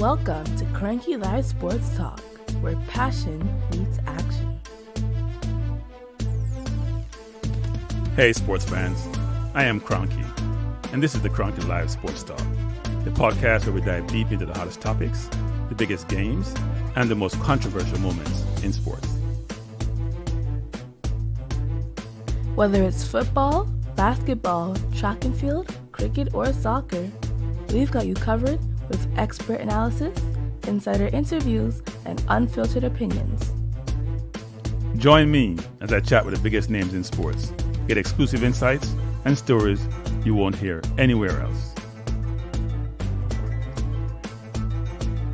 Welcome to Kranky Live Sports Talk, where passion meets action. Hey sports fans, I am Kranky, and this is the Kranky Live Sports Talk, the podcast where we dive deep into the hottest topics, the biggest games, and the most controversial moments in sports. Whether it's football, basketball, track and field, cricket, or soccer, we've got you covered with expert analysis, insider interviews, and unfiltered opinions. Join me as I chat with the biggest names in sports, get exclusive insights and stories you won't hear anywhere else.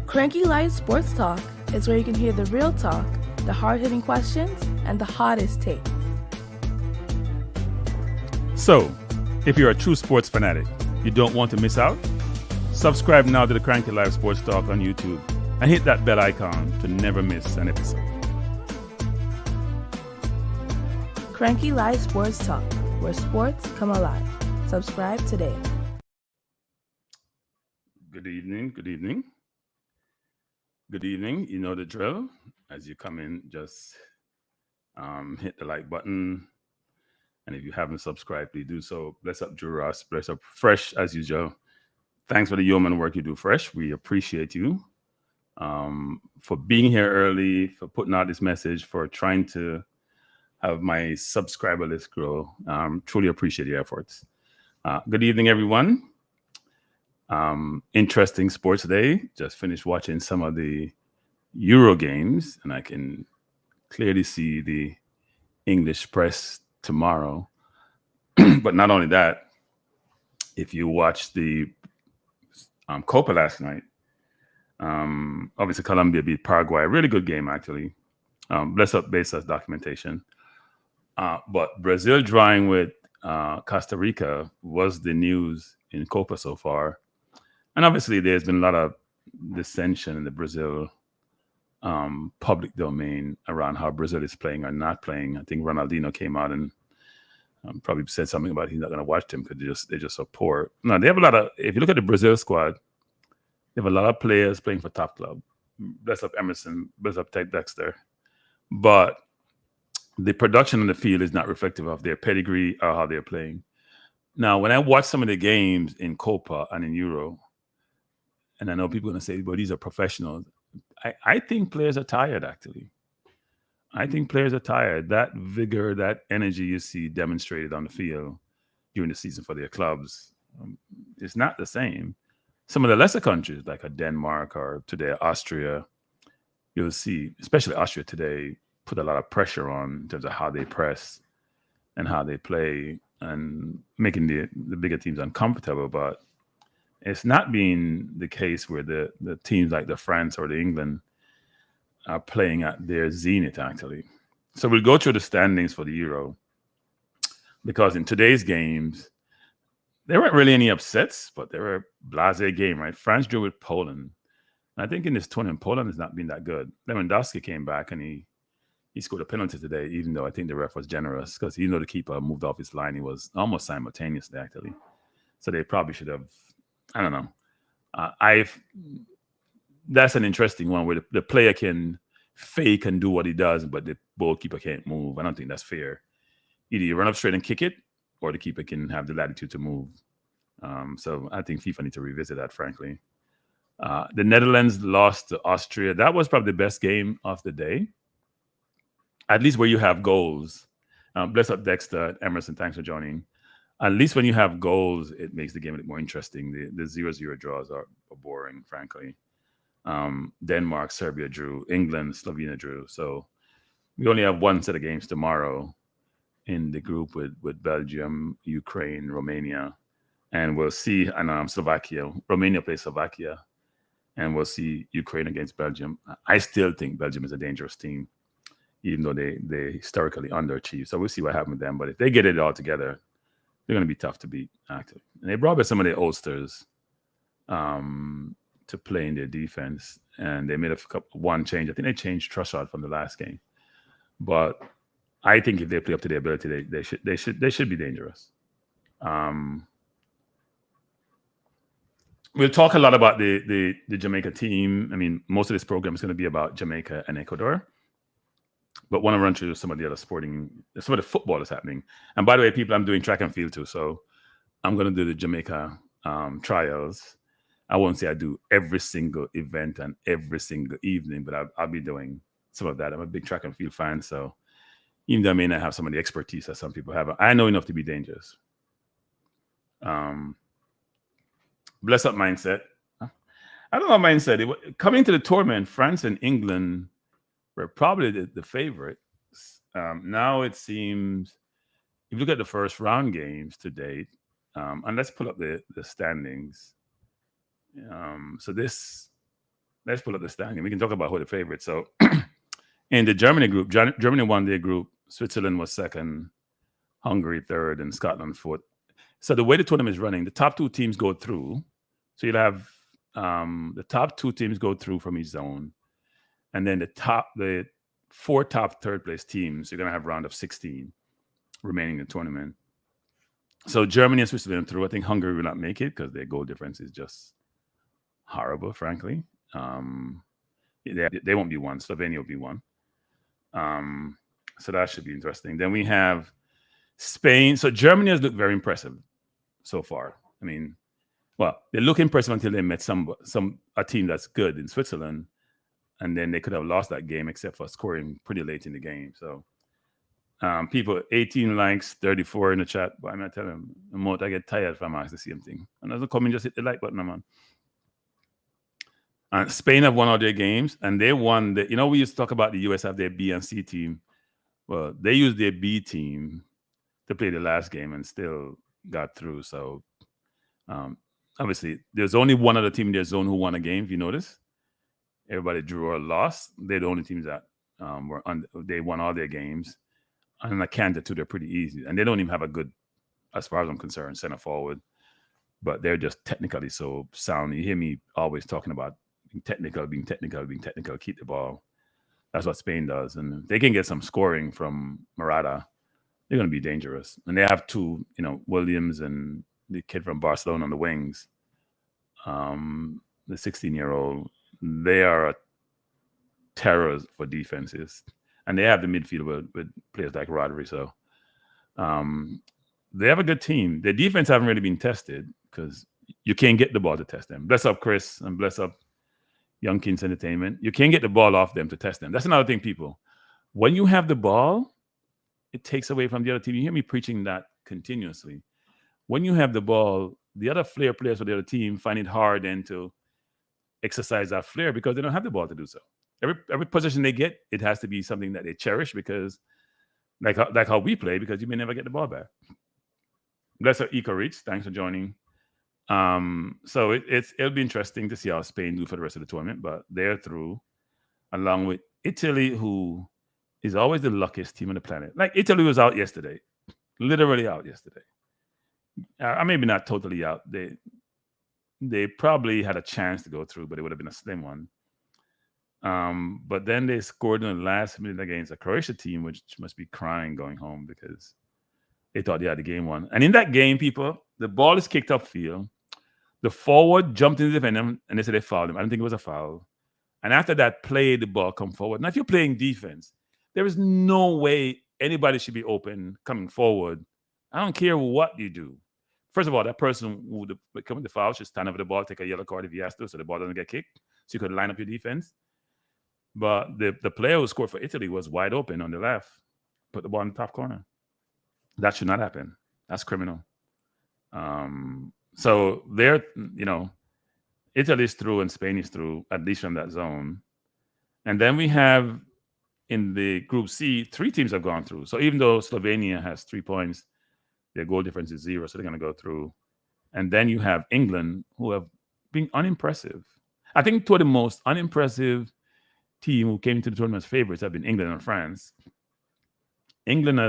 Kranky Live Sports Talk is where you can hear the real talk, the hard-hitting questions, and the hottest takes. So, if you're a true sports fanatic, you don't want to miss out? Subscribe now to the Kranky Live Sports Talk on YouTube and hit that bell icon to never miss an episode. Kranky Live Sports Talk, where sports come alive. Subscribe today. Good evening, good evening. Good evening, you know the drill. As you come in, just hit the like button. And if you haven't subscribed, please do so. Bless up Drew Ross, bless up Fresh as usual. Thanks for the yeoman work you do, Fresh. We appreciate you for being here early, for putting out this message, for trying to have my subscriber list grow. Truly appreciate your efforts. Good evening, everyone. Interesting sports day. Just finished watching some of the Euro games, and I can clearly see the English press tomorrow. But not only that, if you watch the COPA last night, obviously Colombia beat Paraguay. A really good game, actually. Bless up Besa's documentation. But Brazil drawing with Costa Rica was the news in COPA so far. And obviously there's been a lot of dissension in the Brazil public domain around how Brazil is playing or not playing. I think Ronaldinho came out and probably said something about he's not going to watch them because they're just so poor. No, they have a lot of, if you look at the Brazil squad, they have a lot of players playing for top club. Bless up Emerson, bless up Ted Dexter. But the production on the field is not reflective of their pedigree or how they're playing. Now, when I watch some of the games in Copa and in Euro, and I know people are going to say, well, these are professionals. I think players are tired, actually. I think players are tired. That vigor, that energy you see demonstrated on the field during the season for their clubs, it's not the same. Some of the lesser countries, like a Denmark or today Austria, you'll see, especially Austria today, put a lot of pressure on in terms of how they press and how they play and making the bigger teams uncomfortable. But it's not being the case where the teams like the France or the England are playing at their zenith, actually. So we'll go through the standings for the Euro because in today's games, there weren't really any upsets, but they were a blasé game, right? France drew with Poland. And I think in this tournament, Poland has not been that good. Lewandowski came back and he scored a penalty today, even though I think the ref was generous because even though the keeper moved off his line, he was almost simultaneously, actually. So they probably should have, I don't know. That's an interesting one where the player can fake and do what he does, but the goalkeeper can't move. I don't think that's fair. Either you run up straight and kick it, or the keeper can have the latitude to move. So I think FIFA needs to revisit that, frankly. The Netherlands lost to Austria. That was probably the best game of the day, at least where you have goals. Bless up Dexter, Emerson, thanks for joining. At least when you have goals, it makes the game a bit more interesting. The 0-0 draws are boring, frankly. Denmark, Serbia drew. England, Slovenia drew. So we only have one set of games tomorrow in the group with Belgium, Ukraine, Romania. And we'll see, and Slovakia. Romania plays Slovakia. And we'll see Ukraine against Belgium. I still think Belgium is a dangerous team, even though they historically underachieve. So we'll see what happens with them. But if they get it all together, they're going to be tough to beat, actually. And they brought back some of their oldsters to play in their defense. And they made one change. I think they changed Trussard from the last game. But I think if they play up to their ability, they should be dangerous. we'll talk a lot about the Jamaica team. I mean, most of this program is going to be about Jamaica and Ecuador, but want to run through some of the other some of the football that's happening. And by the way, people, I'm doing track and field too, so I'm going to do the Jamaica trials. I won't say I do every single event and every single evening, but I'll be doing some of that. I'm a big track and field fan, so even though I may not have some of the expertise that some people have, I know enough to be dangerous. Bless up mindset. I don't know mindset. Coming to the tournament, France and England were probably the favorites. Now it seems, if you look at the first round games to date, and let's pull up the standings. So let's pull up the standing. We can talk about who the favorites. So in the Germany group, Germany won their group. Switzerland was second, Hungary third, and Scotland fourth. So the way the tournament is running, the top two teams go through. So you'll have the top two teams go through from each zone, and then the four top third place teams, you're going to have round of 16 remaining in the tournament. So Germany and Switzerland through. I think Hungary will not make it because their goal difference is just horrible, frankly. They won't be one. Slovenia will be one. So that should be interesting. Then we have Spain. So Germany has looked very impressive so far. I mean, well, they look impressive until they met a team that's good in Switzerland, and then they could have lost that game except for scoring pretty late in the game. So people, 18 likes, 34 in the chat. But I'm not telling them, the more I get tired if I'm asked the same thing. And as a comment, just hit the like button, man. Spain have won all their games, and they won. We used to talk about the US have their B and C team. Well, they used their B team to play the last game and still got through. So obviously, there's only one other team in their zone who won a game. If you notice, everybody drew or lost. They're the only teams that they won all their games. And I can't do, they're pretty easy, and they don't even have a good, as far as I'm concerned, center forward. But they're just technically so sound. You hear me always talking about being technical, keep the ball. That's what Spain does. And if they can get some scoring from Morata, they're going to be dangerous. And they have two, Williams and the kid from Barcelona on the wings. The 16-year-old, they are a terror for defenses. And they have the midfield with players like Rodri. So they have a good team. Their defense haven't really been tested because you can't get the ball to test them. Bless up Chris and bless up Young Kings Entertainment. You can't get the ball off them to test them. That's another thing, people. When you have the ball, it takes away from the other team. You hear me preaching that continuously. When you have the ball, the other players for the other team find it hard then to exercise that flair because they don't have the ball to do so. Every position they get, it has to be something that they cherish because, like how we play, because you may never get the ball back. Bless up Eco Reach. Thanks for joining. So it'll be interesting to see how Spain do for the rest of the tournament, but they're through, along with Italy, who is always the luckiest team on the planet. Like Italy was out yesterday, literally out yesterday. Maybe not totally out. They probably had a chance to go through, but it would have been a slim one. But then they scored in the last minute against a Croatia team, which must be crying going home because they thought they had the game won. And in that game, people, the ball is kicked upfield. The forward jumped in the defender, and they said they fouled him. I don't think it was a foul. And after that play, the ball come forward. Now, if you're playing defense, there is no way anybody should be open coming forward. I don't care what you do. First of all, that person who would come with the foul should stand over the ball, take a yellow card if he has to, so the ball doesn't get kicked. So you could line up your defense. But the player who scored for Italy was wide open on the left, put the ball in the top corner. That should not happen. That's criminal. So they're, Italy's through and Spain is through, at least from that zone. And then we have in the Group C, 3 teams have gone through. So even though Slovenia has 3 points, their goal difference is 0, so they're going to go through. And then you have England, who have been unimpressive. I think two of the most unimpressive team who came into the tournament's favorites have been England and France. England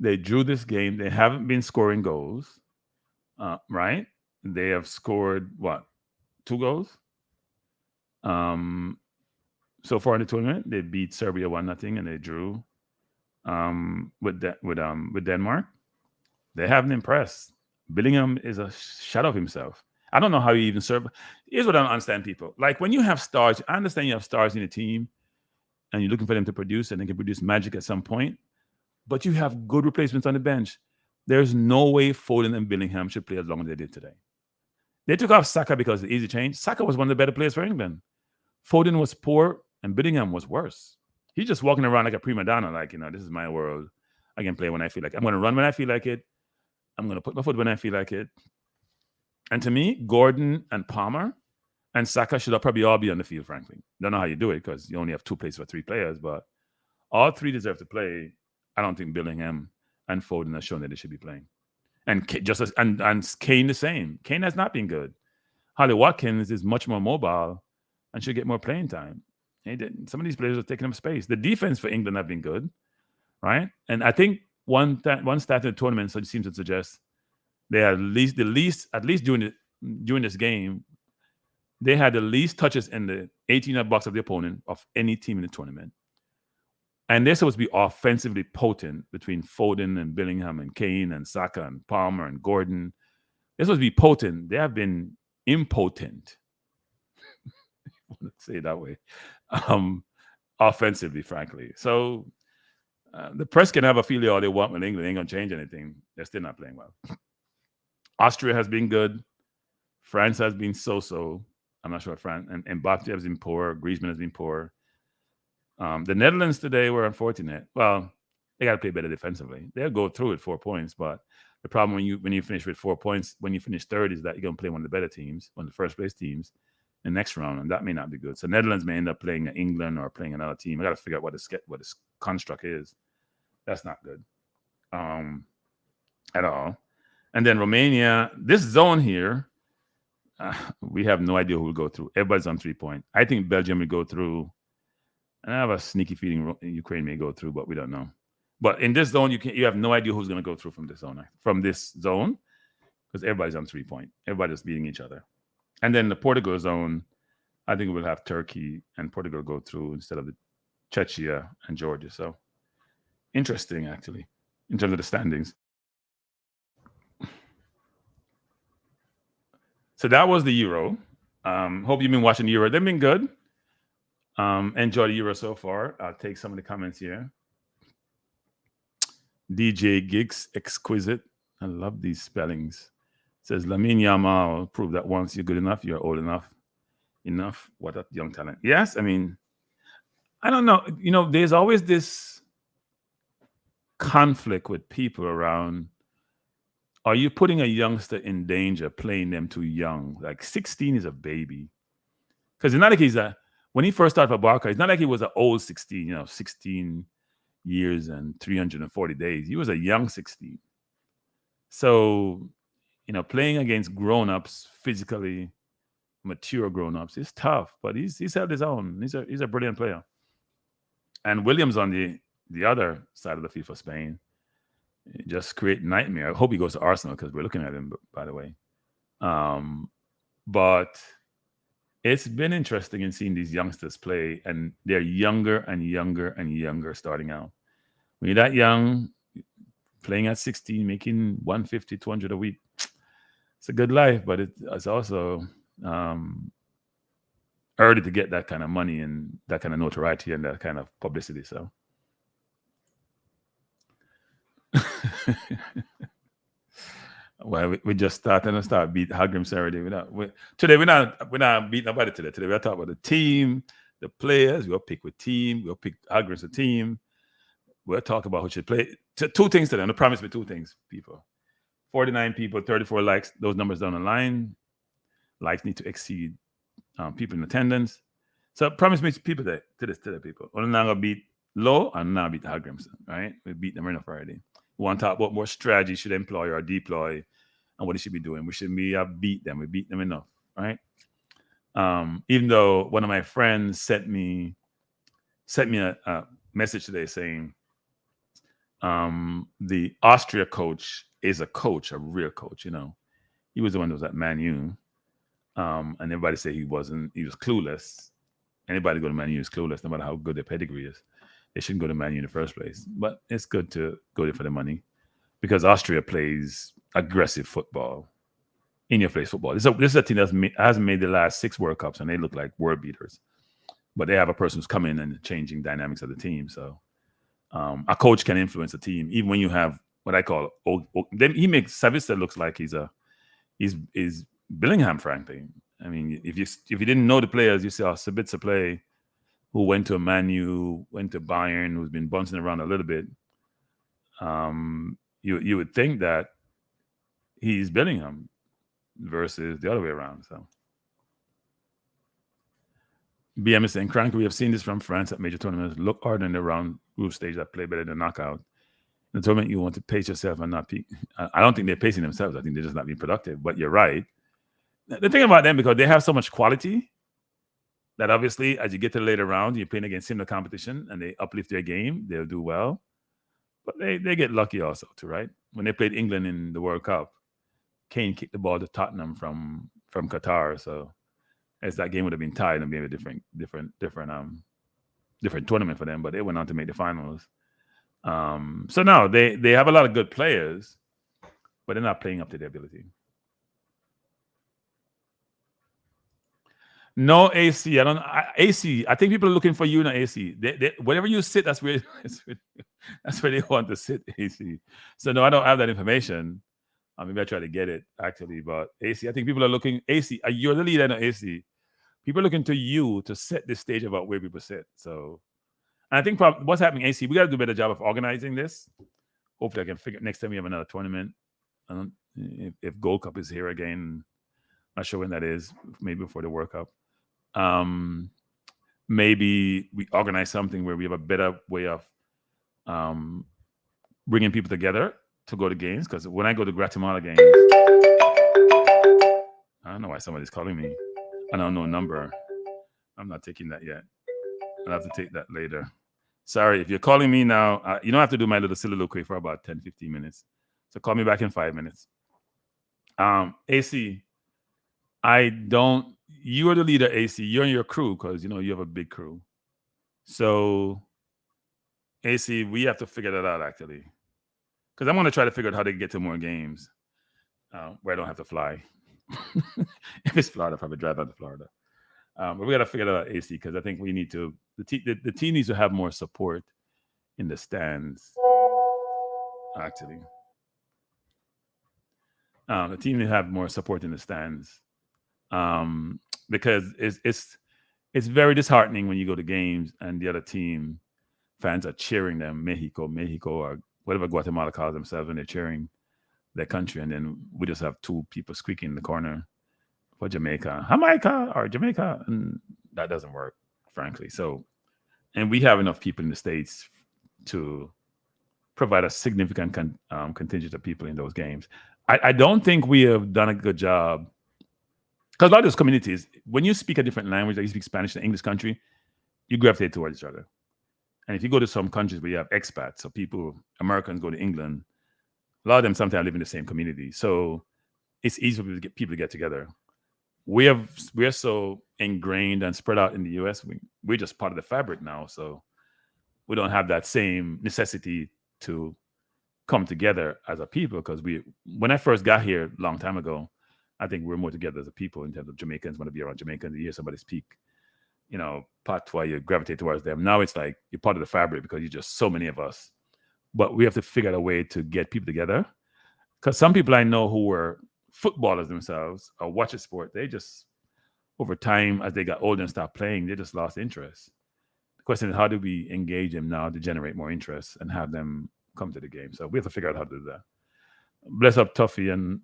they drew this game. They haven't been scoring goals, right? They have scored, 2 goals? So far in the tournament, they beat Serbia 1-0 and they drew with Denmark. They haven't impressed. Bellingham is a shadow of himself. I don't know how you even serve. Here's what I don't understand, people. Like when you have stars, I understand you have stars in a team and you're looking for them to produce and they can produce magic at some point, but you have good replacements on the bench. There's no way Foden and Bellingham should play as long as they did today. They took off Saka because of the easy change. Saka was one of the better players for England. Foden was poor and Bellingham was worse. He's just walking around like a prima donna, like, this is my world. I can play when I feel like it. I'm going to run when I feel like it. I'm going to put my foot when I feel like it. And to me, Gordon and Palmer and Saka should probably all be on the field, frankly. Don't know how you do it because you only have 2 places for 3 players, but all 3 deserve to play. I don't think Bellingham and Foden have shown that they should be playing. And Kane the same. Kane has not been good. Holly Watkins is much more mobile and should get more playing time. Some of these players are taking up space. The defense for England have been good, right? And I think one stat in the tournament seems to suggest they had at least during this game, they had the least touches in the 18-yard box of the opponent of any team in the tournament. And they're supposed to be offensively potent between Foden and Bellingham and Kane and Saka and Palmer and Gordon. They're supposed to be potent. They have been impotent. I want to say it that way. Offensively, frankly. So the press can have a feeling all they want with England. They ain't going to change anything. They're still not playing well. Austria has been good. France has been so-so. I'm not sure what France. And Mbappe has been poor. Griezmann has been poor. The Netherlands today were unfortunate. Well, they got to play better defensively. They'll go through with 4 points, but the problem when you finish with 4 points, when you finish third, is that you're going to play one of the better teams, one of the first place teams, in the next round, and that may not be good. So Netherlands may end up playing England or playing another team. I got to figure out what this construct is. That's not good at all. And then Romania, this zone here, we have no idea who will go through. Everybody's on 3 point. I think Belgium will go through. And I have a sneaky feeling Ukraine may go through, but we don't know. But in this zone, you have no idea who's going to go through from this zone, because everybody's on 3 point. Everybody's beating each other. And then the Portugal zone, I think we'll have Turkey and Portugal go through instead of the Czechia and Georgia. So interesting, actually, in terms of the standings. So that was the Euro. Hope you've been watching the Euro. They've been good. Enjoy the Euro so far. I'll take some of the comments here. DJ Gigs, exquisite. I love these spellings. Says Lamine Yamal proved that once you're good enough, you're old enough. Enough. What a young talent. Yes, I mean, I don't know. There's always this conflict with people around. Are you putting a youngster in danger playing them too young? Like 16 is a baby. Because it's not like when he first started for Barca, it's not like he was an old 16, 16 years and 340 days. He was a young 16. So, playing against grown-ups, physically mature grown-ups, is tough, but he's held his own. He's a brilliant player. And Williams on the other side of the field for Spain, just create nightmare. I hope he goes to Arsenal because we're looking at him, by the way. But it's been interesting in seeing these youngsters play, and they're younger and younger and younger starting out. When you're that young, playing at 16, making 150, 200 a week, it's a good life, but it's also early to get that kind of money and that kind of notoriety and that kind of publicity. So well, we just start beat Hagrim Saturday. Today we're not beating nobody today. Today we're talking about the team, the players. We'll pick with team. We'll pick Hagrim's a team. We'll talk about who should play. 2 things today. I'm gonna promise me 2 things, people. 49 people, 34 likes. Those numbers down the line. Likes need to exceed people in attendance. So promise me people today, people. We're not gonna beat low and not beat Hagrimson, right? We beat them on Friday. We want to talk about what strategy should employ or deploy and what they should be doing. We should beat them. We beat them enough, right? Even though one of my friends sent me a message today saying the Austria coach is a real coach, He was the one that was at Man U. And everybody said he was clueless. Anybody go to Man U is clueless, no matter how good their pedigree is. They shouldn't go to Man U in the first place. But it's good to go there for the money because Austria plays aggressive football. in your place football. This is a team that hasn't made the last 6 World Cups, and they look like world beaters. But they have a person who's coming and changing dynamics of the team. So a coach can influence a team, even when you have what I call then he makes Savista looks like he's Billingham, frankly. I mean, if you didn't know the players, you saw Sabitzer play, who went to Man U, went to Bayern, who's been bouncing around a little bit. You would think that he's Bellingham versus the other way around. So BM is saying, Kranky, we have seen this from France at major tournaments. Look harder in the round group stage that play better than knockout. In the tournament, you want to pace yourself and not peak. I don't think they're pacing themselves. I think they're just not being productive. But you're right. The thing about them, because they have so much quality, that obviously, as you get to the later round, you're playing against similar competition and they uplift their game, they'll do well. But they get lucky also, too, right? When they played England in the World Cup, Kane kicked the ball to Tottenham from Qatar. So as that game would have been tied and maybe a different tournament for them, but they went on to make the finals. So now they have a lot of good players, but they're not playing up to their ability. No AC. AC. I think people are looking for you in AC. Wherever you sit, that's where they want to sit. AC. So no, I don't have that information. Maybe I try to get it actually, but AC. I think people are looking. AC. You're the leader in AC. People are looking to you to set the stage about where people sit. So, and I think what's happening, AC. We got to do a better job of organizing this. Hopefully, I can figure next time we have another tournament. If Gold Cup is here again, not sure when that is. Maybe before the World Cup. Maybe we organize something where we have a better way of bringing people together to go to games. Because when I go to Guatemala games, I don't know why somebody's calling me. I don't know a number. I'm not taking that yet. I'll have to take that later. Sorry, if you're calling me now, you don't have to do my little soliloquy for about 10, 15 minutes. So call me back in 5 minutes. AC, you are the leader, AC. You're in your crew because, you have a big crew. So, AC, we have to figure that out, actually. Because I'm going to try to figure out how to get to more games where I don't have to fly. If it's Florida, I'll probably drive out to Florida. But we got to figure that out, AC, because I think we need to, the team needs to have more support in the stands, actually. The team needs to have more support in the stands. Because it's very disheartening when you go to games and the other team fans are cheering them, Mexico, or whatever Guatemala calls themselves, and they're cheering their country, and then we just have 2 people squeaking in the corner for Jamaica, and that doesn't work, frankly. So, and we have enough people in the States to provide a significant contingent of people in those games. I don't think we have done a good job. Because a lot of those communities, when you speak a different language, like you speak Spanish in an English country, you gravitate towards each other. And if you go to some countries where you have expats, so Americans go to England, a lot of them sometimes live in the same community. So it's easy for people to get together. We're so ingrained and spread out in the US. We're just part of the fabric now. So we don't have that same necessity to come together as a people. Because when I first got here a long time ago, I think we're more together as a people in terms of Jamaicans want to be around Jamaicans. You hear somebody speak, patois, you gravitate towards them. Now it's like you're part of the fabric because you're just so many of us. But we have to figure out a way to get people together. Because some people I know who were footballers themselves or watch a sport, they just, over time, as they got older and stopped playing, they just lost interest. The question is, how do we engage them now to generate more interest and have them come to the game? So we have to figure out how to do that. Bless up Tuffy and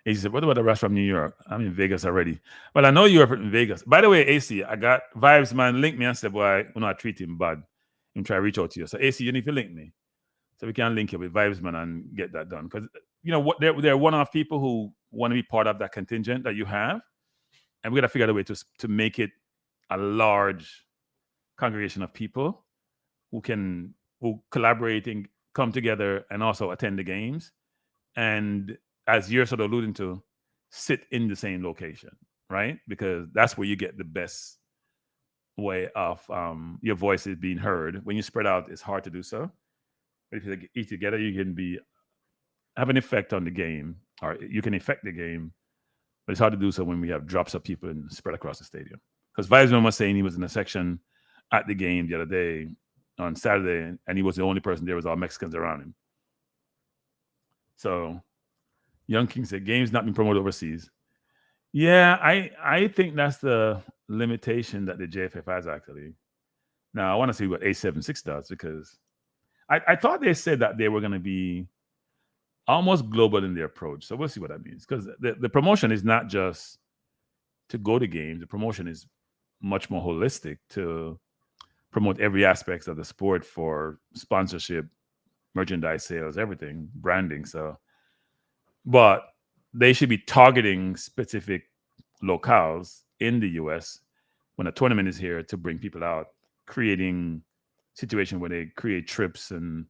he said, what about the rush from New York? I'm in Vegas already. Well, I know you're in Vegas. By the way, AC, I got Vibes Man link me and said, boy, I treat him bad. I'm trying to reach out to you. So AC, you need to link me. So we can link you with Vibes Man and get that done. Because, there are one-off people who want to be part of that contingent that you have. And we got to figure out a way to make it a large congregation of people who collaborate and come together and also attend the games. And as you're sort of alluding to, sit in the same location, right? Because that's where you get the best way of your voice is being heard. When you spread out, it's hard to do so. But if you eat together, you can be have an effect on the game, or you can affect the game, but it's hard to do so when we have drops of people and spread across the stadium. Because Weisman was saying he was in a section at the game the other day on Saturday, and he was the only person there was all Mexicans around him. So Young King said games not being promoted overseas. Yeah, I think that's the limitation that the JFF has actually. Now I want to see what A76 does because I thought they said that they were going to be almost global in their approach. So we'll see what that means because the promotion is not just to go to games. The promotion is much more holistic to promote every aspect of the sport for sponsorship, merchandise sales, everything, branding. So, but they should be targeting specific locales in the US when a tournament is here to bring people out, creating situation where they create trips and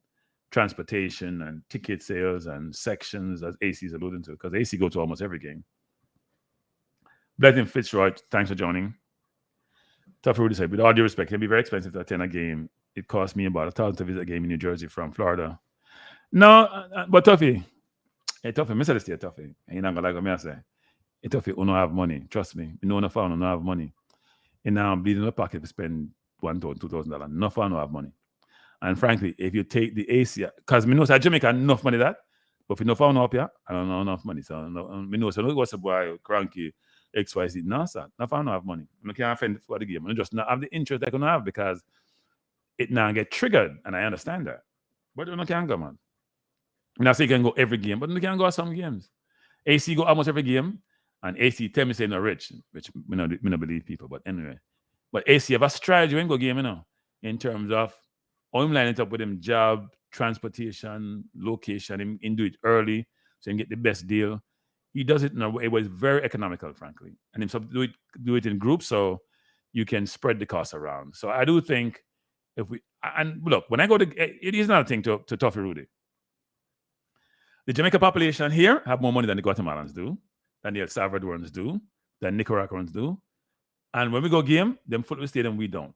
transportation and ticket sales and sections as AC is alluding to, because AC go to almost every game. Blessing Fitzroy, thanks for joining. Tough Rudy said, with all due respect, it can be very expensive to attend a game. It cost me about $1,000 to visit a game in New Jersey from Florida. No, but Tuffy, hey Tuffy, I said this to you, Tuffy. You're not gonna like what I say. Hey Tuffy, you don't have money. Trust me. You know enough I don't have money. And now I'm bleeding in the pocket to spend $1,000, $2,000. Enough I don't have money. And frankly, if you take the AC, because me know that Jamaica enough money that, but if you know found up here, I don't know enough money. So me know so what's the boy Kranky XYZ. No, sir. No found have money. I can't offend for the game. I just not have the interest I can have because it now get triggered, and I understand that. But you can't go, man. I'm not saying you can go every game, but you can go at some games. AC go almost every game, and AC tell me say no rich, which me not believe people. But anyway, but AC have a strategy when go game, in terms of I'm lining it up with him job, transportation, location, him do it early so he can get the best deal. He does it in a way it was very economical, frankly. And him do it in groups so you can spread the cost around. So I do think if we and look, when I go to it is not a thing to Toffee Rudy. The Jamaica population here have more money than the Guatemalans do, than the El Salvadorans do, than Nicaraguans do. And when we go game, them foot the stadium, we don't.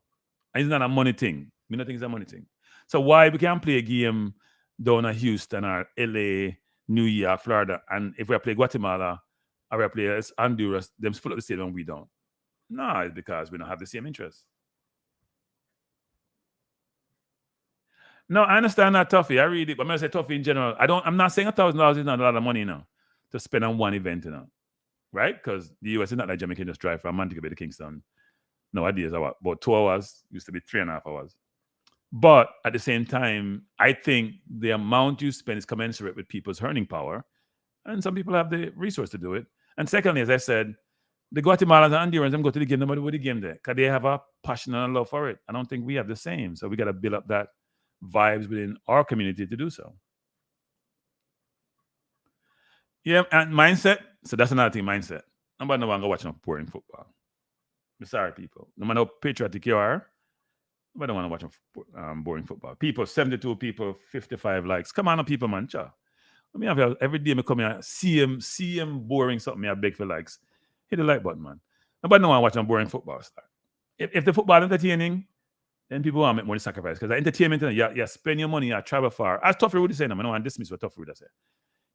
And it's not a money thing. We don't think it's a money thing. So why we can't play a game down at Houston or LA, New York, Florida, and if we play Guatemala or we play Honduras, them foot up the stadium, we don't. No, it's because we don't have the same interest. No, I understand that Tuffy. I read it, but I'm gonna say Tuffy in general. I'm not saying $1,000 is not a lot of money now to spend on one event, right? Because the US is not like Jamaica can just drive from Montego Bay to Kingston. Nowadays, about 2 hours used to be 3.5 hours. But at the same time, I think the amount you spend is commensurate with people's earning power, and some people have the resource to do it. And secondly, as I said, the Guatemalans and Hondurans, them go to the game, nobody with the game there because they have a passion and a love for it. I don't think we have the same, so we got to build up that vibes within our community to do so. Yeah, and mindset. So that's another thing, mindset. Nobody no longer watching boring football. I'm sorry, people. No matter how patriotic you are, nobody don't want to watch boring football. People, 72 people, 55 likes. Come on, people, man. Cha. I mean, every day I come here, see him boring something, I beg for likes. Hit the like button, man. Nobody don't want to watch boring football stuff. If the football entertaining, then people want to make money sacrifice. Because the entertainment, you spend your money, you travel far. As Tough Rudy said, I don't want to dismiss what Tough Rudy said.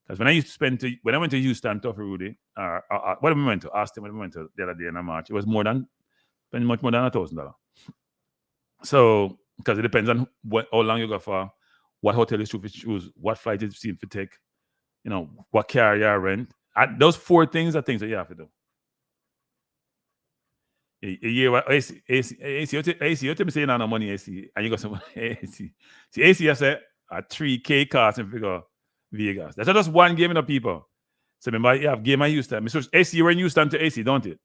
Because when I went to Houston, Tough Rudy, what we went to Austin, when we went to the other day in March, it was much more than $1,000. So, because it depends on how long you go for, what hotel you choose, what flight you seem to take, what car you rent. Those 4 things are things that you have to do. AC, you tell me say no money AC, and you got some AC. See, AC, I said a 3K cost and figure Vegas. That's just one game of people. So remember, you have game at Houston. So AC, you were in Houston to AC, don't it?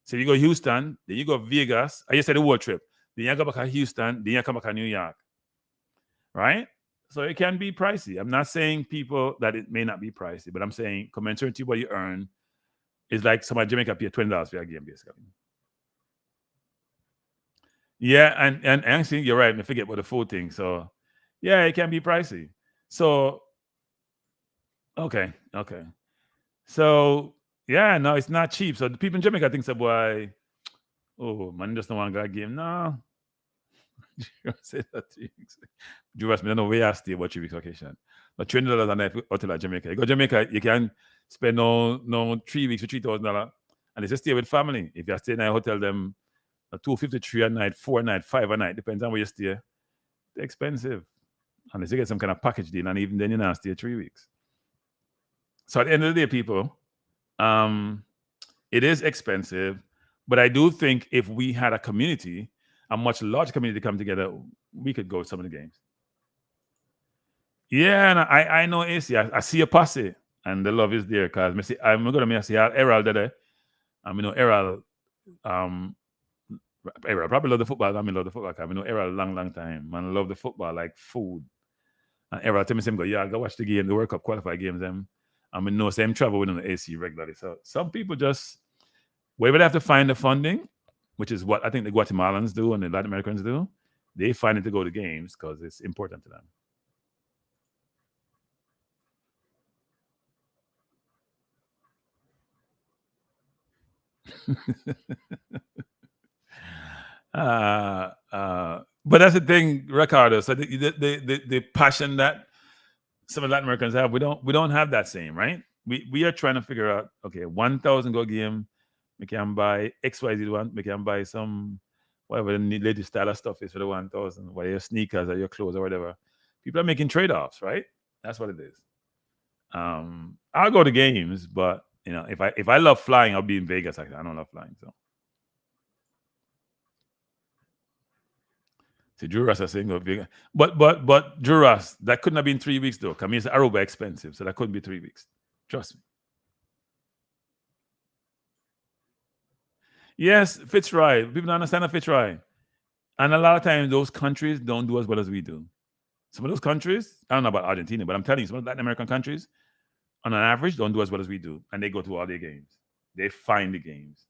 So you go Houston, then you go Vegas. I just said the world trip. Then you go back to Houston, then you come back to New York. Right? So it can be pricey. I'm not saying people that it may not be pricey, but I'm saying commensurate to what you earn is like somebody in Jamaica pay $20 for a game, basically. Yeah, and actually, you're right. I forget about the food thing. So, yeah, it can be pricey. So, okay. So, yeah, no, it's not cheap. So the people in Jamaica think, boy, oh, man, just don't want to go game. No. Say that 3 weeks. Juras, me don't know where I stay about 3 weeks vacation. But $20 a night hotel at Jamaica. You go to Jamaica, you can spend no 3 weeks for $3,000. And they just stay with family. If you stay in a hotel, them $253 a night, 4 a night, 5 a night, depends on where you stay. They're expensive. Unless you get some kind of package deal, and even then you're not stay 3 weeks. So at the end of the day, people, it is expensive, but I do think if we had a community, a much larger community come together, we could go to some of the games. Yeah, and I know AC. I see a posse, and the love is there because I'm going to see Errol there. Errol, Errol probably love the football. I love the football because I know Errol long time. Man, love the football like food. And Errol tell me, go watch the game, the World Cup qualified games. Know same travel with the AC regularly. So some people just wherever they have to find the funding, which is what I think the Guatemalans do and the Latin Americans do, they find it to go to games because it's important to them. But that's the thing, Ricardo. So the passion that some of the Latin Americans have, we don't have that same, right? We are trying to figure out, okay, 1,000 go game, we can buy XYZ one, we can buy some whatever the latest style of stuff is for the 1,000, whether your sneakers or your clothes or whatever. People are making trade-offs, right? That's what it is. I'll go to games, but if I love flying, I'll be in Vegas. I don't love flying, so. See, Juras are saying go Vegas, but Juras, that couldn't have been 3 weeks though. I mean, it's Aruba expensive, so that couldn't be 3 weeks. Trust me. Yes, Fitzroy. People don't understand the Fitzroy. And a lot of times those countries don't do as well as we do. Some of those countries, I don't know about Argentina, but I'm telling you, some of the Latin American countries, on an average, don't do as well as we do. And they go to all their games. They find the games.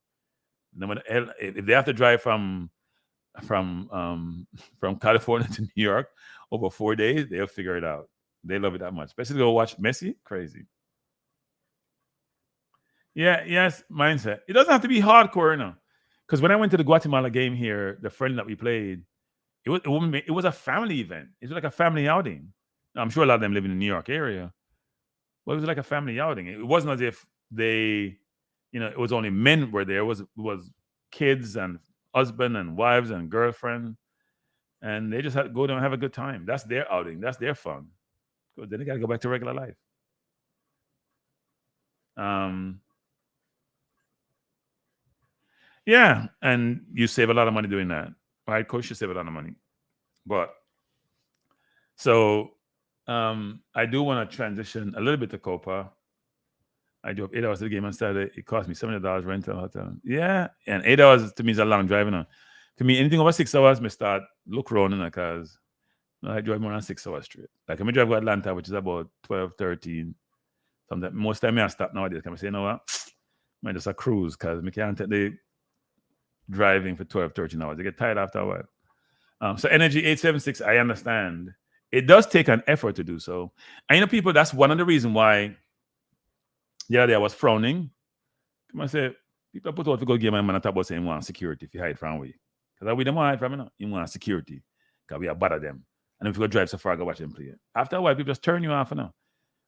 No matter if they have to drive from California to New York over 4 days, they'll figure it out. They love it that much. Especially to go watch Messi, crazy. Yeah, yes, mindset. It doesn't have to be hardcore, because when I went to the Guatemala game here, the friend that we played, it was a family event. It was like a family outing. I'm sure a lot of them live in the New York area, but it was like a family outing. It wasn't as if they, it was only men were there. It was kids and husband and wives and girlfriend, and they just had to go down and have a good time. That's their outing. That's their fun. But then they got to go back to regular life. Yeah, and you save a lot of money doing that, right? Coach, you save a lot of money. But so I do want to transition a little bit to Copa. I drove 8 hours to the game on Saturday. It cost me $70 rent a hotel. Yeah, and 8 hours to me is a long driving. To me, anything over 6 hours, me start look around because I drive more than 6 hours straight. Like I drive to Atlanta, which is about 12, 13. Sometimes most time I stop nowadays. Can I say, you know what? I just a cruise because I can't take the driving for 12, 13 hours. I get tired after a while. So Energy 876, I understand. It does take an effort to do so. And people, that's one of the reasons why the other day I was frowning. Come on, say, people put out to go game and man talk about saying want security if you hide from we. Because we don't want to hide from you want security. Because we are bad at them. And if you go drive so far, go watch them play. After a while, people just turn you off now.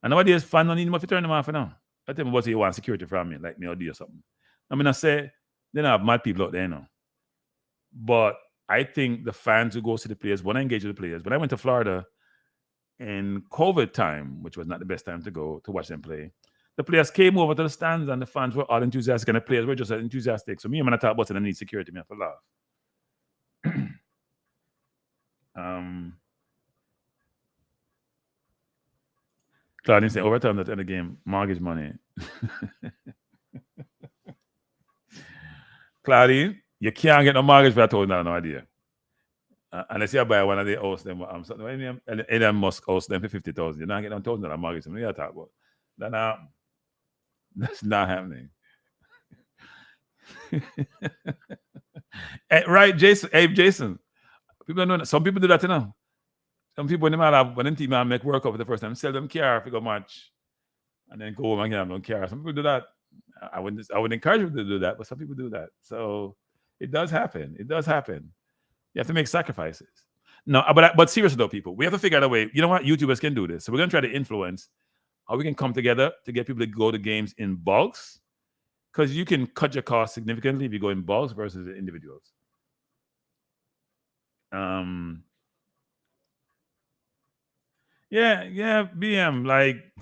And nowadays, fans don't need more to turn them off now. I tell me about say you want security from me, like me or do or something. I say, they don't have mad people out there now. But I think the fans who go to the players want to engage with the players. When I went to Florida in COVID time, which was not the best time to go to watch them play, the players came over to the stands and the fans were all enthusiastic and the players were just enthusiastic. So me and man talk about it, I need security, man, for laugh. Claudine said overtime at the end of the game, mortgage money. Claudine, you can't get no mortgage for $1,000, no idea. Unless you buy one of the house, them Elon Musk house them for $50,000. You're not getting $1,000 mortgage. What are you talking about? That's not happening. Right, Jason. Hey, Jason. People don't know that. Some people do that, Some people when them team make work up for the first time, sell them car if you go match, and then go home and get them car. Some people do that. I would encourage them to do that, but some people do that. So it does happen. It does happen. You have to make sacrifices. No, but seriously though, people, we have to figure out a way. You know what? YouTubers can do this. So we're gonna try to influence how we can come together to get people to go to games in bulks, because you can cut your costs significantly if you go in bulks versus the individuals. Yeah, BM. Like,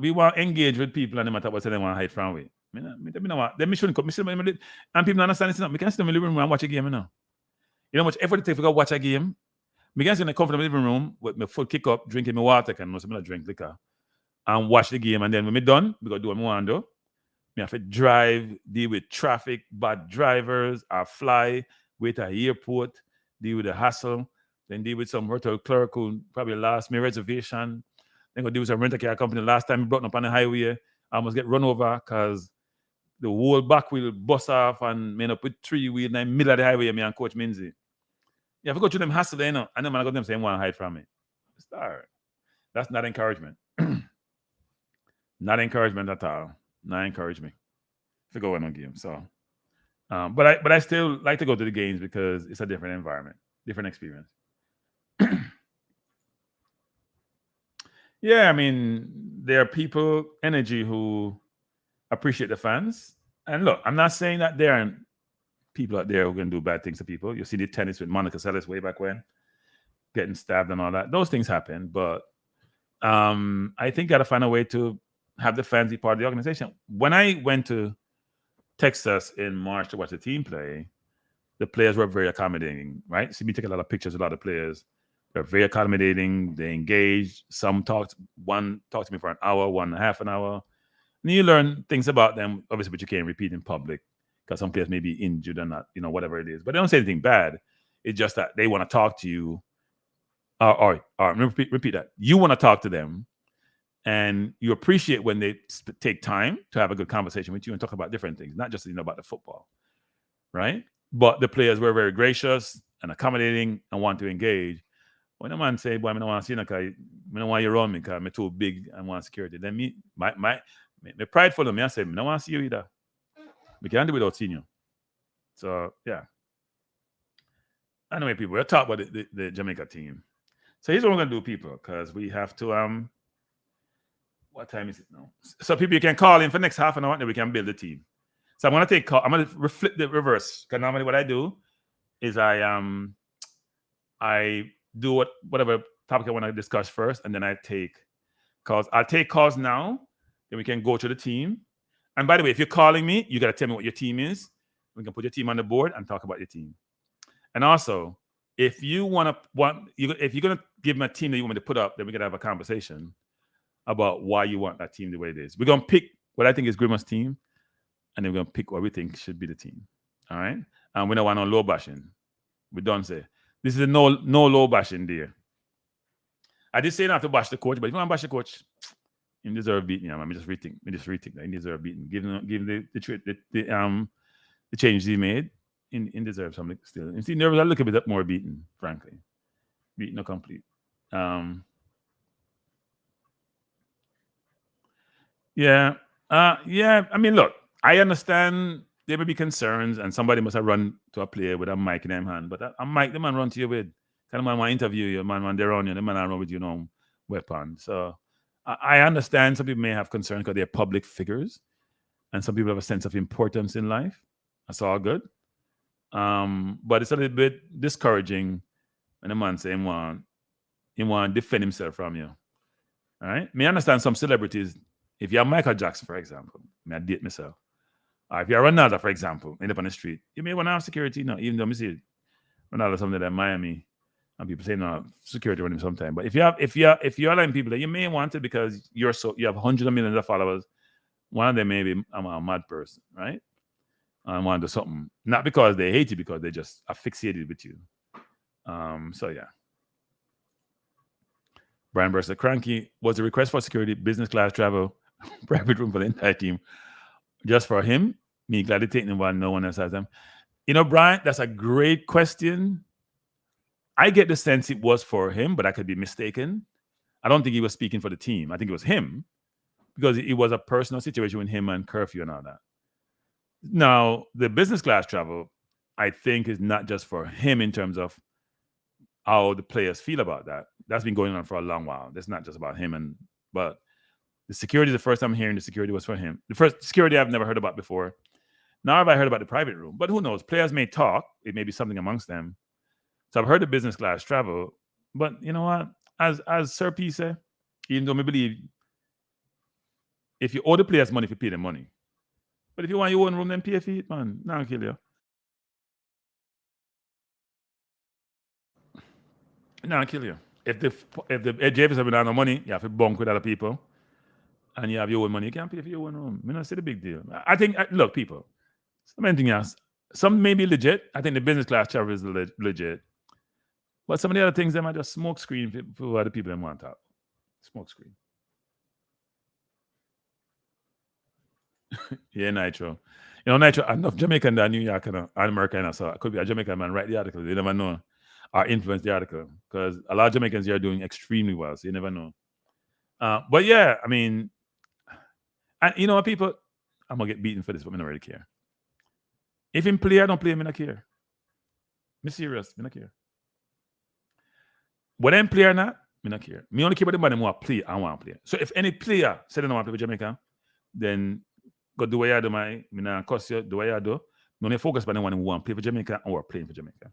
we want to engage with people and no matter what they want to hide from we. Then me shouldn't come. And people understand this. We can sit in the living room and watch a game, You know how much effort it takes to go watch a game? Me can sit in the comfortable living room with my foot kick up, drinking my water, and most of me drink liquor, and watch the game. And then when me done, we go do what me want to do. Me have to drive, deal with traffic, bad drivers, or fly, wait at the airport, deal with the hassle, then deal with some hotel clerk who probably lost me reservation. Then go deal with some rental car company. Last time we brought up on the highway, I almost get run over because the whole back wheel bust off and me end up with 3 wheel in the middle of the highway, me and Coach Minzy. Yeah, if I go through them hassle, and then I go to them saying, want to hide from me. Star. That's not encouragement. Not encouragement at all. Not encourage me to go in on game. So, but I still like to go to the games because it's a different environment, different experience. Yeah, I mean, there are people, energy, who appreciate the fans. And look, I'm not saying that there aren't people out there who can do bad things to people. You see the tennis with Monica Seles way back when, getting stabbed and all that. Those things happen, but I think you got to find a way to have the fans be part of the organization. When I went to Texas in March to watch the team play, the players were very accommodating, right? See me take a lot of pictures with a lot of players. They're very accommodating. They engaged. One talked to me for an hour, 1.5 an hour. And you learn things about them, obviously, but you can't repeat in public because some players may be injured or not, whatever it is. But they don't say anything bad. It's just that they want to talk to you. Or repeat that. You want to talk to them, and you appreciate when they take time to have a good conversation with you and talk about different things, not just about the football, right? But the players were very gracious and accommodating and want to engage. When a man say, "Boy, I don't want to see you, because I don't want you around me because I'm too big and want security," then me prideful of me, I say, "I don't want to see you either. We can't do without seeing you." So yeah. Anyway, people, we'll talk about the Jamaica team. So here's what we're gonna do, people, because we have to what time is it now? So people, you can call in for next half an hour and we can build a team. So I'm gonna flip the reverse. Because normally what I do is I do whatever topic I want to discuss first, and then I take calls. I'll take calls now, then we can go to the team. And by the way, if you're calling me, you gotta tell me what your team is. We can put your team on the board and talk about your team. And also, if you're gonna give me a team that you want me to put up, then we gotta have a conversation about why you want that team the way it is. We're gonna pick what I think is Grima's team, and then we're gonna pick what we think should be the team. All right. And we don't want no low bashing. We don't say this is a no low bashing there. I did say not to bash the coach, but if you want to bash the coach, he deserve beating. I mean, just rethink that. He deserve beating. Give the changes he made. He deserves something still. You see, nervous a little bit more beaten, frankly. Beaten or complete. Yeah. I mean, look, I understand there may be concerns, and somebody must have run to a player with a mic in their hand. But a mic, the man run to you with. Kind of man want to interview you, man they're on you, the man run with you, weapon. So I understand some people may have concerns because they're public figures, and some people have a sense of importance in life. That's all good. But it's a little bit discouraging when a man say he want to defend himself from you. All right? Me understand some celebrities. If you're Michael Jackson, for example, may I date myself. Or if you're Ronaldo, for example, end up on the street, you may want to have security now, even though I see Ronaldo something like Miami, and people say no security on him sometimes. But if you're allowing people that you may want it because you have hundreds of millions of followers, one of them may be a mad person, right? And want to do something, not because they hate you, because they just asphyxiated with you. So yeah. Brian Burst, Kranky, was the request for security, business class travel, private room for the entire team, just for him? Me gladly taking him while no one else has them. Brian, that's a great question. I get the sense it was for him, but I could be mistaken. I don't think he was speaking for the team. I think it was him, because it was a personal situation with him and curfew and all that. Now, the business class travel, I think, is not just for him in terms of how the players feel about that. That's been going on for a long while. That's not just about him, but the security. The first time I'm hearing the security was for him. The first security I've never heard about before. Now have I heard about the private room, but who knows? Players may talk. It may be something amongst them. So I've heard the business class travel, but you know what? As Sir P said, even though I believe if you owe the players money, if you pay them money. But if you want your own room, then pay for it, man. Now I'll kill you. Now I'll kill you. If the JFS have no money, you have to bunk with other people, and you have your own money. You can't pay for your own room. I see the big deal. I think look, people. Something else. Some may be legit. I think the business class travel is legit. But some of the other things, they might just smoke screen for other people that want to smoke screen. Yeah, Nitro. You know, Nitro, enough Jamaican than New York and American, so it could be a Jamaican man write the article. You never know. Or influence the article. Because a lot of Jamaicans here are doing extremely well, so you never know. But yeah, I mean, and you know what, people, I'm going to get beaten for this, but I don't really care. If him play, I don't play him, I don't care. I'm serious, I don't care. Whether I'm play or not, I don't care. Me only care about the man who want to play and want to play. So if any player said they don't want to play with Jamaica, then go do what you do, I don't cuss you, do what you do. Me only focus on the one who want to play for Jamaica or playing for Jamaica.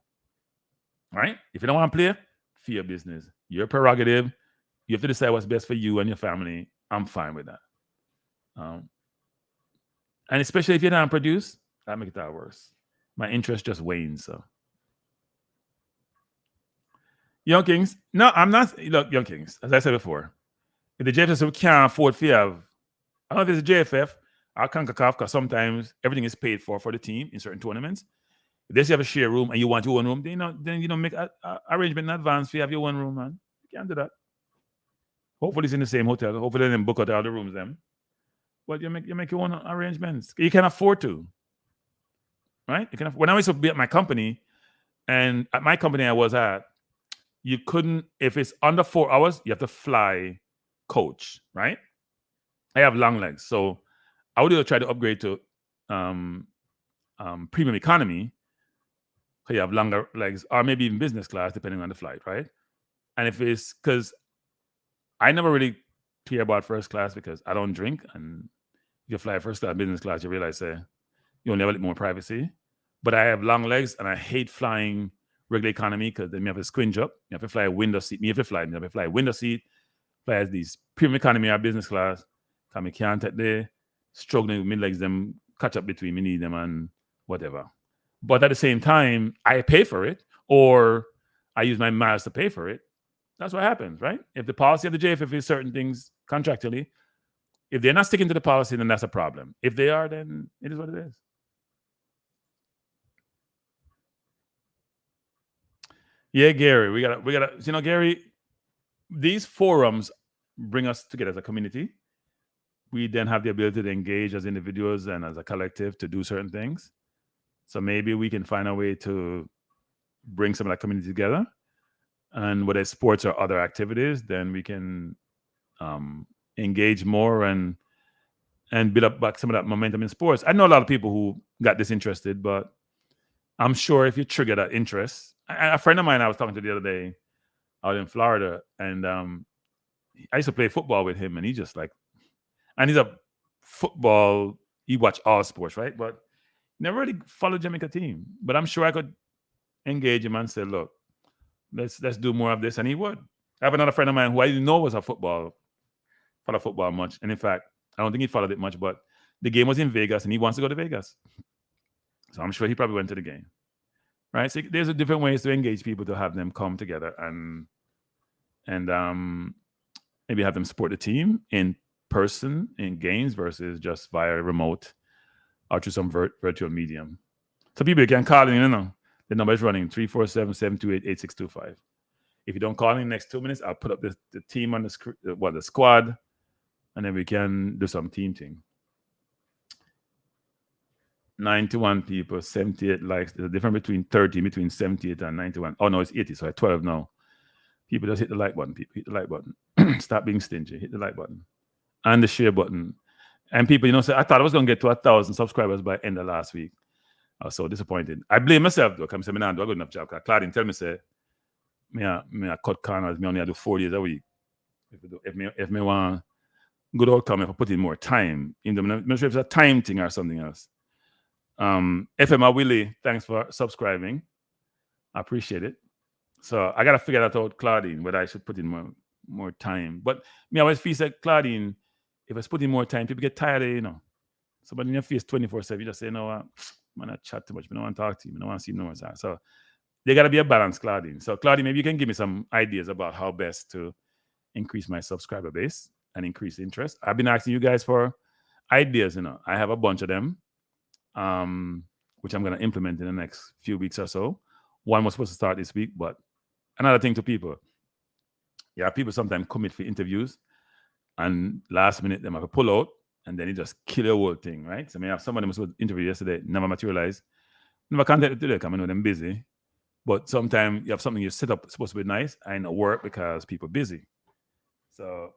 All right? If you don't want to play, for your business. Your prerogative. You have to decide what's best for you and your family. I'm fine with that. And especially if you're not produced, that makes that worse. My interest just wanes. So, Young Kings. No, I'm not. Look, Young Kings. As I said before, if the JFF can't afford to have, I don't know if it's a JFF or CONCACAF, because sometimes everything is paid for the team in certain tournaments. If they have a share room and you want your own room, then you don't make an arrangement in advance for you have your own room, man. You can't do that. Hopefully it's in the same hotel. Hopefully they didn't book out all the rooms them. But you make your own arrangements. You can afford to. Right? You can. When I used to be at my company, and at my company I was at, you couldn't, if it's under 4 hours, you have to fly coach, right? I have long legs. So I would try to upgrade to premium economy. So you have longer legs, or maybe even business class, depending on the flight, right? And if it's, because I never really care about first class because I don't drink, and if you fly first class, business class, you realize you only have a little more privacy. But I have long legs, and I hate flying regular economy because then you have to squinch up. You have to fly a window seat. You have to fly a window seat, fly as these premium economy or business class. Because I can't take the struggling with mid legs, them catch up between me, need them, and whatever. But at the same time, I pay for it, or I use my miles to pay for it. That's what happens, right? If the policy of the JFF is certain things contractually, if they're not sticking to the policy, then that's a problem. If they are, then it is what it is. Yeah, Gary, we gotta, Gary, these forums bring us together as a community. We then have the ability to engage as individuals and as a collective to do certain things. So maybe we can find a way to bring some of that community together. And whether it's sports or other activities, then we can engage more and build up back some of that momentum in sports. I know a lot of people who got disinterested, but I'm sure if you trigger that interest, a friend of mine I was talking to the other day out in Florida, and I used to play football with him, and he's just like, and he's a football, he watch all sports, right? But never really followed Jamaica team. But I'm sure I could engage him and say, look, let's do more of this. And he would. I have another friend of mine who I didn't know was followed football much. And in fact, I don't think he followed it much, but the game was in Vegas and he wants to go to Vegas. So I'm sure he probably went to the game. Right? So there's different ways to engage people to have them come together and maybe have them support the team in person in games versus just via remote or through some virtual medium. So people can call in, the number is running 347-728-8625. If you don't call in the next 2 minutes, I'll put up the team on the squad, and then we can do some team thing. 91 people, 78 likes. There's a difference between 78 and 91. Oh, no, it's 80, so I 12 now. People just hit the like button. People hit the like button. Stop being stingy. Hit the like button. And the share button. And people, say, I thought I was going to get to 1,000 subscribers by end of last week. I was so disappointed. I blame myself, though, because I'm not doing a good enough job. Because Claudine tell me, say, me I cut corners. Me only do 4 days a week. If me want good outcome, if I put in more time. I'm not sure if it's a time thing or something else. FM Willie, thanks for subscribing. I appreciate it. So I gotta figure that out, Claudine, whether I should put in more time. But me always feel like Claudine, if I put in more time, people get tired of, somebody in your face 24/7. You just say, no, man, I chat too much. I don't want to talk to you. I don't want to see no more. So there gotta be a balance, Claudine. So Claudine, maybe you can give me some ideas about how best to increase my subscriber base and increase interest. I've been asking you guys for ideas, I have a bunch of them, which I'm gonna implement in the next few weeks or so. One was supposed to start this week, but another thing to people. Yeah, people sometimes commit for interviews and last minute they have to pull out and then you just kill the whole thing, right? So I have somebody who was supposed to interview yesterday, never materialized. Never contacted today because I know them busy. But sometimes you have something you set up supposed to be nice and it work because people busy. So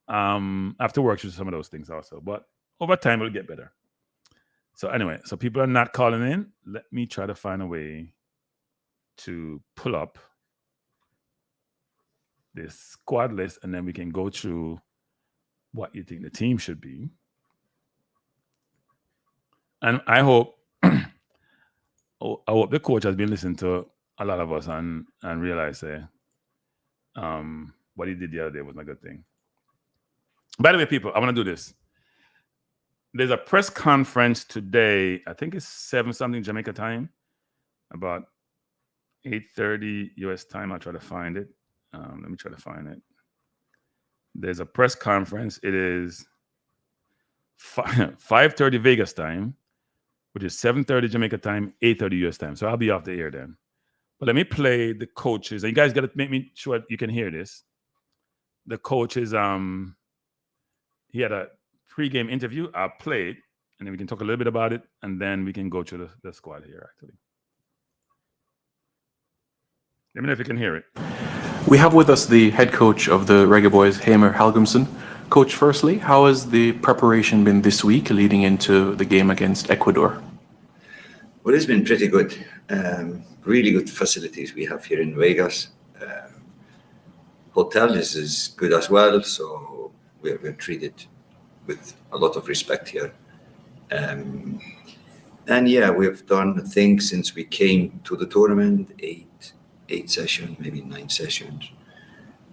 I have to work through some of those things also. But over time it'll get better. So anyway, so people are not calling in. Let me try to find a way to pull up this squad list and then we can go through what you think the team should be. And I hope the coach has been listening to a lot of us and realized what he did the other day was not a good thing. By the way, people, I want to do this. There's a press conference today. I think it's 7-something Jamaica time, about 8:30 US time. I'll try to find it. Let me try to find it. There's a press conference. It is 5:30 Vegas time, which is 7:30 Jamaica time, 8:30 US time. So I'll be off the air then. But let me play the coaches. And you guys got to make me sure you can hear this. The coaches, he had a pre-game interview. I'll play it, and then we can talk a little bit about it, and then we can go through the squad here, actually. Let me know if you can hear it. We have with us the head coach of the Reggae Boys, Hamer Halgumson. Coach, firstly, how has the preparation been this week leading into the game against Ecuador? Well, it's been pretty good. Really good facilities we have here in Vegas. Hotel is good as well, so we're treated with a lot of respect here. And yeah, we've done things since we came to the tournament, eight sessions, maybe 9 sessions.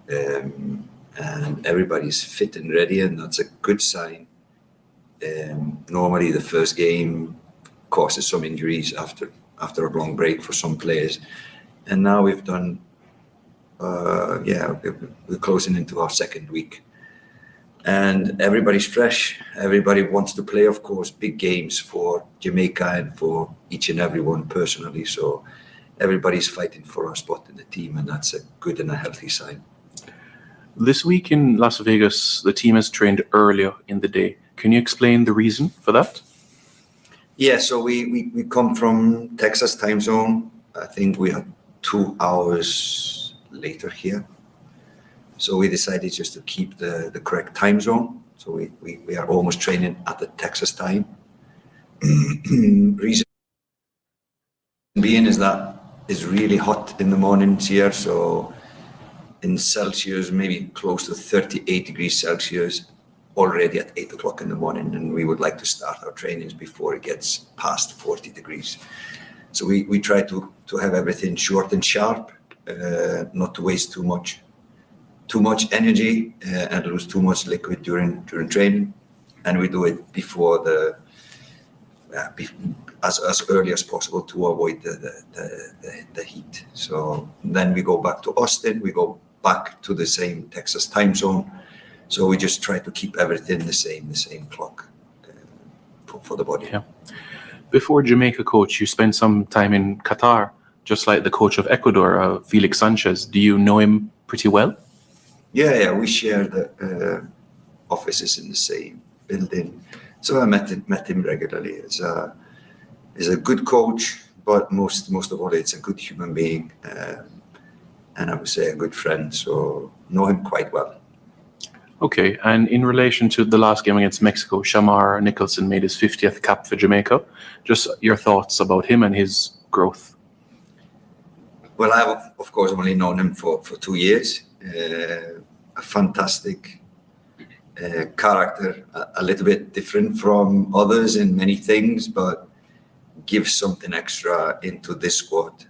And everybody's fit and ready, and that's a good sign. Normally the first game causes some injuries after a long break for some players. And now we've done, we're closing into our second week. And everybody's fresh. Everybody wants to play, of course, big games for Jamaica and for each and every one personally. So everybody's fighting for our spot in the team, and that's a good and a healthy sign. This week in Las Vegas, the team has trained earlier in the day. Can you explain the reason for that? Yeah, so we come from Texas time zone. I think we are 2 hours later here. So we decided just to keep the correct time zone. So we are almost training at the Texas time. Reason being is that it's really hot in the mornings here. So in Celsius, maybe close to 38 degrees Celsius already at 8 o'clock in the morning. And we would like to start our trainings before it gets past 40 degrees. So we try to have everything short and sharp, not to waste too much energy and lose too much liquid during training. And we do it before as early as possible to avoid the heat. So then we go back to Austin, we go back to the same Texas time zone. So we just try to keep everything the same clock for the body. Yeah. Before Jamaica, coach, you spent some time in Qatar, just like the coach of Ecuador, Felix Sanchez. Do you know him pretty well? Yeah, we share the offices in the same building. So I met him regularly. He's a good coach, but most of all, it's a good human being, and I would say a good friend. So know him quite well. Okay, and in relation to the last game against Mexico, Shamar Nicholson made his 50th cap for Jamaica. Just your thoughts about him and his growth. Well, I've of course only known him for 2 years. A fantastic character, a little bit different from others in many things, but gives something extra into this squad.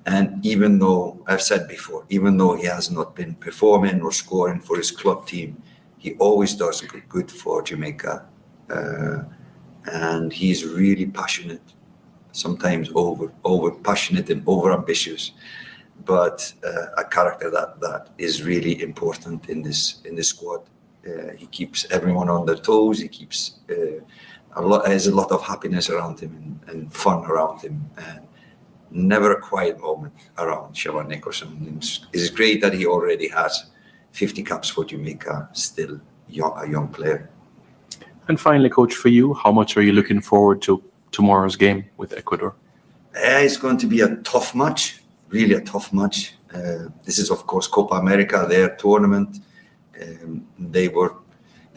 And even though I've said before, even though he has not been performing or scoring for his club team, he always does good for Jamaica. And he's really passionate, sometimes over passionate and over ambitious, but a character that is really important in this squad. He keeps everyone on their toes. He keeps has a lot of happiness around him and fun around him, and never a quiet moment around Siobhan Nicholson. It's great that he already has 50 caps for Jamaica, still a young player. And finally, Coach, for you, how much are you looking forward to tomorrow's game with Ecuador? It's going to be a tough match, really a tough match. This is, of course, Copa America, their tournament. They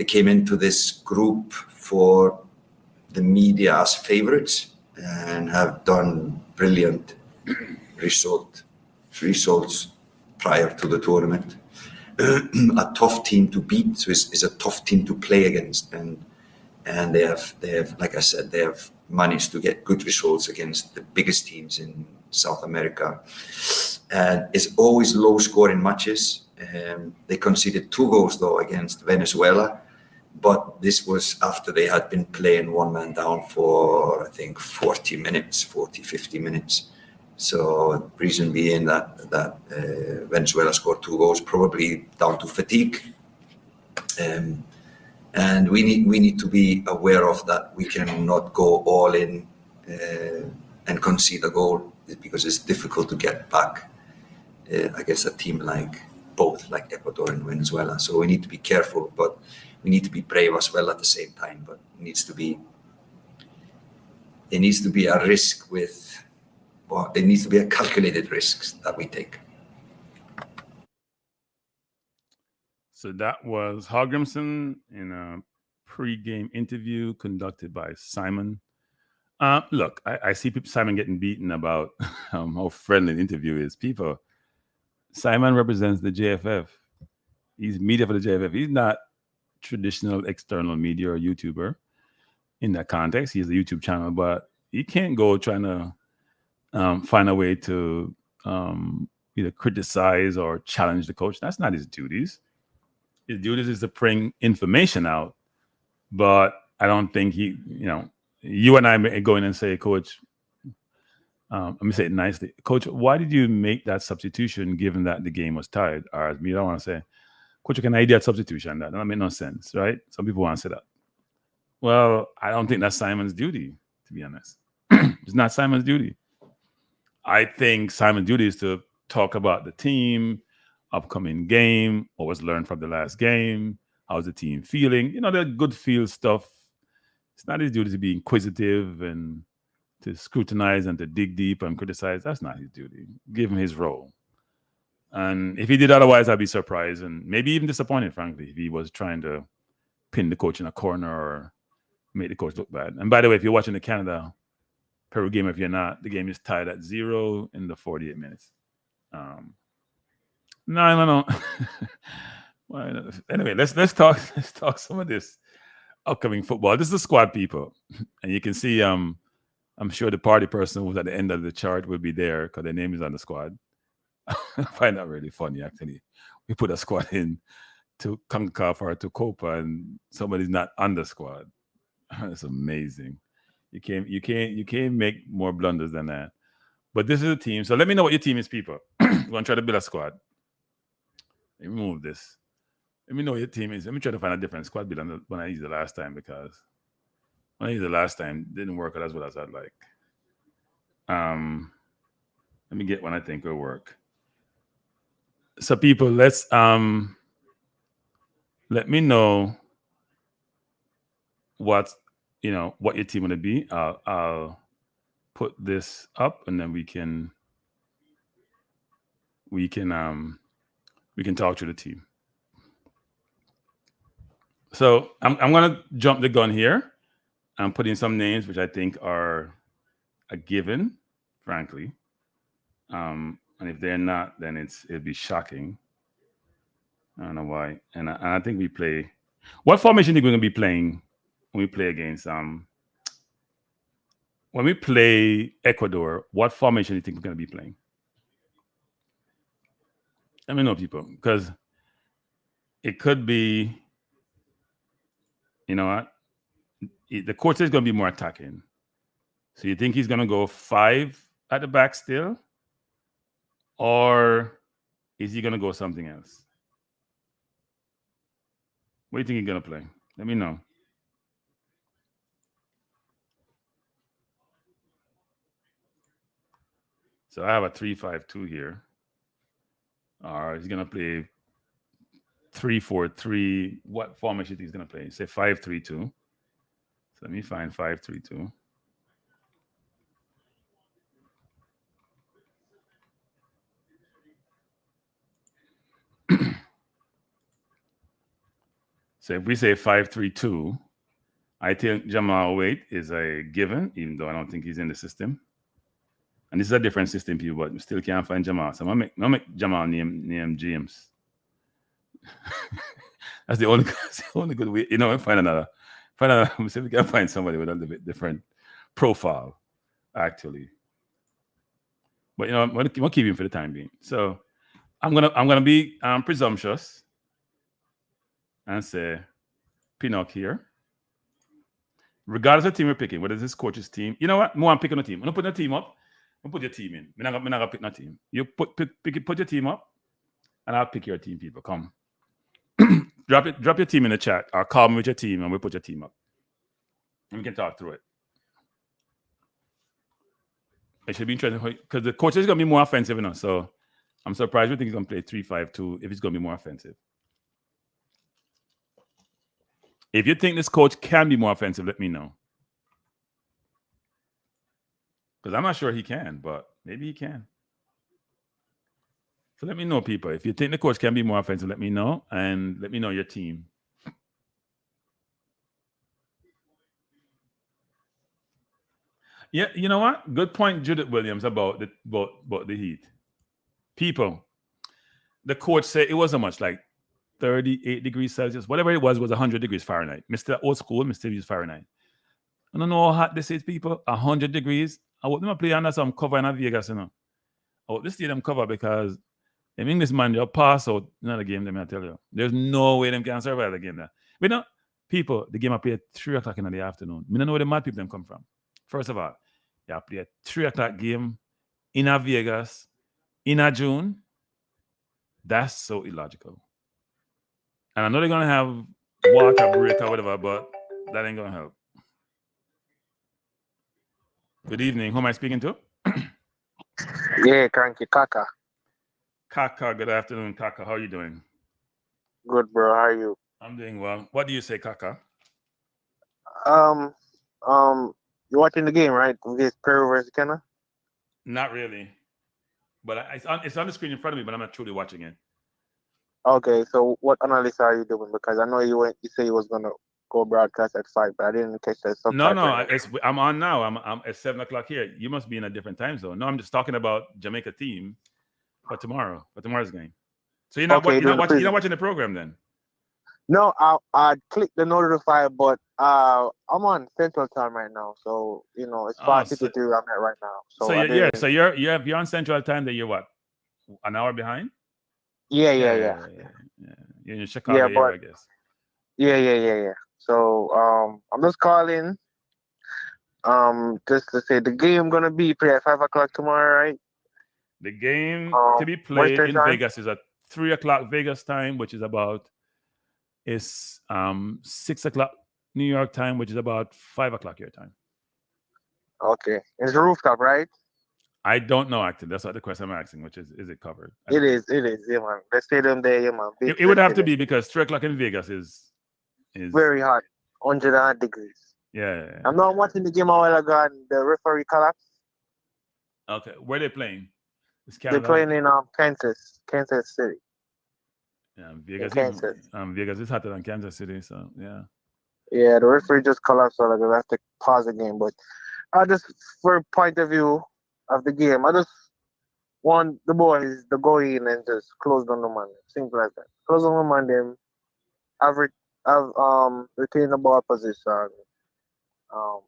came into this group for the media as favorites and have done brilliant results prior to the tournament. A tough team to beat, so it's a tough team to play against, and they have, like I said, they have managed to get good results against the biggest teams in South America. And it's always low-scoring matches. They conceded 2 goals though against Venezuela, but this was after they had been playing one man down for I think 50 minutes. So reason being that Venezuela scored 2 goals, probably down to fatigue. And we need to be aware of that. We cannot go all in and concede a goal, because it's difficult to get back against a team like Ecuador and Venezuela. So we need to be careful, but we need to be brave as well at the same time. But it needs to be a risk it needs to be a calculated risk that we take. So that was Hallgrimsson in a pre-game interview conducted by Simon. Look, I see Simon getting beaten about how friendly the interview is. Simon represents the JFF. He's media for the JFF. He's not traditional external media or YouTuber in that context. He has a YouTube channel, but he can't go trying to find a way to either criticize or challenge the coach. That's not his duties. His duties is to bring information out, but I don't think you and I may go in and say, Coach, let me say it nicely. Coach, why did you make that substitution given that the game was tied? Or you don't want to say, Coach, can I do that substitution? That doesn't make no sense, right? Some people want to say that. Well, I don't think that's Simon's duty, to be honest. It's not Simon's duty. I think Simon's duty is to talk about the team, upcoming game, what was learned from the last game, how's the team feeling, the good feel stuff. It's not his duty to be inquisitive and to scrutinize and to dig deep and criticize. That's not his duty. Give him his role. And if he did otherwise, I'd be surprised and maybe even disappointed, frankly, if he was trying to pin the coach in a corner or make the coach look bad. And by the way, if you're watching the Canada-Peru game, if you're not, the game is tied at 0 in the 48 minutes. No. Well, anyway, let's talk some of this upcoming football. This is the squad, people, and you can see. I'm sure the party person who's at the end of the chart will be there because their name is on the squad. I find that really funny. Actually, we put a squad in to CONCACAF or to COPA, and somebody's not on the squad. That's amazing. You can't make more blunders than that. But this is a team. So let me know what your team is, people. We're gonna try to build a squad. Let me move this. Let me know what your team is. Let me try to find a different squad build when I used the last time, because when I used the last time, it didn't work out as well as I'd like. Let me get one I think will work. So people, let's let me know what your team gonna be. I'll put this up and then we can talk to the team. So I'm gonna jump the gun here. I'm putting some names which I think are a given, frankly. And if they're not, then it'll be shocking. I don't know why. And I think we play. What formation do you think we're gonna be playing when we play against when we play Ecuador? What formation do you think we're gonna be playing? Let me know, people, because it could be. You know what? The coach is gonna be more attacking. So you think he's gonna go 5 at the back still, or is he gonna go something else? What do you think he's gonna play? Let me know. So I have a 3-5-2 here. Or he's gonna play 3-4-3. What formation he's gonna play? Say 5-3-2. So let me find 5-3-2. So if we say 5-3-2, I think Jamal Wade is a given, even though I don't think he's in the system. And this is a different system, people, but we still can't find Jamal. So I'm gonna make Jamal name James. That's the only good way. You know, find another. See if we can find somebody with a little bit different profile, actually. But you know, we'll keep him for the time being. So I'm gonna be presumptuous and say Pinnock here. Regardless of the team we're picking, whether it's this coach's team, you know what? I'm picking a team. I'm gonna put a team up. I'm put your team in. I'm not gonna pick no team. You put your team up, and I'll pick your team, people. Come. drop your team in the chat or call me with your team and we'll put your team up. And we can talk through it. It should be interesting because the coach is going to be more offensive, you know. So I'm surprised we think he's going to play 3-5-2 if he's going to be more offensive. If you think this coach can be more offensive, let me know. Because I'm not sure he can, but maybe he can. So let me know, people. If you think the coach can be more offensive, let me know. And let me know your team. Yeah, you know what? Good point, Judith Williams, about the heat. People, the coach said it wasn't much, like 38 degrees Celsius. Whatever it was 100 degrees Fahrenheit. Mr. Old School, Mr. Use Fahrenheit. I don't know how hot this is, people. 100 degrees. I want them to play under some cover in Vegas, you know. I want this stadium cover because them English man, they'll pass out. Not a game, them I tell you. There's no way them can survive the game there. But no, people, the game I play at 3 o'clock in the afternoon. I don't know where the mad people them come from. First of all, you play a 3 o'clock game in a Vegas in a June. That's so illogical. And I know they're going to have water break or whatever, but that ain't going to help. Good evening. Who am I speaking to? Yeah, Kranky, Kaka. Kaka, good afternoon, Kaka. How are you doing? Good, bro. How are you? I'm doing well. What do you say, Kaka? You're watching the game, right? Against Peru versus Ghana? Not really. But it's on the screen in front of me, but I'm not truly watching it. Okay, so what analysis are you doing? Because I know you said you was gonna go broadcast at 5, but I didn't catch that. No, I'm on now. I'm at 7 o'clock here. You must be in a different time zone. No, I'm just talking about Jamaica team for tomorrow's game. So you're not watching the program then? No, I clicked the notify, but I'm on Central Time right now, so you know it's 5:53 I'm at right now. So you're on Central Time. Then you're what? An hour behind? Yeah. You're in Chicago area, I guess. Yeah. So I'm just calling just to say the game gonna be played at 5 o'clock tomorrow, right? The game to be played in Vegas is at 3 o'clock Vegas time, which is about 6 o'clock New York time, which is about 5 o'clock your time. Okay. It's rooftop, right? I don't know, actually. That's what the question I'm asking, which is it covered? It is, yeah, man. The stadium there, yeah, man. It would have to be because 3 o'clock in Vegas is very hot, 100 degrees. Yeah. I'm not watching the game a while ago and the referee collapsed. Okay. Where are they playing? They're playing in Kansas City. Yeah, Vegas is hotter than Kansas City, so yeah. Yeah, the referee just collapsed, so I have to pause the game. But just for point of view of the game, I just want the boys to go in and just close down the man. Simple as that. Close down the man, them have retain the ball position. Um,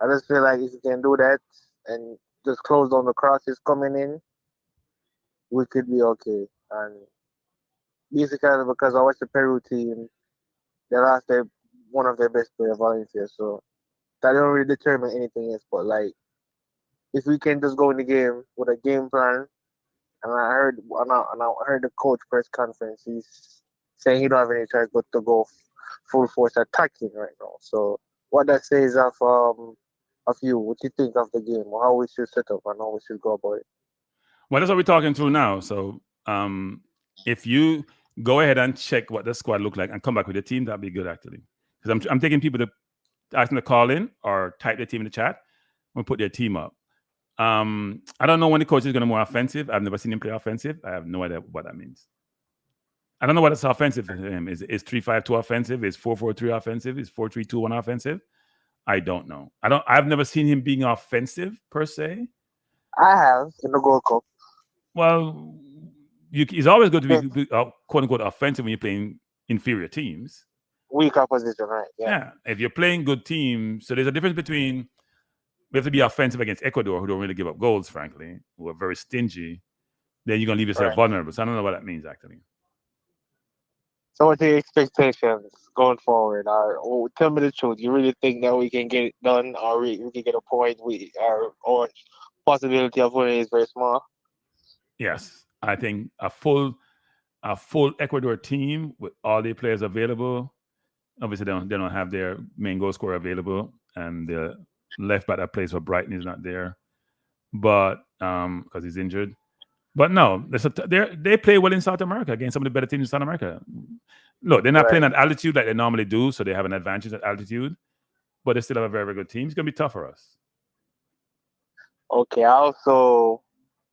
I just feel like if you can do that and just close down the crosses coming in, we could be okay. And basically because I watched the Peru team, they lost one of their best players, Valencia. So that don't really determine anything else. But like, if we can just go in the game with a game plan, and I heard the coach press conference, he's saying he don't have any choice but to go full force attacking right now. So what that says of you, what you think of the game, or how we should set up and how we should go about it. Well, that's what we're talking through now. So if you go ahead and check what the squad look like and come back with a team, that'd be good actually. Because I'm taking people to ask them to call in or type their team in the chat and put their team up. I don't know when the coach is going to be more offensive. I've never seen him play offensive. I have no idea what that means. I don't know what is offensive for him. Is 3-5-2 offensive? Is 4-4-3 offensive? Is 4-3-2-1 offensive? I don't know. I've never seen him being offensive per se. I have in the Gold Cup. Well, he's always going to be quote unquote offensive when you're playing inferior teams. Weak opposition, right? Yeah. If you're playing good teams, so there's a difference between we have to be offensive against Ecuador, who don't really give up goals, frankly, who are very stingy. Then you're gonna leave yourself vulnerable. So I don't know what that means actually. So what's your expectations going forward? Tell me the truth. You really think that we can get it done, or we can get a point? Or possibility of winning is very small. Yes, I think a full Ecuador team with all their players available. Obviously, they don't have their main goal scorer available, and the left back that plays for Brighton is not there, but because he's injured. But no, they play well in South America against some of the better teams in South America. Look, they're not playing at altitude like they normally do, so they have an advantage at altitude, but they still have a very, very good team. It's going to be tough for us. Okay, also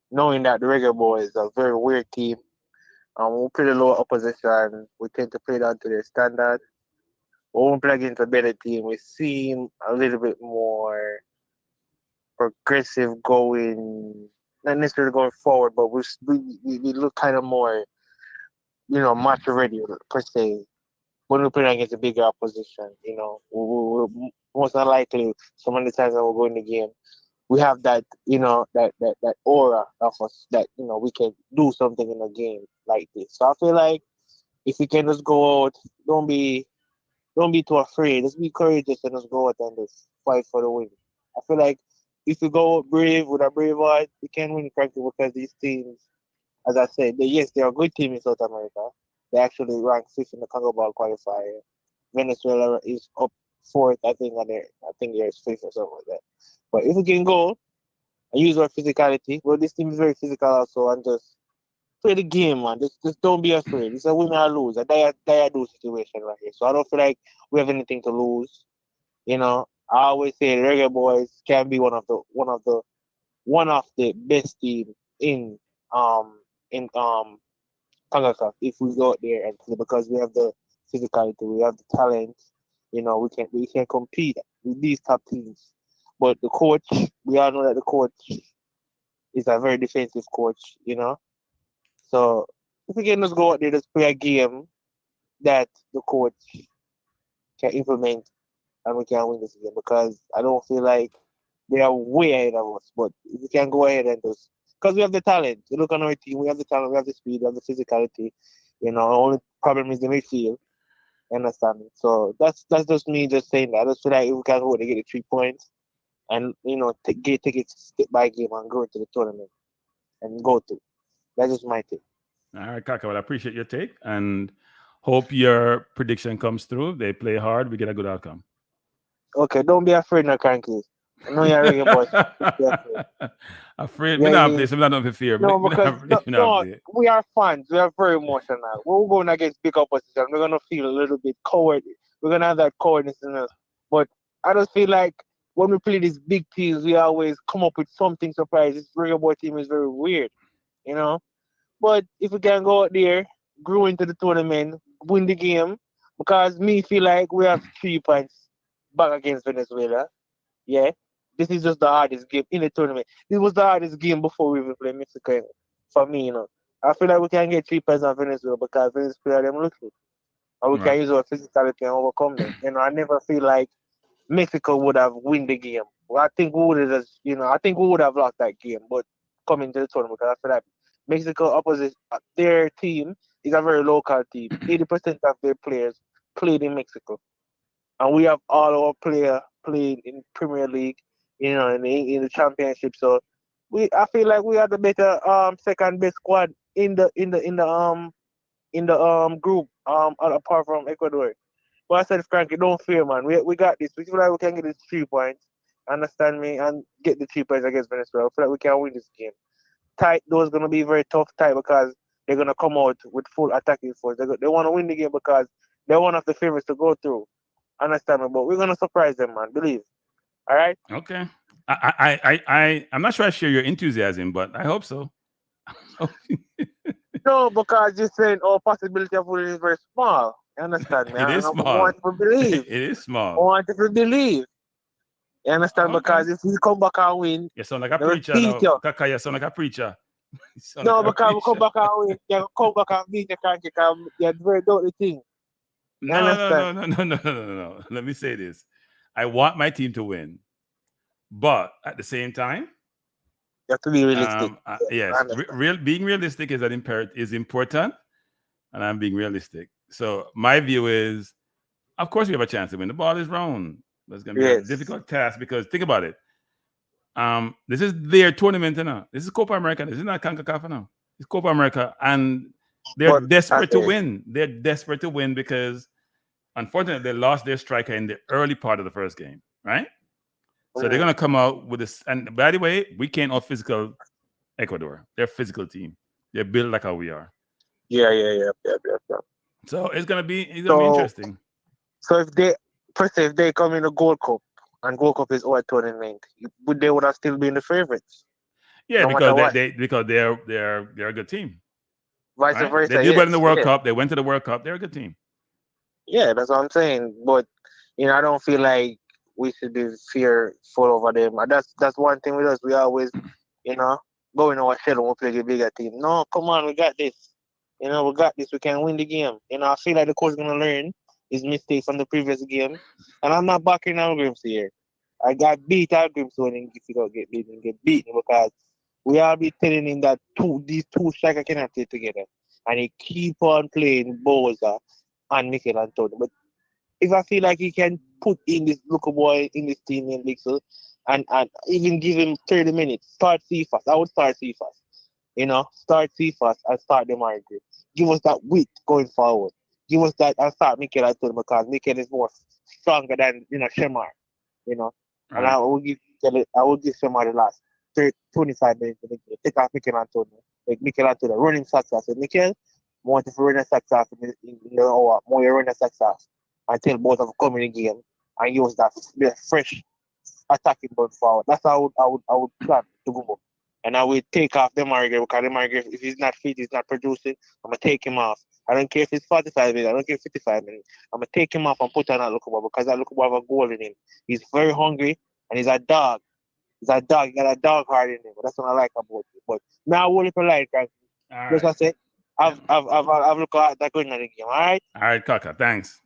knowing that the Reggae Boys is a very weird team, we play the lower opposition, we tend to play down to their standard. When we play against a better team, we seem a little bit more progressive going, not necessarily going forward, but we look kind of more, match ready per se. When we play against a bigger opposition, we're most unlikely some of the times that we're going the game, we have that, that aura of us that, we can do something in a game like this. So I feel like if we can just go out, don't be too afraid. Just be courageous and just go out and just fight for the win. I feel like if we go out brave with a brave heart, we can win Kranky because these teams, as I said, they're a good team in South America. They actually rank fifth in the Congo Ball qualifier. Venezuela is up fourth, I think, and I think they're fifth or something like that. But if we can go and use our physicality, well, this team is very physical also, and just play the game, man. Just don't be afraid. It's a win or lose, a die-do situation right here. So I don't feel like we have anything to lose. I always say the Reggae Boys can be one of the best team in CONCACAF if we go out there and play, because we have the physicality, we have the talent. We can compete with these top teams. But the coach, we all know that the coach is a very defensive coach. So if we can just go out there, just play a game that the coach can implement, and we can win this game, because I don't feel like they are way ahead of us. But if we can go ahead and just, because we have the talent. You look on our team, we have the talent, we have the speed, we have the physicality. The only problem is the midfield. Understand? So that's just me just saying that. I just feel like if we can go to get the 3 points, and take it step by game and go into the tournament and go to. That's just my take. All right, Kaka. Well, I appreciate your take and hope your prediction comes through. They play hard. We get a good outcome. Okay, don't be afraid, no Kranky. I know you're a Reggae boy. Afraid? Me not play. So me not know if fear. No, because we are fans. We are very emotional. When we're going against big opposition, we're gonna feel a little bit cowardly. We're gonna have that cowardness in us. But I just feel like when we play these big teams, we always come up with something surprise. This Reggae boy team is very weird, But if we can go out there, grow into the tournament, win the game, because me feel like we have 3 points back against Venezuela. Yeah, this is just the hardest game in the tournament. This was the hardest game before we even played Mexico. For me, I feel like we can get 3 points on Venezuela because Venezuela them little, and we can use our physicality and overcome them. I never feel like Mexico would have win the game. Well, I think we would have just, I think we would have lost that game, but coming to the tournament because I feel like Mexico opposite their team is a very local team. 80% of their players played in Mexico, and we have all our players played in Premier League, in the championship. So I feel like we are the better second best squad in the group apart from Ecuador. But I said, Kranky, don't fear, man. We got this. We feel like we can get these 3 points. Understand me? And get the 3 points against Venezuela. I feel like we can win this game. Tight, though, is going to be very tough tight because they're going to come out with full attacking force. They want to win the game because they're one of the favorites to go through. Understand me? But we're going to surprise them, man. Believe. All right? Okay. I'm not sure I share your enthusiasm, but I hope so. No, because you're saying, possibility of winning is very small. You understand me? It is small. I want you to believe. It is small. I want you to believe. You understand? Okay. Because if we come back and win, you sound like a preacher now. Kaka, you sound like a preacher. No, because we come back and win. You come back and beat the country because you're very dirty thing. No. Let me say this. I want my team to win. But at the same time, you have to be realistic. Yes, being realistic is important, and I'm being realistic. So my view is, of course, we have a chance to win. The ball is round. That's going to be a difficult task because think about it. This is their tournament now. This is Copa America. This is not CONCACAF now. It's Copa America, and they're desperate to win. They're desperate to win because, unfortunately, they lost their striker in the early part of the first game, right? So they're going to come out with this. And by the way, we can't out-physical Ecuador. They're a physical team. They're built like how we are. Yeah. So it's going to be interesting. So if they come in the Gold Cup, and Gold Cup is our tournament, they would have still been the favorites. Yeah, because they're a good team. Vice versa. They did well in the World Cup. They went to the World Cup. They're a good team. Yeah, that's what I'm saying. But I don't feel like we should be fearful over them. And that's one thing with us. We always, go in our shell and we play a bigger team. No, come on, we got this. We got this. We can win the game. I feel like the coach is gonna learn his mistakes from the previous game. And I'm not backing Algrims here. I got beat Algrims when he got get beaten because we all be telling him that these two strikers cannot play together. And he keep on playing Boza and Mikel Antonio. But if I feel like he can put in this little boy in this team in Lixel and even give him 30 minutes, start Cephas. I would start Cephas. Start Cephas and start the Margaret. Give us that width going forward. Give us that and start Mikel Antonio because Mikel is more stronger than Shemar. And I will give Shemar the last 25 minutes of the game. Take off Mikel Antonio. Like Mikel Antonio running socks off. So Mikel, want to run the socks off in the hour. More you run the socks off until both of them come in the game and use that fresh attacking going forward. That's how I would plan to go. And I will take off the Margaret because the Margaret, if he's not fit, he's not producing, I'm going to take him off. I don't care if it's 45 minutes, I don't care if 55 minutes. I'm going to take him off and put on that Lukaku because that Lukaku have a goal in him. He's very hungry and he's a dog. He's a dog. He got a dog heart in him. That's what I like about it. But now I will polite, guys. Just I say, I've looked at that good in the game, all right? All right, Kaka, thanks.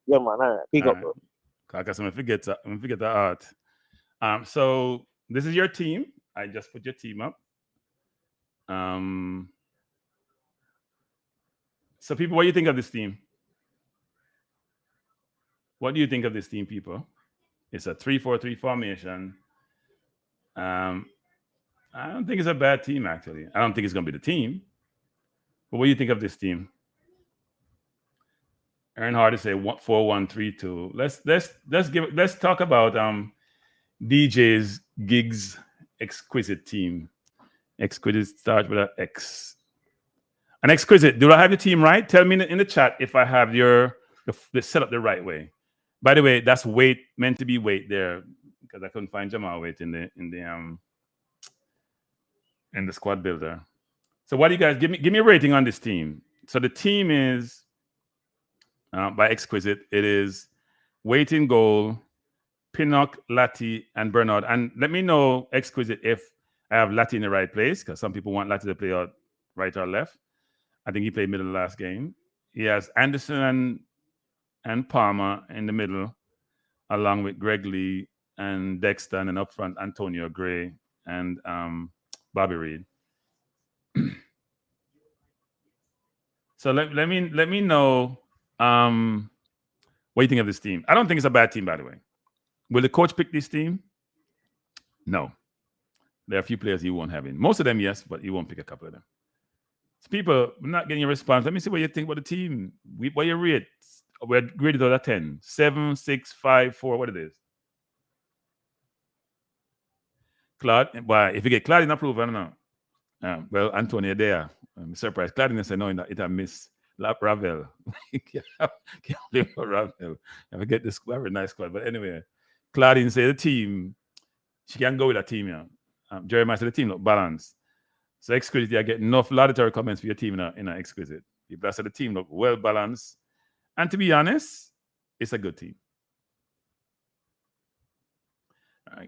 Yeah, man, all right. Pick up, bro. Kaka, so I'm going to forget the art. So this is your team. I just put your team up. So people, what do you think of this team? What do you think of this team, people? It's a 3-4-3 formation. I don't think it's a bad team, actually. I don't think it's going to be the team. But what do you think of this team? Earnhardt is say 4-1-3-2. Let's talk about DJ's Gigs exquisite team. Exquisite starts with an X. An exquisite. Do I have your team right? Tell me in the chat if I have the set up the right way. By the way, that's weight meant to be weight there because I couldn't find Jamal weight in the squad builder. So what do you guys give me a rating on this team? So the team is by exquisite. It is weight in goal, Pinnock, Latti, and Bernard. And let me know, Exquisite, if I have Latti in the right place, because some people want Latti to play out right or left. I think he played middle last game. He has Anderson and Palmer in the middle, along with Greg Lee and Dexter, and then up front, Antonio Gray and Bobby Reed. So let me know what you think of this team. I don't think it's a bad team, by the way. Will the coach pick this team? No. There are a few players he won't have in. Most of them, yes, but he won't pick a couple of them. So people, we're not getting a response. Let me see what you think about the team. What you rate? We're graded out of 10. 7, 6, 5, 4, what it is. Claude, well, if you get Claude in approval, I don't know. Well, Antonio there. I'm surprised. Claude didn't say no, it a miss. Ravel. Can't blame Ravel. I forget this very nice squad. But anyway, Claudine said the team, she can go with a team, yeah. Jeremiah said the team look balanced. So Exquisite, I get enough laudatory comments for your team in a Exquisite. People said the team look well balanced. And to be honest, it's a good team.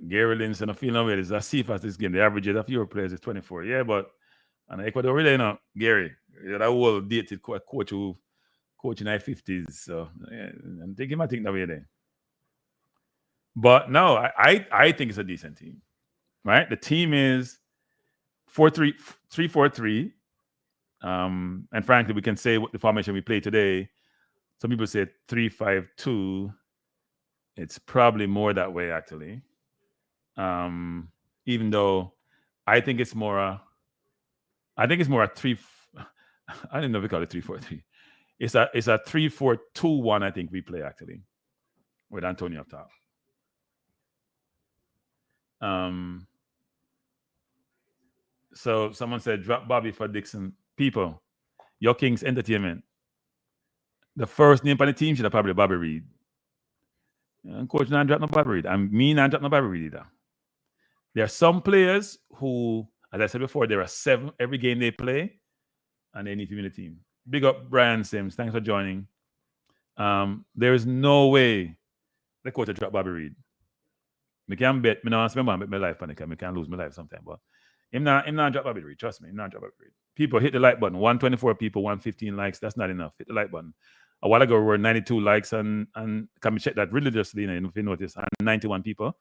Gary Lynn said, I feel no way. It's a safe as this game. The average age of your players is 24. Yeah, but and Ecuador really, Gary, that whole dated coach who coach in his 50s. So yeah, I'm taking my thing that way there. But no, I think it's a decent team. Right? The team is 3-4-3. And frankly, we can say what the formation we play today. Some people say 3-5-2. It's probably more that way, actually. Even though I think it's more a 3. I don't know if we call it 3-4-3. It's a 3-4-2-1. I think we play actually with Antonio up top. So someone said drop Bobby for Dixon. People, your Kings Entertainment. The first name on the team should have probably Bobby Reed. And coach not drop no Bobby Reed. And me not drop no Bobby Reed either. There are some players who, as I said before, there are 7 every game they play, and they need to be in the team. Big up Brian Sims. Thanks for joining. There is no way the coach will drop Bobby Reed. I can't bet. I don't spend my life on it. I can't lose my life sometimes. But him not drop Bobby Reed. Trust me, him not drop Bobby Reed. People, hit the like button. 124 people, 115 likes. That's not enough. Hit the like button. A while ago, we were 92 likes, and can we check that religiously, if you notice, and 91 people.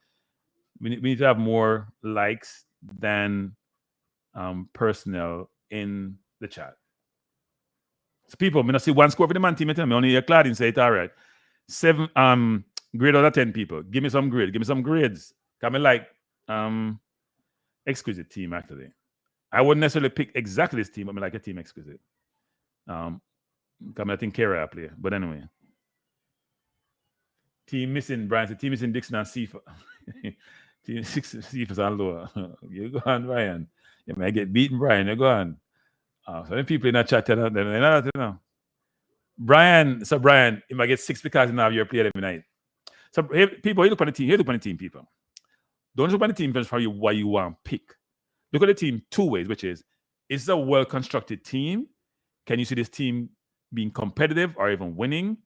We need to have more likes than personnel in the chat. So people, I see one score for the man team. I tell me only a Claudine say it all right. 7 grade out of 10 people. Give me some grade. Give me some grades. Come like Exquisite team actually. I wouldn't necessarily pick exactly this team, but I like a team Exquisite. Come I think Kara play, but anyway. Team missing Brian. So team missing Dixon and Sifa. Team 6 Sifas and lower. You go on, Brian. You might get beaten, Brian. You go on. So many people in that chat tell them, you know. Brian, you might get 6 because now you're playing every night. So people, you look on the team. You look on the team, people. Don't look on the team just for what you want to pick. Look at the team 2 ways, which is it a well-constructed team? Can you see this team being competitive or even winning?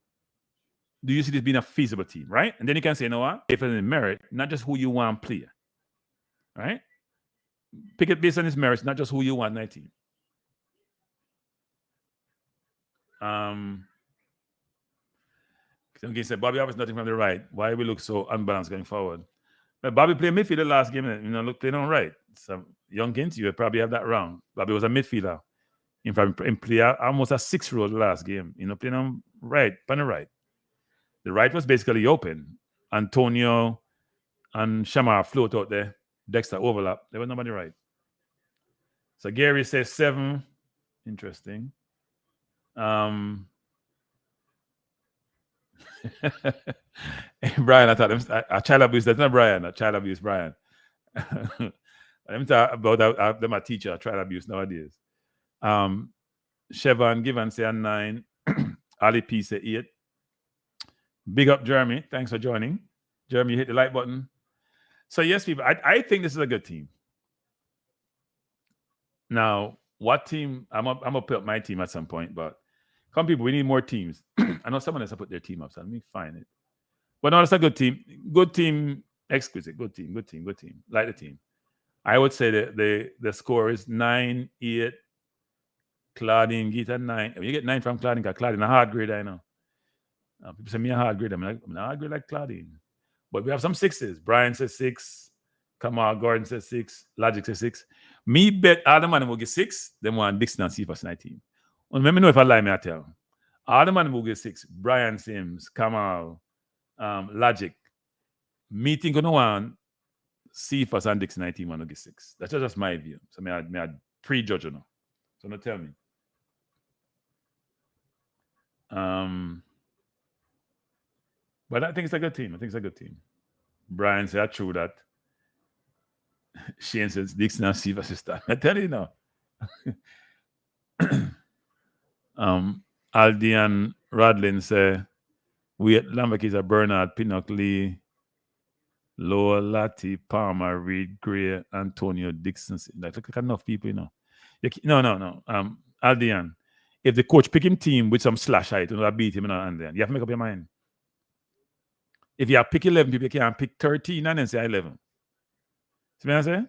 Do you see this being a feasible team, right? And then you can say, you know what? If it's in merit, not just who you want to play, right? Pick it based on its merits, not just who you want in that team. Somebody said, Bobby offers nothing from the right. Why we look so unbalanced going forward? But Bobby played midfield the last game, look playing on right. So young Kent, you probably have that wrong. Bobby was a midfielder. In fact, he played almost a 6-role the last game. Playing on right, on the right. The right was basically open. Antonio and Shamar float out there. Dexter overlap. There was nobody right. So Gary says 7. Interesting. Brian, I thought a child abuse. That's not Brian. A child abuse, Brian. Let me talk about them a teacher. Child abuse nowadays. Chevron Given say a 9. Ali P say 8. Big up, Jeremy. Thanks for joining. Jeremy, hit the like button. So yes, people, I think this is a good team. Now, what team? I'm gonna put up my team at some point, but come people, we need more teams. I know someone has to put their team up, so let me find it. But no, it's a good team. Good team. Exquisite. Good team. Good team. Good team. Like the team. I would say that the score is 9-8. Claudine get a 9. You get 9 from Claudine, because Claudine a hard grade, I know. People say me a hard grade. I'm a hard grade like Claudine. But we have some 6s. Brian says 6. Kamal Gordon says 6. Logic says 6. Me bet all the man will get 6. Then want Dixon and Cephas 19. And let me know if I lie, me I tell. All the man will get 6. Brian Sims, Kamal, Logic. Me think on one, Cephas and Dixon 19 want to get 6. That's just my view. So me I prejudge, you know. So now tell me. But I think it's a good team. Brian said true that. Shane says Dixon and Cephas sister. I tell you now. Aldi and Radlin say we at Lambert is a Bernard, Pinnock, Lee, Lower Latti, Palmer, Reed, Gray, Antonio, Dixon. Like, look at enough people, you know. No. Aldian, if the coach pick him team with some slash height, you know, that beat him, and then you have to make up your mind. If you have pick 11 people, you can't pick 13 and then say 11. See what I'm saying?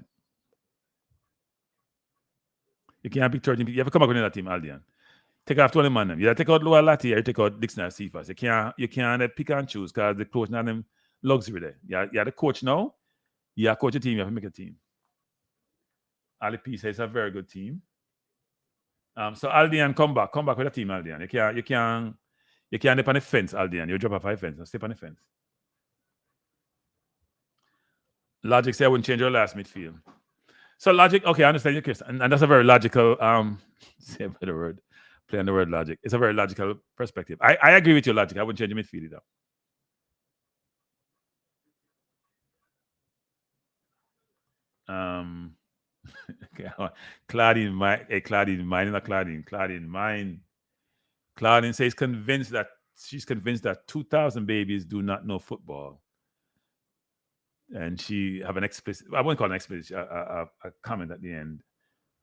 You can't pick 13 people. You have to come back with another team, Aldian. Take off 20 man. You have to take out Lower Latti or you take out Dixon or Cephas. You can't pick and choose because the coach not them luxury there. You have the coach now. You have coach a team, you have to make a team. Ali P says it's a very good team. So Aldian, come back with a team, Aldian. You can't dip on the fence, Aldian. You drop off 5 fence and step on the fence. Logic say I wouldn't change your last midfield. So Logic, okay, I understand your question. And that's a very logical say a better word. Play on the word logic. It's a very logical perspective. I agree with your logic. I wouldn't change your midfield either. Claudine mine. Claudine says she's convinced that 2,000 babies do not know football. And she have an explicit, I wouldn't call it an explicit, a comment at the end.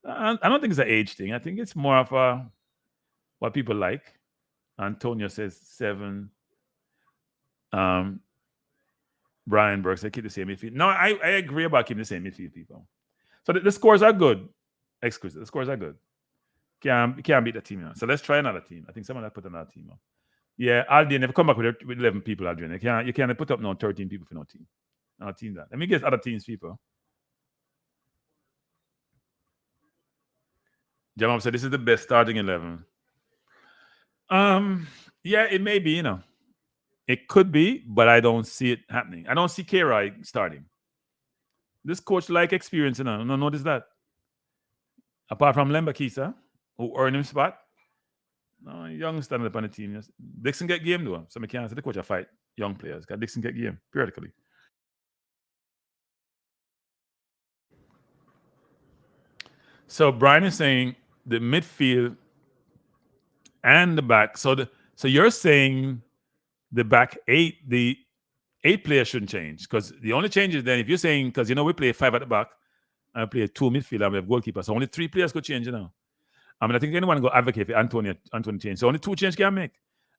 I don't think it's an age thing. I think it's more of what people like. Antonio says 7. Brian Burke said keep the same midfield. No, I agree about keeping the same midfield, people. So the scores are good. Exquisite. The scores are good. Can't beat the team now. So let's try another team. I think someone has put another team up. Yeah, Aldian, never come back with 11 people, Aldian. You can't put up no 13 people for no team. No team that. Let me get other teams, people. Jamal said this is the best starting 11. Yeah, it may be, you know. It could be, but I don't see it happening. I don't see K-Roy starting. This coach like experience, you know. No, notice that. Apart from Lembakisa, who earned him spot. No, young standing up on the team. Yes. Dixon get game though. So I can't say the coach a fight young players. Because Dixon get game, periodically. So Brian is saying the midfield and the back. So you're saying the back 8, the 8 players shouldn't change. Because the only change is then if you're saying, because you know we play 5 at the back and we play 2 midfield and we have goalkeeper. So only 3 players could change, you know. I mean, I think anyone go advocate for Antonio change. So only 2 change can make.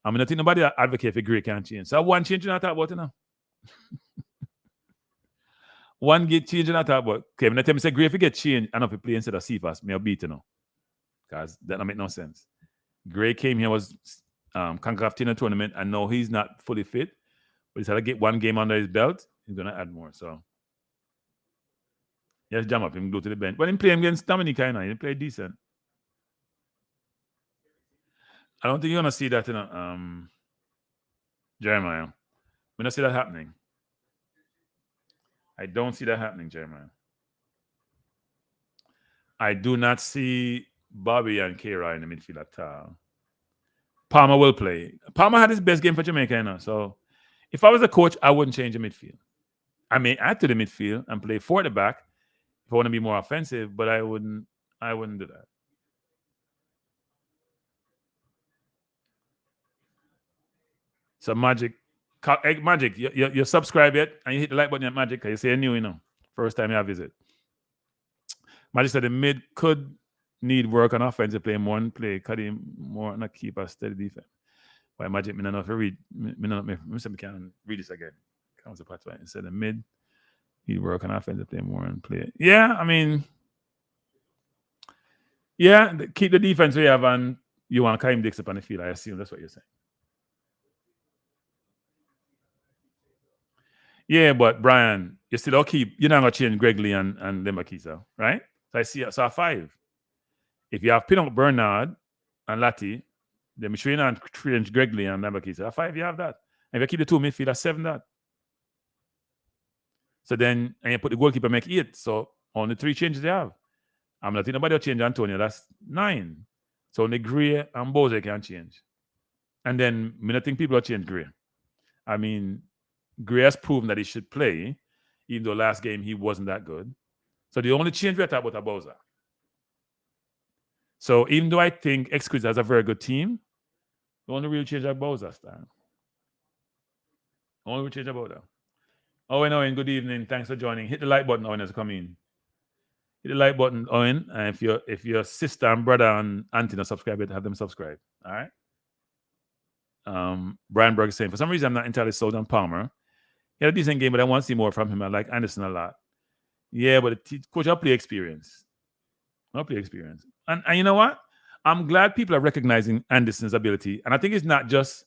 I mean, I think nobody advocate for Gray can't change. So one change you're not talking about, you know. One get change you're not talking about. Okay, when I tell me say Gray if you get change and if you play instead of Cephas, may I beat you know. Because that don't make no sense. Gray came here, was CONCACAF Tina tournament, and now he's not fully fit. But he's had to get 1 game under his belt. He's gonna add more. So yes, jam up him, go to the bench. But him play against Dominica, you know, he played decent. I don't think you're gonna see that, you know, Jeremiah. We're not see that happening. I don't see that happening, Jeremiah. I do not see Bobby and K-Roy in the midfield at all. Palmer will play. Palmer had his best game for Jamaica, you know. So if I was a coach, I wouldn't change the midfield. I may add to the midfield and play 4 at the back if I want to be more offensive, but I wouldn't do that. So Magic, you subscribe yet and you hit the like button at Magic because you say you're new, you know. First time you have visit. Magic said the mid could need work on offensive play, more on play, cut him more on a keeper, steady defense. But imagine me not know if I read. Me not me can read this again. Comes a part instead of mid. He work on offense, play more and play. Yeah, I mean, yeah, keep the defense we have, and you want Kaim Dix up on the field. I assume that's what you're saying. Yeah, but Brian, you still don't keep. You're not gonna change Greg Lee and Lemakisa, right? So I see. So a 5. If you have Pinnock, Bernard, and Lati, then Michelle and change Greg Lee and Lemakisa. A 5, you have that. And if you keep the 2 midfield, a 7 that. So then, and you put the goalkeeper, make 8. So only 3 changes you have. I'm not think nobody will change Antonio. That's 9. So only Gray and Bose can change. And then I don't think people will change Gray. I mean, Gray has proven that he should play, even though last game he wasn't that good. So the only change we're talking about is Bowser. So even though I think Exquisite has a very good team, the only real change is Bowser style. Only real change about that. Owen, good evening. Thanks for joining. Hit the like button, Owen, as you come in. Hit the like button, Owen. And if your sister and brother and auntie not subscribe, have them subscribe. All right. Brian Berg is saying, for some reason, I'm not entirely sold on Palmer. He had a decent game, but I want to see more from him. I like Anderson a lot. Yeah, but the coach, I'll play experience. And you know what? I'm glad people are recognizing Anderson's ability. And I think it's not just,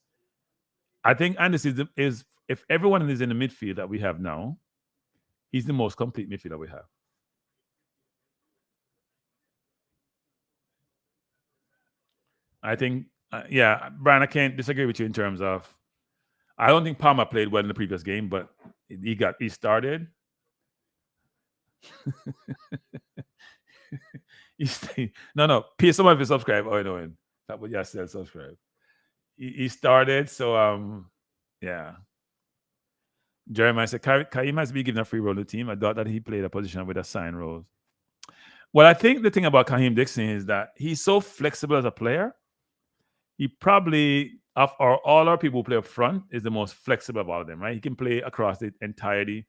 I think Anderson is if everyone is in the midfield that we have now, he's the most complete midfielder we have. I think, yeah, Brian, I can't disagree with you in terms of, I don't think Palmer played well in the previous game, but he started. No. Pay someone if you subscribe. Oh, no, that would just said subscribe. He started, so yeah. Jeremiah said, Kaim must be given a free role to the team. I thought that he played a position with assigned roles. Well, I think the thing about Kaim Dixon is that he's so flexible as a player. He probably, of all our people who play up front, is the most flexible of all of them, right? He can play across the entirety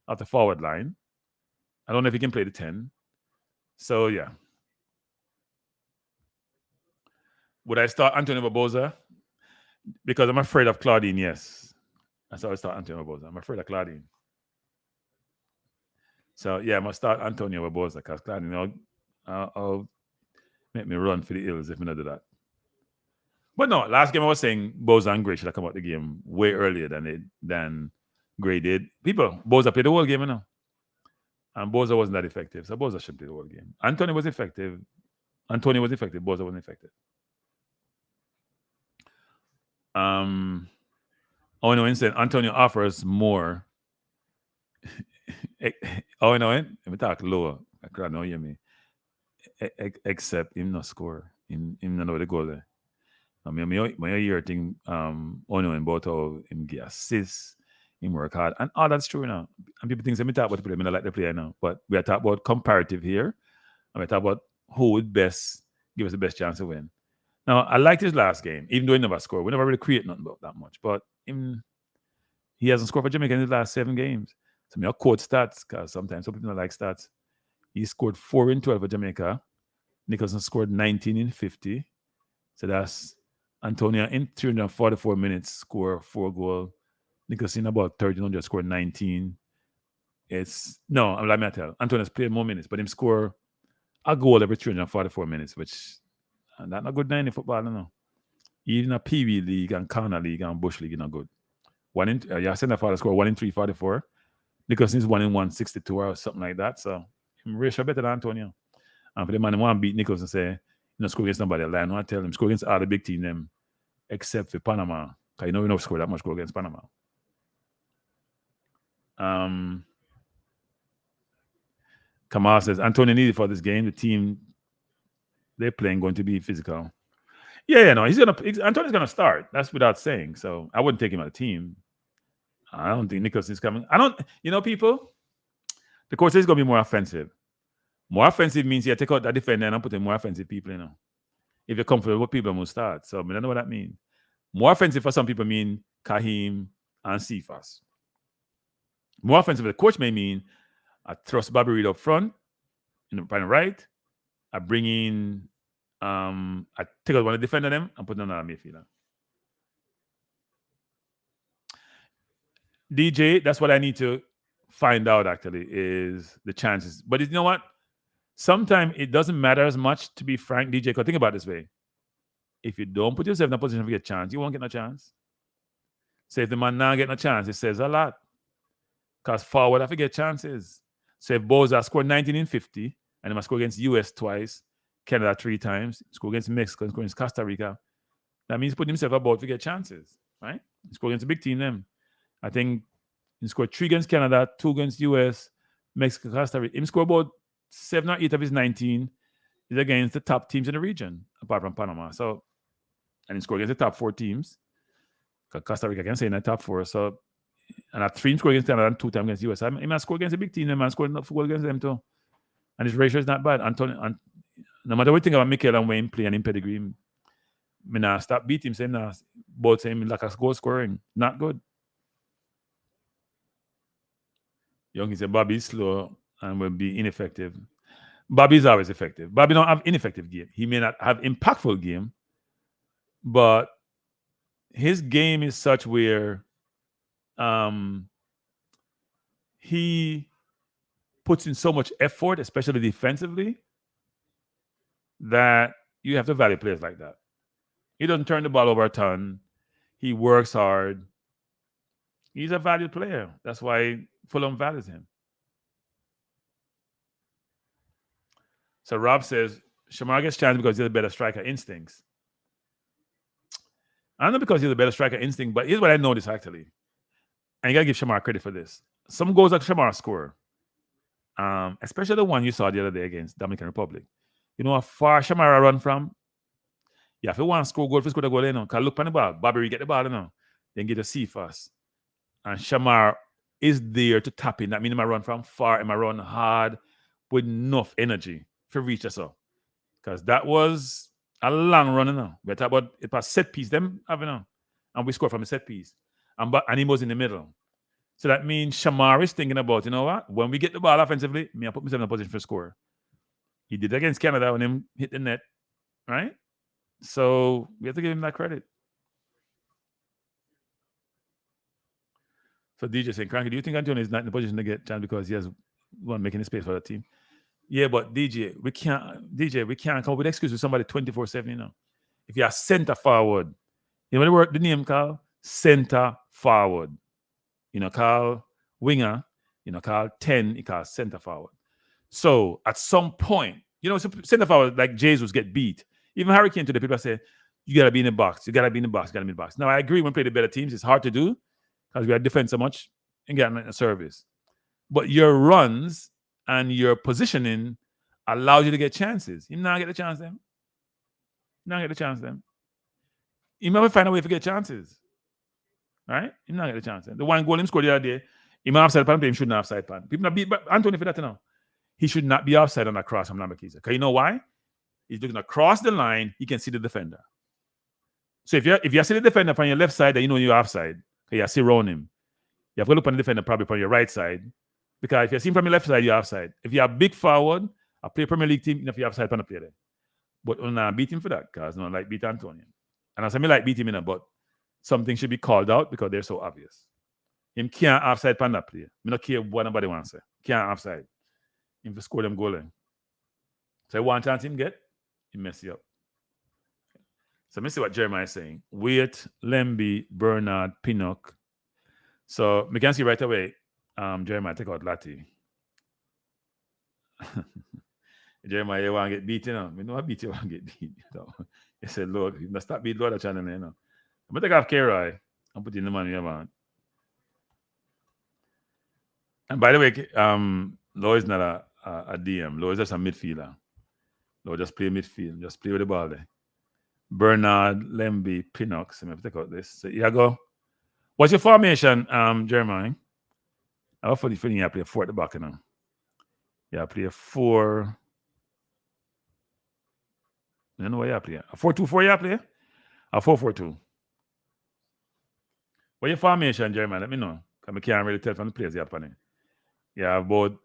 of the forward line. I don't know if he can play the 10. So, yeah. Would I start Antonio Barbosa? Because I'm afraid of Claudine, yes. That's how I start Antonio Barbosa. I'm afraid of Claudine. So, yeah, I'm going to start Antonio Barbosa because Claudine, I'll make me run for the hills if I don't do that. But no, last game I was saying Boza and Gray should have come out the game way earlier than Gray did. Boza played the whole game, you know. And Boza wasn't that effective. So Boza should play the whole game. Antonio was effective. Boza wasn't effective. Owen said Antonio offers more. Owen, let me talk lower. I can't know you me. Except him not score. Him not know the goal there. I mean, my year thing, Owen about how him get assists, him work hard, and all that's true now. And people think me talk about the player, I like the player now, but we are talking about comparative here, and we talk about who would best give us the best chance to win. Now, I liked his last game, even though he never scored. We never really create nothing about that much, but he hasn't scored for Jamaica in his last 7 games. So I'll quote stats because sometimes some people don't like stats. He scored 4 in 12 for Jamaica. Nicholson scored 19 in 50. So that's Antonio in 344 minutes score 4 goals. Nicholson about 1,300 scored 19. Let me tell. Antonio's played more minutes, but him score a goal every 344 minutes, which that's not good in football, no. Even a PV league and Corner league and Bush league is not good. Center forward score 1 in 344. Nicholson's 1 in 162 or something like that. So him ratio better than Antonio. And for the man who want to beat Nicholson, say, score against somebody line. I tell him score against all the big team them except for Panama. Because we don't score that much goal against Panama. Kamal says Antonio needed for this game. The team they're playing going to be physical. Yeah, no, Antonio's gonna start. That's without saying. So I wouldn't take him out of the team. I don't think Nicholson's coming. People, the coach is gonna be more offensive. More offensive means you take out that defender and put in more offensive people, If you're comfortable, people will start. So I don't know what that means. More offensive for some people mean Kahim and Cephas. More offensive for the coach may mean I thrust Bobby Reed up front, in the right. I bring in I take out one of the defender them and put another midfielder. DJ, that's what I need to find out actually is the chances. But you know what? Sometimes it doesn't matter as much, to be frank, DJ, because think about it this way. If you don't put yourself in a position to get a chance, you won't get no chance. So if the man now get no chance, it says a lot. Because forward have to get chances. So if Boza scored 19 in 50, and he must score against US twice, Canada 3 times, score against Mexico, score against Costa Rica, that means putting himself about to get chances, right? He scored against a big team then. I think he scored 3 against Canada, 2 against US, Mexico, Costa Rica. He scored about 7 or 8 of his 19 is against the top teams in the region, apart from Panama. So, and he scored against the top 4 teams. Costa Rica can say in the top 4. So, and at 3 scored against Canada and 2 times against US. He might score against a big team, and man scored enough goal against them too. And his ratio is not bad. And no matter what you think about Mikel and Wayne play and in pedigree, me nah stop beat him, saying nah, both saying like a goal scoring. Not good. Young said Bobby's slow and will be ineffective. Bobby's always effective. Bobby don't have ineffective game. He may not have impactful game, but his game is such where he puts in so much effort, especially defensively, that you have to value players like that. He doesn't turn the ball over a ton. He works hard. He's a valued player. That's why Fulham values him. So Rob says, Shamar gets chance because he has a better striker instincts. I don't know because he's a better striker instinct, but here's what I noticed actually. And you got to give Shamar credit for this. Some goals that Shamar score, especially the one you saw the other day against Dominican Republic. You know how far Shamar run from? Yeah, if you want to score goal, if you score the goal, because look on the ball. Bobby get the ball, then get a C first. And Shamar is there to tap in. That means he might run from far, he might run hard with enough energy to reach us up. Because that was a long run, We're talking about it was set piece, them having and we score from a set piece. And he was in the middle. So that means Shamar is thinking about, you know what? When we get the ball offensively, I put myself in a position for score. He did it against Canada when him hit the net, right? So we have to give him that credit. So DJ saying, Kranky, do you think Antonio is not in the position to get chance because he has one making the space for the team? Yeah, but DJ, we can't come up with excuse with somebody 24/7, If you're center forward, you know what the name called? Center forward. Call winger, call 10, you call center forward. So at some point, center forward like Jesus get beat. Even Hurricane today, people say, you got to be in the box. You got to be in the box. You got to be in the box. Now, I agree when we play the better teams, it's hard to do because we are defense so much and getting a service. But your runs and your positioning allows you to get chances. You not get the chance them. You might find a way to get chances. Right? You not get the chance. The one goal him scored the other day, he might have offside pan, but he shouldn't have offside pan. People not beat Anthony for that now. He should not be offside on a cross from Lambekiza. Because you know why? He's looking across the line, he can see the defender. So if you see the defender from your left side, then you know you're offside. Okay, you see around him. You have to look on the defender probably from your right side. Because if you see him from your left side, you're offside. If you're a big forward, a play Premier League team, if you're offside, pan a play there. But I'm not beat him for that, because no like beat Antonio. And I say me like beat him but something should be called out because they're so obvious. Him can't offside pan that play. Me not care what nobody wants to say. Can't offside. Him to score them goal. So one chance him get, he mess you up. So let me see what Jeremiah is saying. Wait, Lemby, Bernard, Pinnock. So we can see right away, Jeremiah take out Lati. Jeremiah, you want to get beat, We know I beat you want to get beat. He said, Lord, you must stop beat Lord channel, I'm going to take off K-Roy and put in the money, man. And by the way, Lo is not a DM. Lo is just a midfielder. Lo just play midfield. Just play with the ball there. Bernard, Lemby, Pinnock. So let me take out this. So here I go. What's your formation, Jeremiah? I have the feeling you play 4 at the back now. Yeah, play a 4. I don't know what you play. A 4-2-4 you play? A 4-4-2. What's your formation, Jeremiah? Let me know. Because I can't really tell from the players you have on it. You have about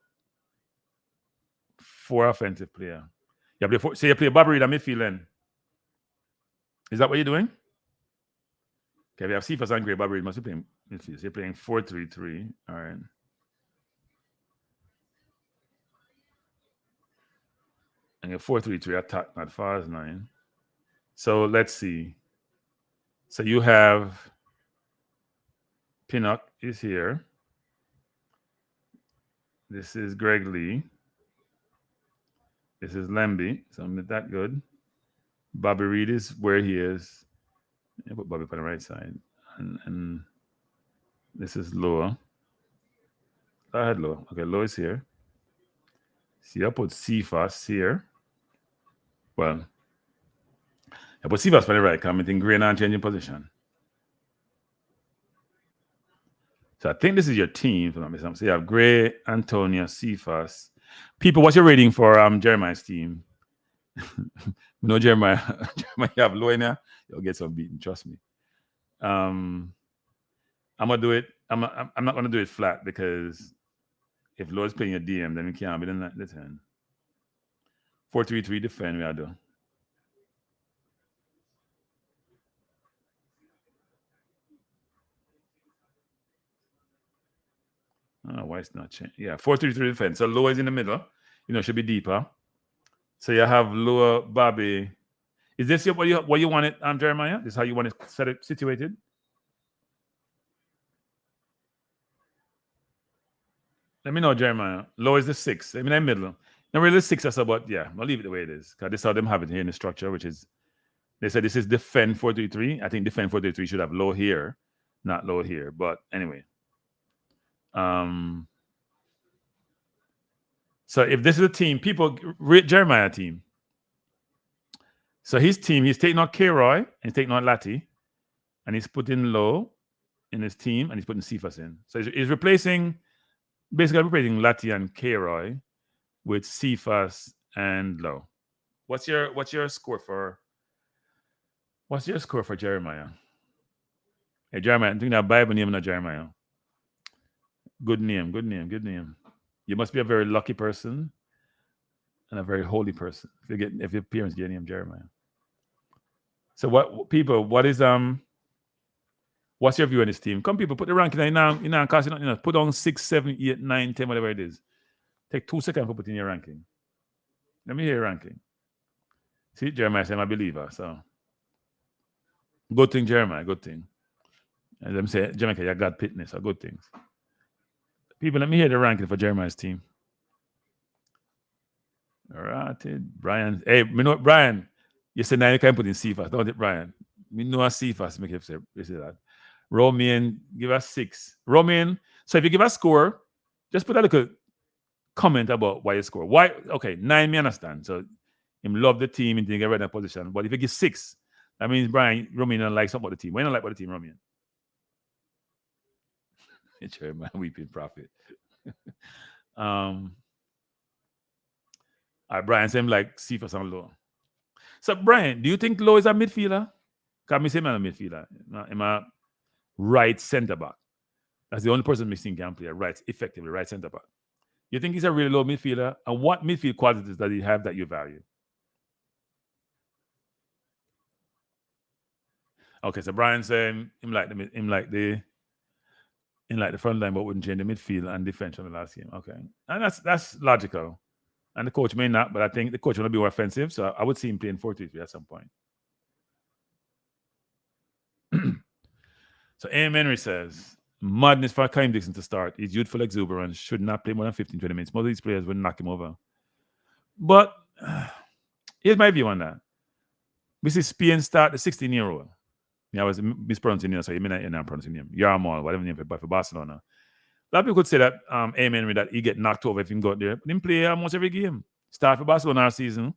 4 offensive players. You play 4, so you play Bobby Reed at midfield then. Is that what you're doing? Okay, we have Cephas and Gray. Bobby Reed must be playing midfield. So you're playing 4-3-3. All right. And your 4-3-3 attack, not far as 9. So let's see. So you have Pinnock is here. This is Greg Lee. This is Lemby. So I'm not that good. Bobby Reed is where he is. I put Bobby on the right side. And this is Loa. I had Loa. Okay, Loa is here. See, I put Cephas here. Well, I put Cephas on the right, because I think Gray not changing position. So I think this is your team, if I'm not mistaken. So you have Gray, Antonio, Cephas. People, what's your rating for Jeremiah's team? You know, Jeremiah, you have Loa in there, you'll get some beating, trust me. I'm gonna do it. I'm not gonna do it flat, because if Loa's playing a DM, then we can't be in the 10. 4-3-3 defend, we are doing. I don't know why it's not changing. Yeah, 4-3-3 defense. So Loa is in the middle. You know, should be deeper. So you have Loa, Bobby. Is this what you wanted, Jeremiah? This is how you want to set it situated? Let me know, Jeremiah. Loa is the 6. I mean, in the middle. Not really 6 or so, but yeah, I'll leave it the way it is. Because this is how them have it here in the structure, which is, they said this is defend 4-3-3. I think defend 4-3-3 should have Loa here, not Loa here. But anyway. So if this is a team, people rate Jeremiah team. So his team, he's taking out K-Roy, and he's taking out Lati, and he's putting Low in his team, and he's putting Cephas in. So he's replacing Lati and K-Roy with Cephas and Low. What's your score for Jeremiah? Hey, Jeremiah, I'm thinking that Bible name, not Jeremiah. Good name. You must be a very lucky person and a very holy person if your parents get name Jeremiah. So what's your view on this team? Come, people, put the ranking in now, put on 6, 7, 8, 9, 10, whatever it is. Take 2 seconds to put in your ranking. Let me hear your ranking. See, Jeremiah said I'm a believer, so good thing, Jeremiah, good thing. As them say, Jamaica, you got pitness, or good things. People, let me hear the ranking for Jeremiah's team. All right, Brian. Hey, you know what, Brian? You said now you can put in Cephas, don't it, Brian? We know a Cephas, make you say that. Romain, give us 6. Romain, so if you give a score, just put a little comment about why you score. Why? Okay, 9, me understand. So him love the team and think get right in that position. But if you give 6, that means Romain don't like something about the team. Why don't like about the team, Romain? Chairman, weeping prophet. All right, Brian, same like Cephas and Low. So, Brian, do you think Low is a midfielder? Because I say I'm a midfielder. I'm a right centre back. That's the only person missing can play effectively right centre back. You think he's a really low midfielder? And what midfield qualities does he have that you value? Okay, so Brian saying him like the front line, but wouldn't change the midfield and defense from the last game. Okay, and that's logical. And the coach may not, but I think the coach will be more offensive. So I would see him playing 4-3-3 at some point. So A.M. Henry says, madness for Kyle Dixon to start. His youthful exuberance should not play more than 15-20 minutes. Most of these players would knock him over. But here's my view on that. We see Spain start the 16-year-old. I was mispronouncing him, so you may not know pronouncing him. Yarmal, whatever name for Barcelona. A lot of people could say that A.M. Henry, that he get knocked over if he got there. But he play almost every game. Start for Barcelona our season.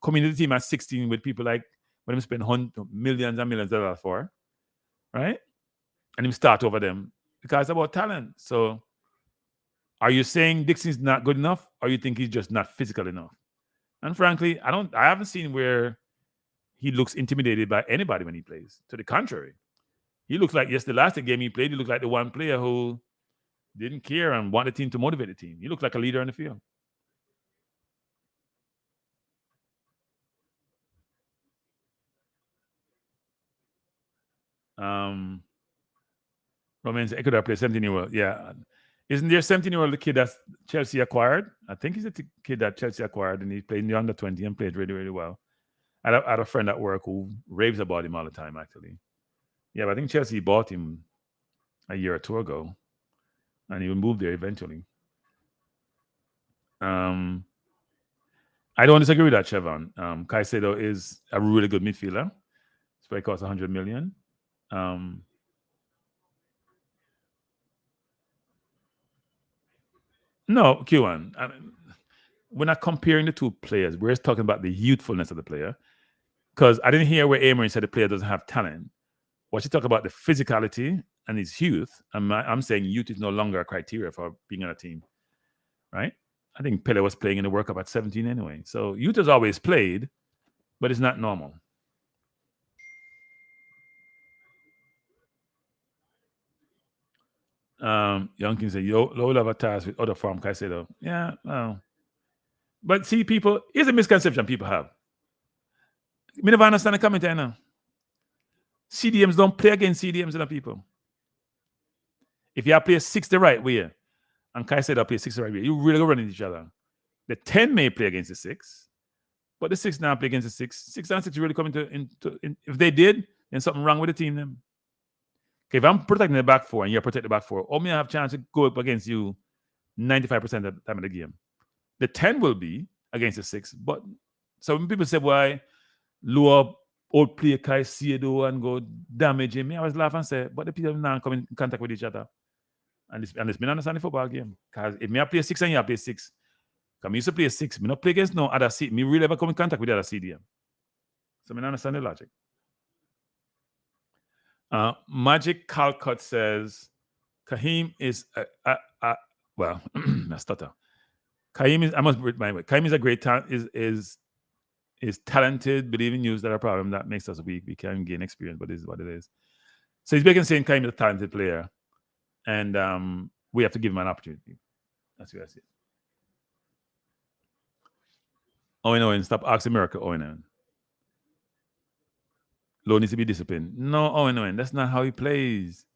Come into the team at 16 with people like when him spend millions and millions of dollars for. Right? And him start over them. Because it's about talent. So are you saying Dixon's not good enough? Or you think he's just not physical enough? And frankly, I haven't seen where he looks intimidated by anybody when he plays. To the contrary. He looks like, the last game he played, he looked like the one player who didn't care and wanted the team to motivate the team. He looked like a leader on the field. Romans Ecuador plays 17-year-old. Yeah. Isn't there 17-year-old the kid that Chelsea acquired? I think he's a kid that Chelsea acquired, and he played in the under 20 and played really, really well. I had a friend at work who raves about him all the time, actually. Yeah, but I think Chelsea bought him a year or two ago, and he will move there eventually. I don't disagree with that, Chevon. Caicedo is a really good midfielder. It's probably cost $100 million. No, Q1. We're not comparing the two players. We're just talking about the youthfulness of the player. Because I didn't hear where Amory said the player doesn't have talent. What she talked about the physicality and his youth. I'm saying youth is no longer a criteria for being on a team, right? I think Pele was playing in the World Cup at 17 anyway. So youth has always played, but it's not normal. Young King said, low level task with other form, Caicedo. Yeah, well. But see, people, here's a misconception people have. Me never understand the comment now. CDMs don't play against CDMs, people. If you play 6 the right way, and Caicedo play 6 the right way, you really go running each other. The 10 may play against the 6, but the 6 now play against the 6. 6 and 6 really come into if they did, then something wrong with the team then. Okay, if I'm protecting the back 4 and you're protecting the back 4, only I have a chance to go up against you 95% of the time of the game. The 10 will be against the 6, but so when people say why lower old player Caicedo and go damage him, I always laugh and say, but the people now come in contact with each other. And it's been understand the football game. Because if me play 6 and you play 6, because me used to play 6, me not play against no other seed. Me really ever come in contact with the other CDM. So me understand the logic. Magic Calcut says, Kahim is well, I stutter. Kahim is, I must read my way. Kahim is a great talent, is talented, believe in news that a problem that makes us weak. We can gain experience, but this is what it is. So he's basically saying Kahim is a talented player, and we have to give him an opportunity. That's what I see. Owen, stop asking America, Owen. Low needs to be disciplined. No, Owen, that's not how he plays.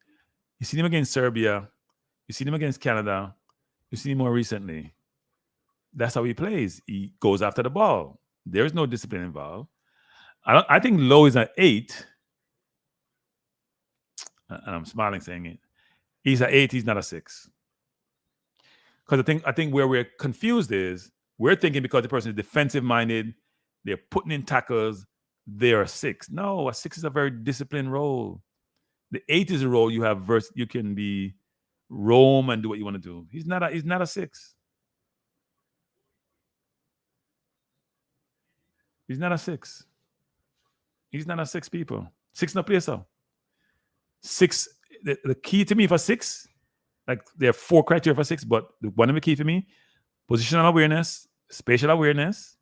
You see him against Serbia. You see him against Canada. You see him more recently. That's how he plays. He goes after the ball. There is no discipline involved. I think Low is an 8. And I'm smiling saying it. He's an 8. He's not a 6. Because I think where we're confused is we're thinking because the person is defensive minded, they're putting in tackles, they're a 6. No, a 6 is a very disciplined role. The 8 is a role you have you can be roam and do what you want to do. He's not a 6. He's not a 6. He's not a 6, people. 6 no play so. 6, the key to me for 6, like there are 4 criteria for 6, but the one of the key for me, positional awareness, spatial awareness.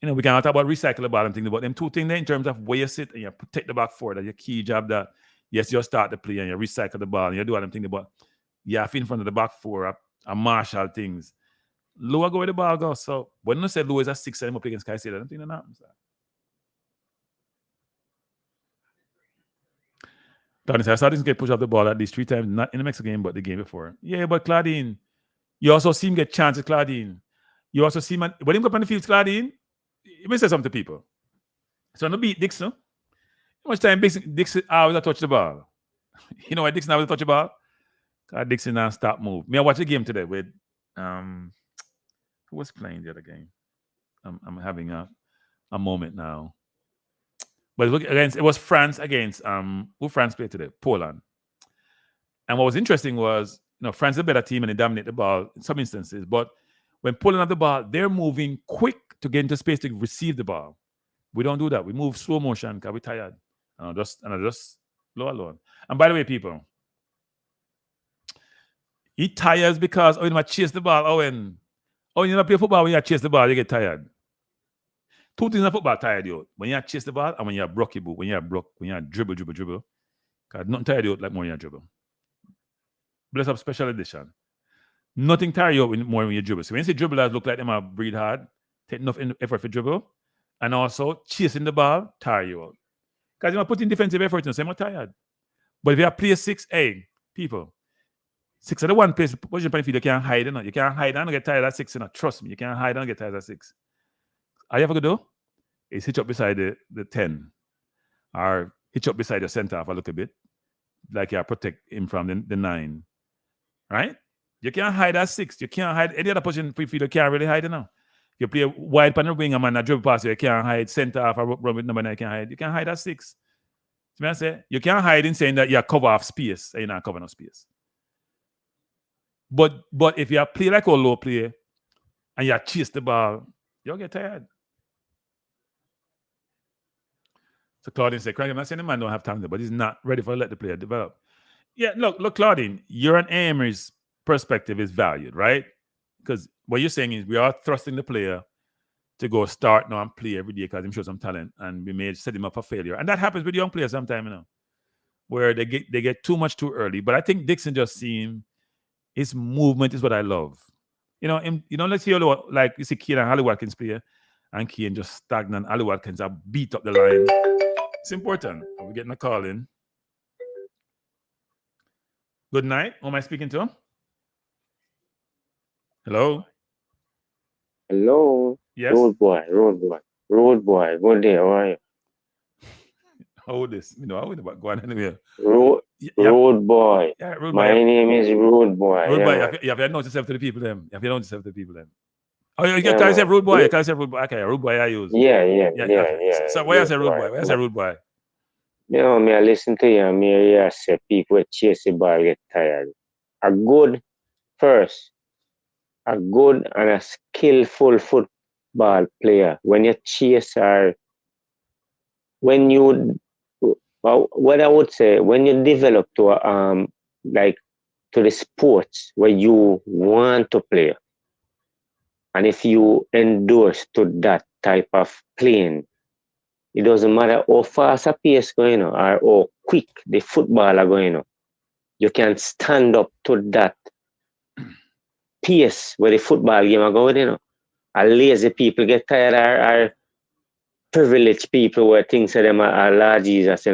You know, we can talk about recycle the ball and think about them 2 things there in terms of where you sit and you protect the back 4. That's your key job that, yes, you start the play and you recycle the ball and you do what I'm thinking about. You have in front of the back 4 and marshal things. Lower go where the ball goes. So when I said Low is a 6 and I'm up against Caicedo, I don't think that happens. Claudine said, I saw this get pushed off the ball at least 3 times, not in the Mexico game, but the game before. Yeah, but Claudine, you also see him get chances, Claudine. You also see him, when he go up on the field, Claudine, he may say something to people. So no beat Dixon. How much time Dixon always touch the ball? You know why Dixon always touch the ball? Because Dixon now stop move. Me, I watch a game today with who was playing the other game? I'm having a moment now. But it was France against who France played today? Poland. And what was interesting was, France is a better team and they dominate the ball in some instances. But when Poland have the ball, they're moving quick to get into space to receive the ball. We don't do that. We move slow motion because we're tired. And I just low alone. And by the way, people, he tires because you might chase the ball. You don't play football when you chase the ball, you get tired. 2 things in football tired you. When you chase the ball and when you broke your boot, when you dribble. Because nothing tired you like more when you dribble. Bless up special edition. Nothing tire you more when you dribble. So when you see dribblers look like them breathe hard, take enough effort for dribble, and also chasing the ball tire you out. Because you put in defensive effort, so you're tired. But if you have player 6, hey, people, 6 of the one place position playing field, you can't hide, you know. You can't hide and get tired of 6, you know. Trust me, you can't hide and get tired of 6. All you have to do is hitch up beside the 10 or hitch up beside your center half a little bit, like you protect him from the 9. Right? You can't hide at 6. You can't hide any other position field, you can't really hide, you know. You play wide on the wing, a man a dribble past you can't hide. Center half a run with number 9, you can't hide. You can't hide at 6. See what I say? You can't hide in saying that you cover off space and you're not covering up space. But if you play like a low player and you chase the ball, you'll get tired. So Claudine said, Kranky, I'm not saying the man don't have talent, but he's not ready for let the player develop. Yeah, look, Claudine, your and Amory's perspective is valued, right? Because what you're saying is we are thrusting the player to go start now and play every day because him show some talent and we may set him up for failure. And that happens with young players sometimes, you know, where they get too much too early. But I think Dixon just seen his movement is what I love. You know, let's see, like you see Keane and Ali Watkins play, and Keane just stagnant. Ali Watkins have beat up the line. It's important. We're getting a call in. Good night. Who am I speaking to? Hello? Hello? Yes? Road boy. Good day, how are you? Hold this. You know, I wouldn't go on anywhere. Road boy. Yeah, Road My boy. name is Road boy. Road boy, yeah, you have announced yourself to the people then. You have announced yourself to the people then. Oh, you can't say Road boy. You can't say Road boy. Okay, Road boy I use. Yeah. So why I say Road boy? Why I say Road boy? You know, me I listen to you and me hear say people chase the ball get tired. A good and a skillful football player, when you chase or when you, what I would say, when you develop to like to the sports where you want to play, and if you endorse to that type of playing, it doesn't matter how fast a pace going or how quick the football are going. You can stand up to that pace where the football game are going. And lazy people get tired or privileged people where things of them are large Jesus.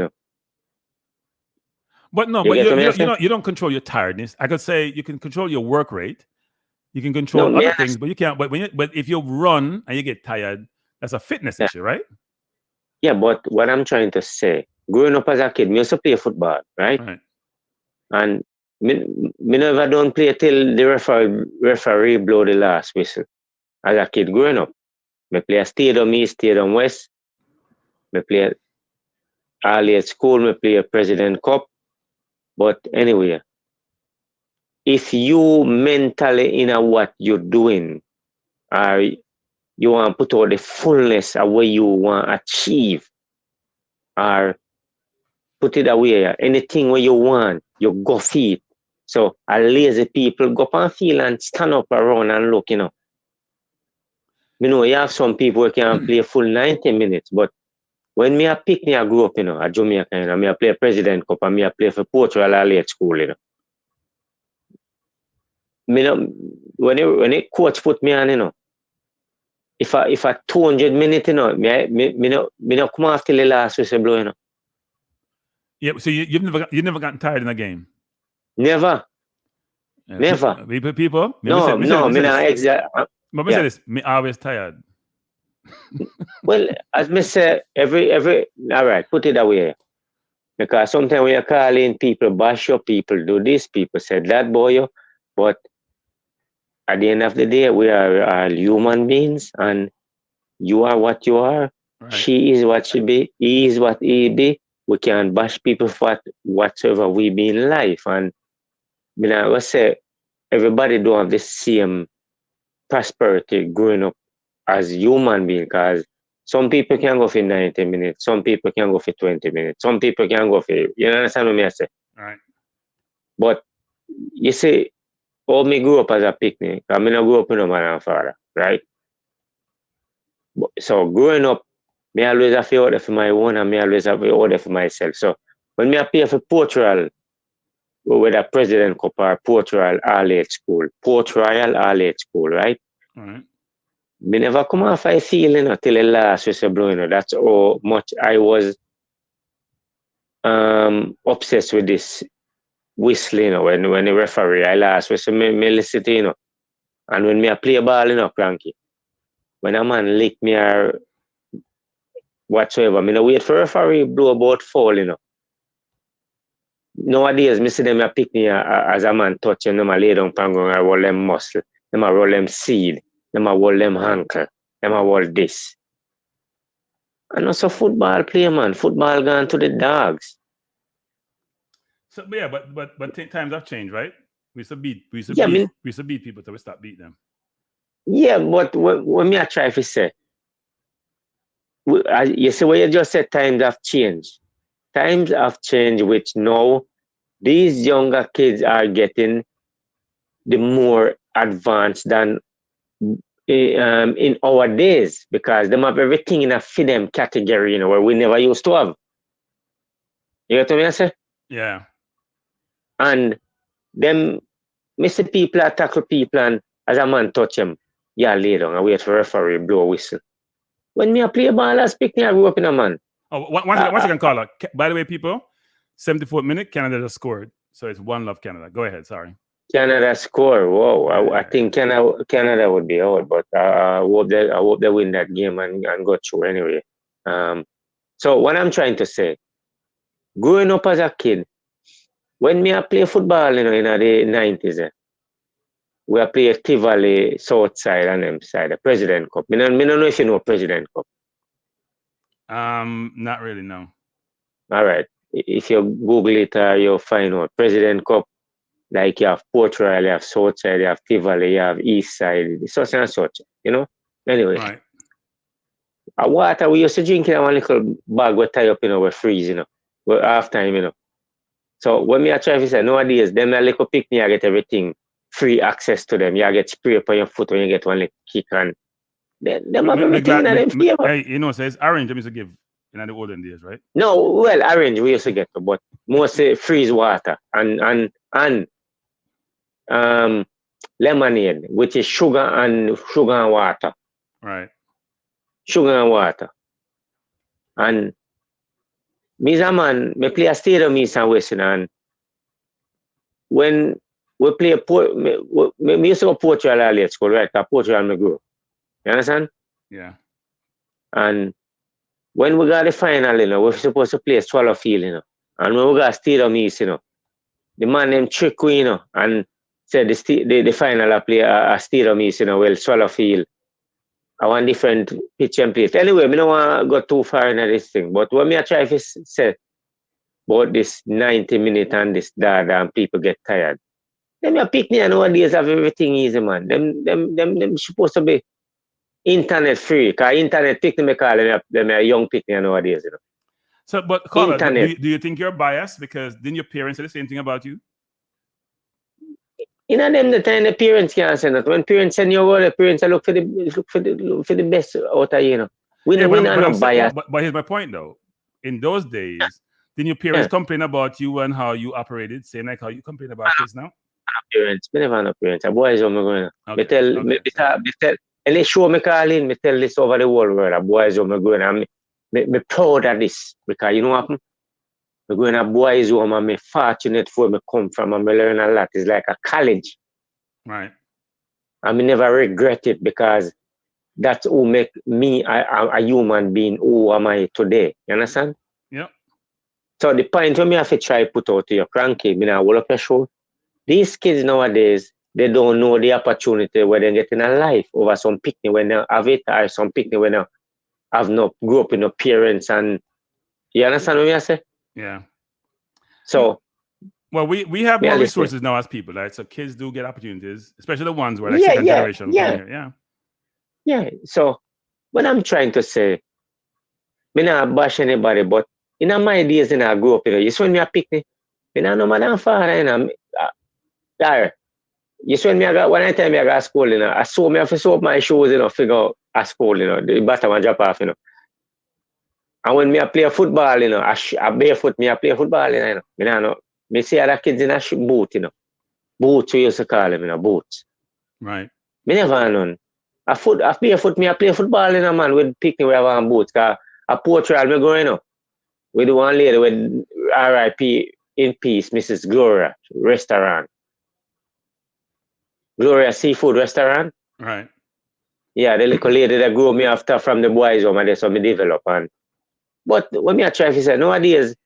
But no, you don't control your tiredness. I could say you can control your work rate. You can control other things, but you can't. But if you run and you get tired, that's a fitness issue, right? Yeah, but what I'm trying to say, growing up as a kid, me used to play football, right? And me never don't play till the referee blow the last whistle. As a kid growing up, me play Stadium East, Stadium West. Me play early at school, me play President Cup. But anyway, if you mentally in what you're doing, or you want to put out the fullness of what you want to achieve, or put it away, anything where you want, you go feed. So a lazy people go up and feel and stand up around and look, You know, you have some people who can play full 90 minutes, but when me I grew up, at Jamaica, me I play President Cup and me I play for Portugal early at school, when the coach put me on, if I 200 minutes, me no come after the last whistle blow, Yeah, so you've never gotten tired in a game? Never. People? No, me not exact. But me say this, me always tired. Well, as me say, every all right, put it away. Because sometimes when you call in people, bash your people, do this, people say that, boy, but at the end of the day, we are all human beings, and you are what you are. Right. She is what she be. He is what he be. We can bash people for whatsoever we be in life. And I would say everybody don't have the same prosperity growing up as human being, because some people can go for 90 minutes, some people can go for 20 minutes, some people can go for, you understand what I say? Right. But you see, all me grew up as a picnic. I mean, I grew up with a mother and father, right? So growing up, me always have to order for my own, and me always have to order for myself. So when me appear for Portugal, whether President Cup or Portugal all-age school, right? Right. Me never come off I feel, till the last whistle blow, That's how much I was obsessed with this whistling, you know, when the referee I last whistle me listen to, you know. And when me I play ball, you know, Kranky, when a man lick me or whatsoever, me no wait for referee blow about foul, you know. Nowadays, me see them a pick me as a man touch them, them a lay down pan ground, I roll them muscle, them a roll them seed, them a roll them ankle, them a roll this. And also football play, man. Football gone to the dogs. So yeah, but times have changed, right? We used to beat people till we stop beating them. Yeah, but what me I try to say, you see what you just said, times have changed. Times have changed, which now these younger kids are getting the more advanced than in our days, because they have everything in a fit them category, you know, where we never used to have. You get what I say? Yeah. And them, me see people tackle people, and as a man touch them, yeah, lay down and wait for referee blow a whistle. When me a play ball, I speak me, I grew up in a man. Oh, one second, caller. By the way, people, 74th minute, Canada just scored. So it's 1-0 Canada. Go ahead, sorry. Canada score. Whoa. I think Canada would be out, but I hope they win that game and go through anyway. So what I'm trying to say, growing up as a kid, when me I play football, you know, in the 90s, we play Tivoli, South Side and them side, the President Cup. Me don't know if you know President Cup. Not really, no. All right. If you Google it, you'll find out President Cup. Like you have Port Royal, you have South Side, you have Tivoli, you have East Side, such and such, you know? Anyway. Right. Water, we used to drink in one little bag we tie up, you know, we freeze, you know, half time, you know. So when me I try to say, nowadays, them a little pick me, I get everything, free access to them. You get spray upon your foot when you get one little kick, and them have everything in them favor. Hey, you know, so it's orange, them used to give in the olden days, right? No, well, orange we used to get, but mostly freeze water and lemonade, which is sugar and water. Right. Sugar and water. And me as a man, me play a stadium East and West, and when we play me used to go Portugal early at school, right? Because Portugal me grew. You understand? Yeah. And when we got the final, you know, we're supposed to play Swallow Field, you know. And when we got stadium East, you know, the man named Trick, you know, and said the final I play a stadium East, you know, well, Swallow Field. I want different pitch and place. Anyway, I don't want to go too far into this thing. But when I try to say about this 90 minutes and this data and people get tired, them you pick me and nowadays have everything easy, man. Them supposed to be internet free. Because internet pick me call them a young pick me nowadays, you know. So, but caller, do you think you're biased because didn't your parents say the same thing about you? You know, them the time the parents can't say that. When parents send you over, the parents look for the best out of you, you know. We are not biased. But here's my point though. In those days, didn't your parents complain about you and how you operated, same like how you complain about kids now? Parents, me never know parents. A boy is how me going. Me tell, and they show me calling, me tell this over the whole world. A boy is how me going. And me proud of this because you know what happened? Me going a boys' home and me fortunate for me come from and me learn a lot. It's like a college. Right. And me never regret it because that's who make me a human being who am I today. You understand? Yeah. So the point when me have to try put out to your Kranky, me now hold up your show. These kids nowadays, they don't know the opportunity where they get in a life over some picnic when they have it or some picnic when they have no grew up with no parents, and you understand what I say? Yeah. So well, we have more resources now as people, right? So kids do get opportunities, especially the ones where like second generation come here. Yeah. Yeah. So what I'm trying to say, me not bash anybody, but in my days I grew up, you know, you see when me a picnic, me not know my father, you know. You see when me one time I got school, you know, I saw me have to sew up my shoes, you know, figure out at school, you know, the bottom and drop off, you know. And when me I play football, you know, I barefoot me I play football, you know. Me not know. Me see other kids in a boot, you know. Boots we used to call them, you know, boots. Right. Me never none. I play football, you know, man, with picnic we have on boots. Cause a Portugal me go, you know. with one lady with R.I.P. in peace, Mrs. Gloria restaurant. Gloria Seafood Restaurant. Right. Yeah, the little lady that grew me after from the boys home and that's how me develop. But when me I try to say nowadays,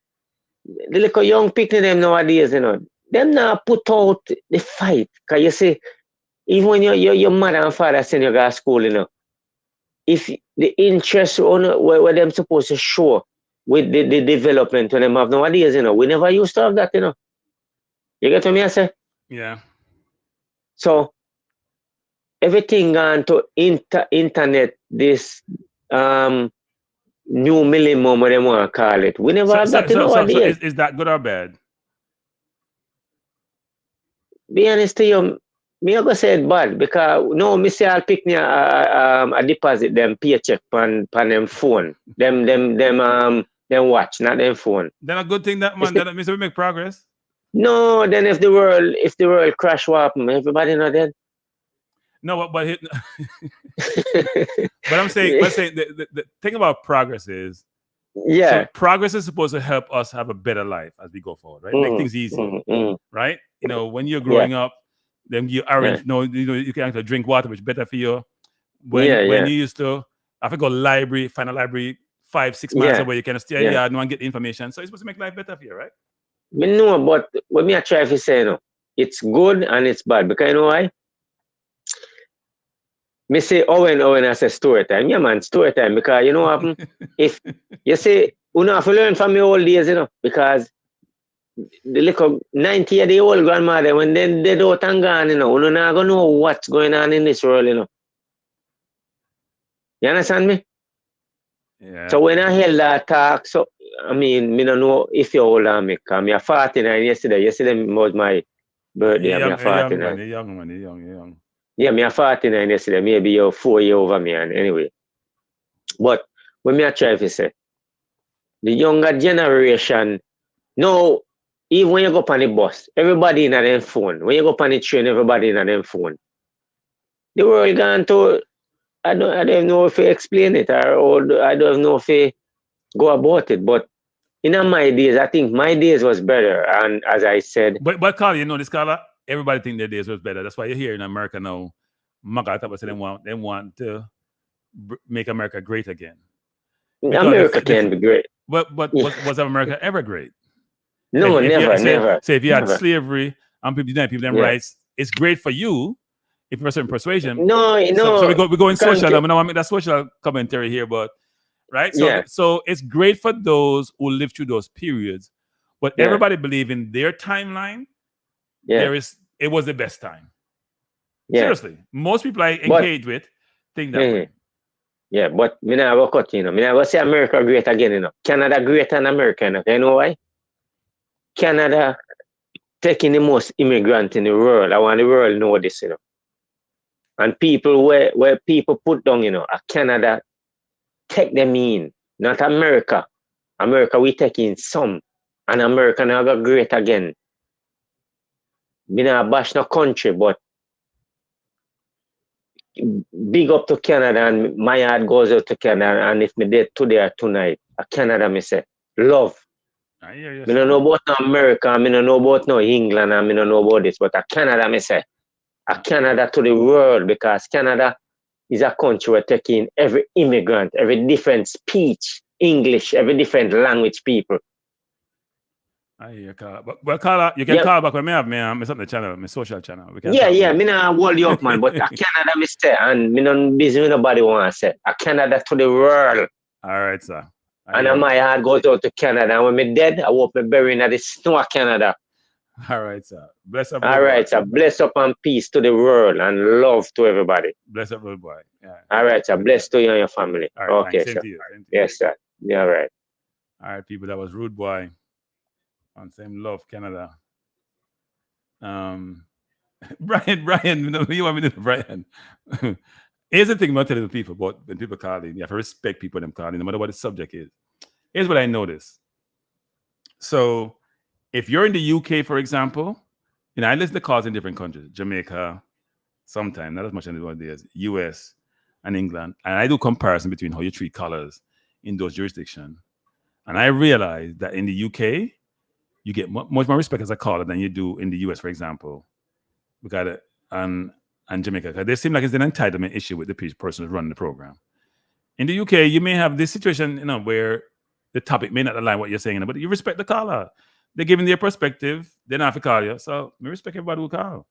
the little young picking them nowadays, them now put out the fight. Cause you see, even when your mother and father send you to school, if the interest on where them supposed to show with the development when them have nowadays, we never used to have that, You get what me I say? Yeah. So everything gone to internet, this new minimum, what they want to call it. We never have that nowadays. So is that good or bad? Be honest to you, me not gonna say it bad because no, me say I'll pick me a deposit them paycheck on them phone. Them watch, not them phone. Then a good thing that man that means we make progress. No, then if the world crash, what happen? Everybody not dead. No, but I'm saying the thing about progress is, so progress is supposed to help us have a better life as we go forward, right? Make things easier, right? When you're growing up, then you orange, you can actually drink water, which is better for you. When you used to, I think go library, find a library 5-6 miles away, you can stay here and get information. So it's supposed to make life better for you, right? Me know, but what me I try to say, it's good and it's bad because you know why? Me say Owen I say story time. Yeah man, story time because you know what happen? If you say you have to learn from your old days, because the little 90-year-old grandmother when they dead out and gone, you not gonna know what's going on in this world, You understand me? Yeah. So when I hear that talk, so I mean, me don't know if you're old or me, because me 49 yesterday. Yesterday was my birthday. I'm 49. Young. Yeah, me 49 yesterday. Maybe you're 4 years over me. And anyway, but when me I try to say, the younger generation, no, even when you go on the bus, everybody in their phone. When you go on the train, everybody in their phone. The world gone to, I don't know if you explain it or I don't know if you go about it, but in my days, I think my days was better. And as I said, but Carl, this Carl, everybody think their days was better. That's why you're here in America now. Magata say they want to make America great again. Because America can be great. But was America ever great? No, never. Say if you had slavery and people didn't them rights, it's great for you if you're a certain persuasion. No. So we go in social. I mean, I want to make that social commentary here, but right. So it's great for those who live through those periods, but everybody believe in their timeline. It was the best time. Seriously, most people I engage with think that way. Yeah, but me never cut, me never say America great again, Canada greater than America, You know why? Canada taking the most immigrant in the world. I want the world to know this, And people where people put down, Canada take them in, not America. America we take in some, and America now go great again. Me not bash no country, but big up to Canada, and my heart goes out to Canada. And if me dead today or tonight, Canada, me say love. Me don't know about no America, me don't know about no England, and me don't know about this, but Canada, me say Canada to the world, because Canada is a country where taking every immigrant, every different speech, English, every different language people. But Carla, you can call back when me have me something channel, my social channel. We can me not hold you up, man. But Canada, me say, and me don't busy with nobody want to say. Canada to the world. All right, sir. And my heart goes out to Canada. And when me dead, I hope me bury in the snow of Canada. All right, sir. Bless up. All right, sir. Bless up and peace to the world and love to everybody. Bless up, little boy. Yeah. All right, sir. Bless to you and your family. All right, okay, sir. Same to you. Yes, sir. Yeah, all right. All right, people. That was Rude Boy on Same Love Canada. Brian, you want me to do Brian? Here's the thing I'm telling the people about when people call in. You have to respect people them calling, no matter what the subject is. Here's what I noticed. So if you're in the UK, for example, I listen to calls in different countries, Jamaica, sometimes, not as much as the US and England. And I do comparison between how you treat callers in those jurisdictions. And I realized that in the UK, you get much more respect as a caller than you do in the US, for example. We got it and Jamaica. Because they seem like it's an entitlement issue with the person who's running the program. In the UK, you may have this situation, where the topic may not align what you're saying, but you respect the caller. They're giving their perspective. They're not for call you. So I respect everybody who call.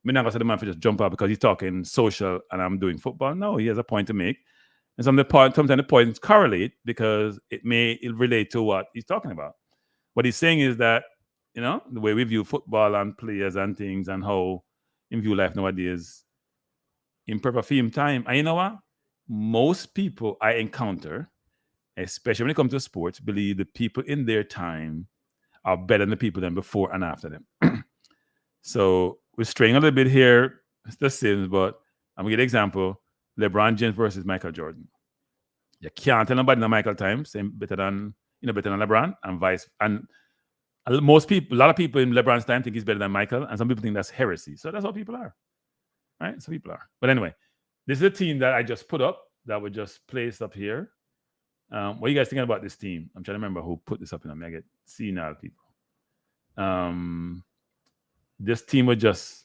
I'm not going to say the man for just jump out because he's talking social and I'm doing football. No, he has a point to make. And sometimes the points correlate because it relate to what he's talking about. What he's saying is that, the way we view football and players and things and how in view life nowadays, in proper film time. And you know what? Most people I encounter, especially when it comes to sports, believe the people in their time are better than the people than before and after them. So we're straying a little bit here, Mr. Sims, but I'm going to give an example. LeBron James versus Michael Jordan. You can't tell nobody in Michael time saying better than LeBron and vice. And a lot of people in LeBron's time think he's better than Michael, and some people think that's heresy. So that's how people are, right? Some people are. But anyway, this is a team that I just put up that was just placed up here. What are you guys thinking about this team? I'm trying to remember who put this up in. I get senile people. This team was just.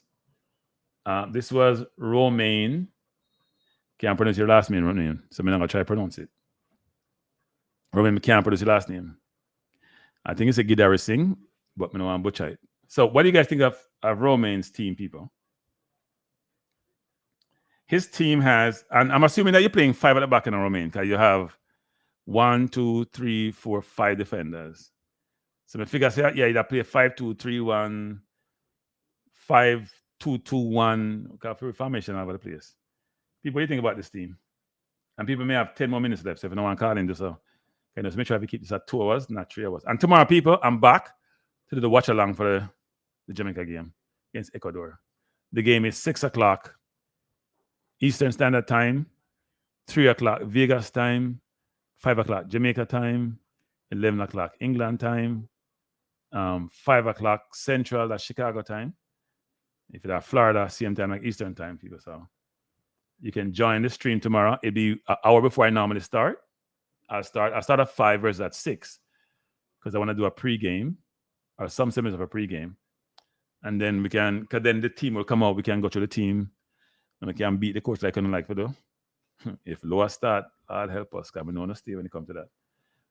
This was Romain. Can't pronounce your last name, so I'm not gonna try to pronounce it. Romain can't pronounce your last name. I think it's a Gidari Singh, but I don't want to butcher it. So, what do you guys think of Romain's team, people? His team has, and I'm assuming that you're playing 5 at the back in a Romain because you have 1, 2, 3, 4, 5 defenders. So my figure say, yeah, you play 5-2-3-1, 5-2-2-1. Okay, formation all over the place. People, what do you think about this team? And people may have 10 more minutes left, so if no one call in, just just make sure we keep this at 2 hours, not 3 hours. And tomorrow, people, I'm back to do the watch along for the Jamaica game against Ecuador. The game is 6 o'clock Eastern Standard Time, 3 o'clock Vegas time, 5 o'clock Jamaica time, 11 o'clock England time, 5 o'clock Central, that's Chicago time. If you're at Florida, same time like Eastern time, people. So you can join the stream tomorrow. It'll be an hour before I normally start. I'll start at 5 versus at 6 because I want to do a pregame or some semblance of a pregame. And then because then the team will come out. We can go through the team and we can beat the coach like I don't like to do. If Loa start, I'll help us because we know no stay when it comes to that.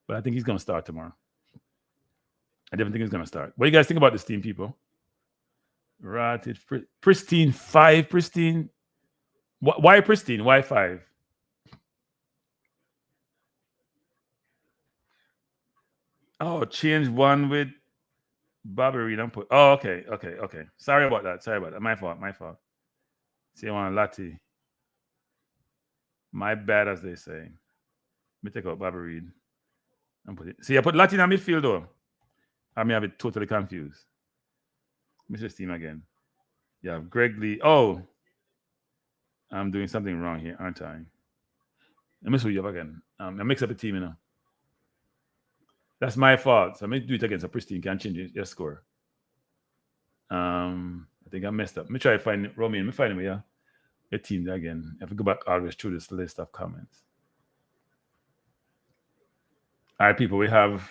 But I think he's going to start tomorrow. I definitely think he's going to start. What do you guys think about this team, people? Right, it's pristine 5, pristine. Why pristine? Why 5? Oh, change 1 with Bobby Reed and put. Oh, okay. Sorry about that. My fault. See, I want Lati. My bad, as they say. Let me take out Bobby Reed and put it. See, I put Lati in midfield though. I may have it totally confused. Mr. Team again. You have Greg Lee. Oh, I'm doing something wrong here, aren't I? Let me show you up again. I mix up a team, That's my fault. So I'm going to do it again so Pristine can change your score. I think I messed up. Let me try to find Romain. Let me find him here. Your team there again. I have to go back always through this list of comments. All right, people, we have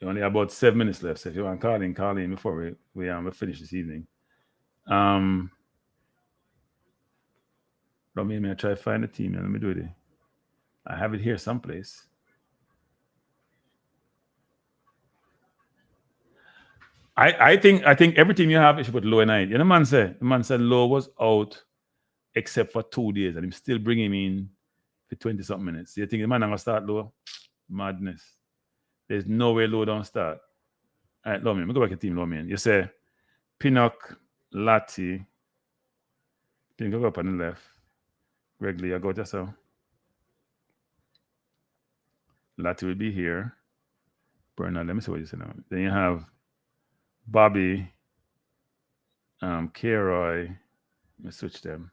only about 7 minutes left. So if you want to call in before we finish this evening. Romain, may I try to find the team? Let me do it. I have it here someplace. I think every team you have, you should put Low in it. The man said Low was out except for 2 days, and him still bring him in for 20-something minutes. You think the man not gonna start Low? Madness. There's no way Low don't start. All right, Low, man. Go back to team Low, man. You say Pinnock, Lati. Then go up on the left. Regularly, I go just so. Lati will be here. Bernard, let me see what you say now. Then you have Bobby, K-Roy. Let me switch them.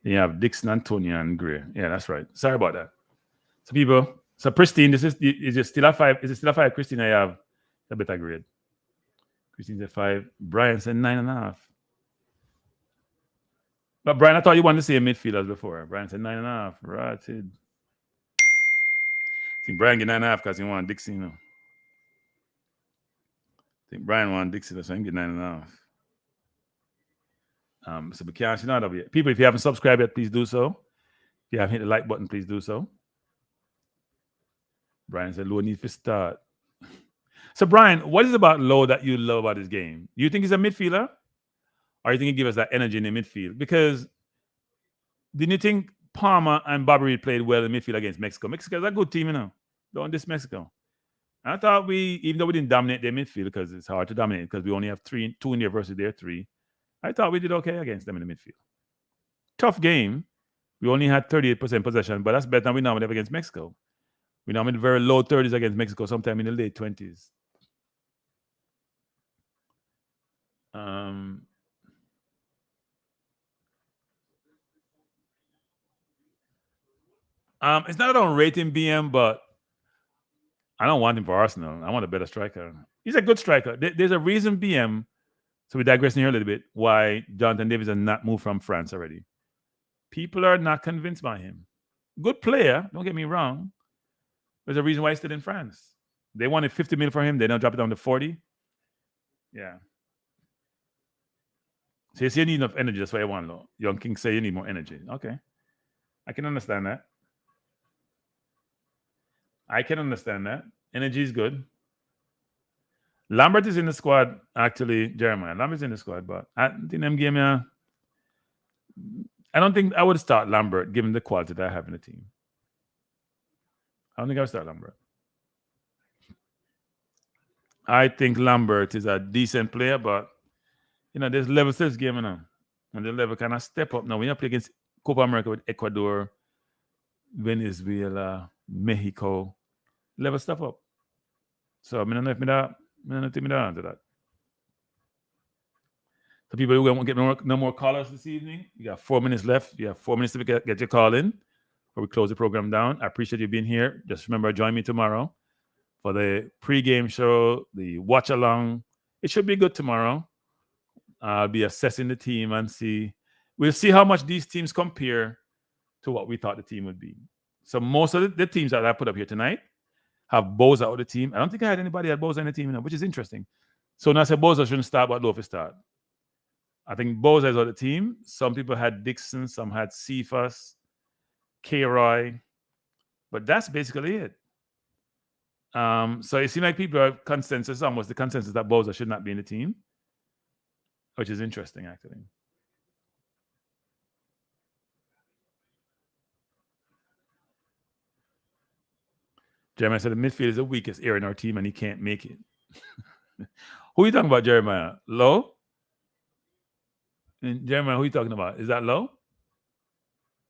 Then you have Dixon, Antonio, and Gray. Yeah, that's right. Sorry about that. So people, Pristine, is it still a 5? Is it still a 5? Christine, I have a better grade. Christine's a 5. Brian said 9.5. But Brian, I thought you wanted to say midfielders before. Brian said 9.5. Right. think Brian get 9.5 because he wanted Dixie, you know. I think Brian wanted Dixie, so he get 9.5. So we can't see none of it. People, if you haven't subscribed yet, please do so. If you haven't hit the like button, please do so. Brian said, Low needs to start. So, Brian, what is about Low that you love about his game? Do you think he's a midfielder? Or you think he gives us that energy in the midfield? Because didn't you think Palmer and Bobby Reed played well in midfield against Mexico? Mexico's a good team, you know. Don't diss Mexico. And I thought even though we didn't dominate their midfield, because it's hard to dominate because we only have 2 in there versus their 3, I thought we did okay against them in the midfield. Tough game. We only had 38% possession, but that's better than we normally have against Mexico. We normally have very low 30s against Mexico, sometime in the late 20s. It's not that I don't rate him, BM, but I don't want him for Arsenal. I want a better striker. He's a good striker. There's a reason, BM, so we're digressing here a little bit, why Jonathan Davis has not moved from France already. People are not convinced by him. Good player, don't get me wrong. There's a reason why he's still in France. They wanted 50 million for him. They now drop it down to 40. Yeah. So you see, you need enough energy. That's why I want low. Young King say you need more energy. Okay. I can understand that. Energy is good. Lambert is in the squad, actually, Jeremiah. Lambert's in the squad, but I think them game, I don't think I would start Lambert given the quality that I have in the team. I don't think I would start Lambert. I think Lambert is a decent player, but there's levels to this game now. And the level kind of step up now. When you play against Copa America with Ecuador, Venezuela, Mexico, level step up. So I don't know if me that answer that. So people who won't get no more callers this evening, you got 4 minutes left. You have 4 minutes to get your call in before we close the program down. I appreciate you being here. Just remember, join me tomorrow for the pre-game show, the watch along. It should be good tomorrow. I'll be assessing the team and we'll see how much these teams compare to what we thought the team would be. So most of the teams that I put up here tonight have Boza out of the team. I don't think I had anybody at Boza in the team, which is interesting. So now I said Boza shouldn't start, but Low for start. I think Boza is out of the team. Some people had Dixon, some had Cephas, K-Roy, but that's basically it. So it seems like people are consensus, almost the consensus that Boza should not be in the team, which is interesting, actually. Jeremiah said the midfield is the weakest area in our team and he can't make it. Who are you talking about, Jeremiah? Low? And Jeremiah, who are you talking about? Is that Low?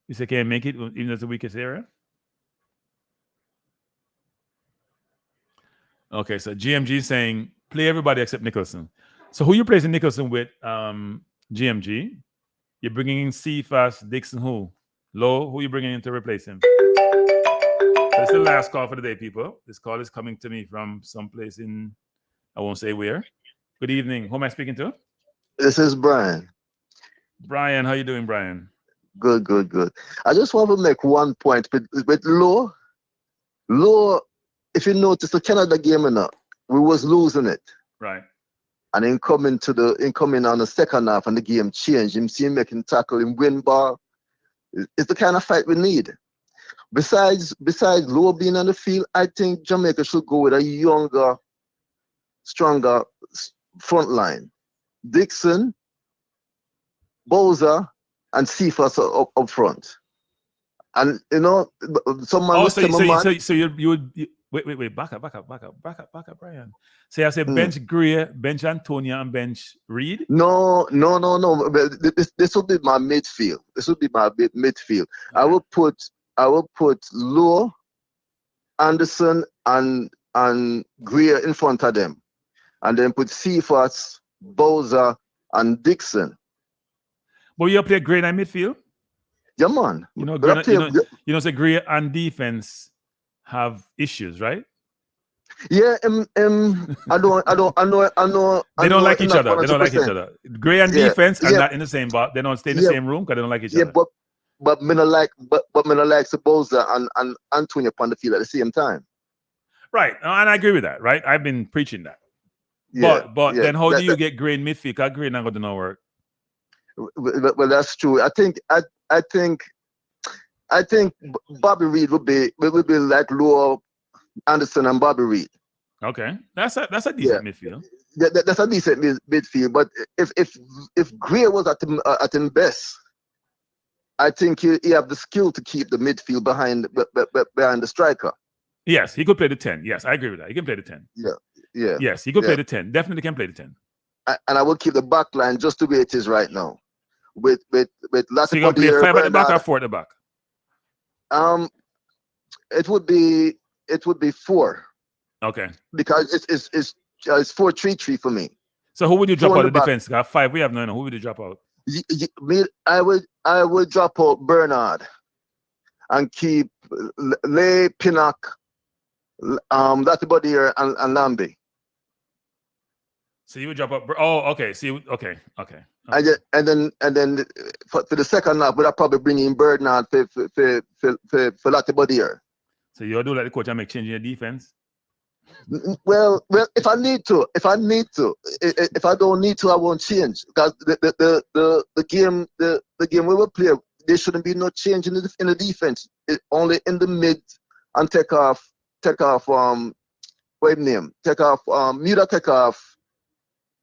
You say can't make it even though it's the weakest area? Okay, so GMG is saying play everybody except Nicholson. So who you placing Nicholson with, GMG? You're bringing in Cephas, Dixon, who? Low, who you bringing in to replace him? That's the last call for the day, people. This call is coming to me from someplace in, I won't say where. Good evening. Who am I speaking to? This is Brian. Brian, how you doing, Brian? Good. I just want to make one point with Low. Low, if you notice the Canada game, we was losing it. Right. And in coming on the second half and the game changed, him see him making tackle, him win ball. It's the kind of fight we need. Besides Low being on the field, I think Jamaica should go with a younger, stronger front line. Dixon, Boza, and Cephas up front. And someone. So you would wait, back up, Brian. So I say bench Greer, bench Antonia, and bench Reed? No. This would be my midfield. Midfield. Okay. I will put Low, Anderson, and Greer in front of them, and then put Cephas, Boza, and Dixon. But you play Greer in midfield? Yeah, man. So Greer and defense have issues, right? Yeah, I know. They don't like each other. Greer and defense are not in the same bar. They don't stay in the same room because they don't like each other. me not like Saboza and Antonio upon the field at the same time. Right, and I agree with that. Right, I've been preaching that. Yeah, but then how do you get Gray in midfield? Because Gray not going to know work. Well, that's true. I think Bobby Reed would be like Lou Anderson and Bobby Reed. Okay, that's a decent midfield. That's a decent midfield. But if Gray was at his best, I think he have the skill to keep the midfield behind the striker. Yes, he could play the 10. Yes, I agree with that. He can play the 10. Yeah. Yes, he could play the 10. Definitely can play the 10. And I will keep the back line just the way it is right now. With lots so you're gonna play 5 at the back or 4 at the back? It would be 4. Okay. Because it's 4-3-3 for me. So who would you drop out of the defense? Got 5. We have 9. Who would you drop out? I would drop out Bernard and keep Lay, Pinnock, Latibody here and Lambie. So you would drop out. Oh, okay. Okay. And then for the second half, would I probably bring in Bernard for Latibody here. So you'll do like the coach and make change in your defense? Well, if I need to. If I don't need to, I won't change. Because the game we will play, there shouldn't be no change in the defense. Only in the mid and take off. What name? Take off. Muda take off.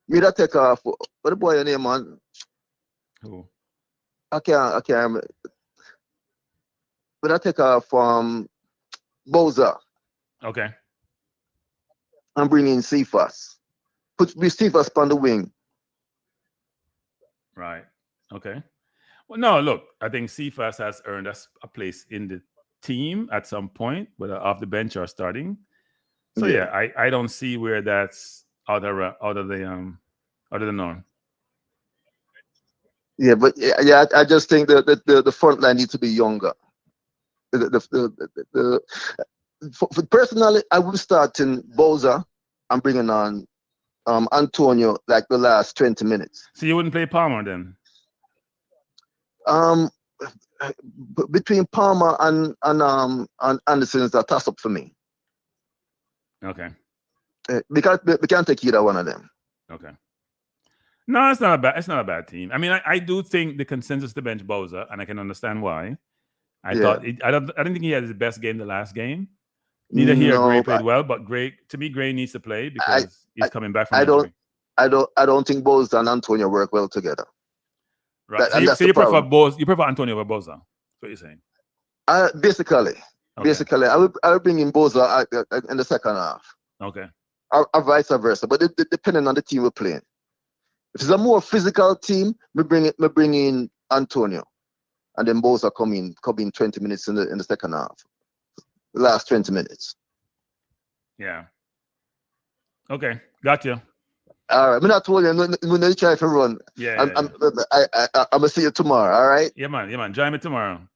What the boy your name, man? Who? I can't remember. But I take off Boza. Okay. And bring in Cephas. Put Cephas on the wing. Right. Okay. Well, no, look, I think Cephas has earned us a place in the team at some point, whether off the bench or starting. So yeah, I don't see where that's out of the norm. Yeah, but I just think that the front line needs to be younger. Personally, I would start in Boza and bringing on Antonio like the last 20 minutes. So you wouldn't play Palmer then? Between Palmer and Anderson is a toss up for me. Okay. We can't take either one of them. Okay. No, it's not a bad team. I mean, I do think the consensus to bench Boza, and I can understand why. I didn't think he had his best game the last game. Neither he or Gray played well, but Gray needs to play because he's coming back from injury. I don't think Boza and Antonio work well together. Right. So you prefer Antonio over Boza? That's what you're saying? Basically. Okay. Basically, I would bring in Boza in the second half. Okay. Or vice versa, but depending on the team we're playing. If it's a more physical team, we bring in Antonio, and then Boza come in 20 minutes in the second half. The last 20 minutes. Yeah. Okay, got you. All right, I'm not told you. I'm not trying to run. Yeah. I'm gonna see you tomorrow. All right. Yeah, man. Join me tomorrow.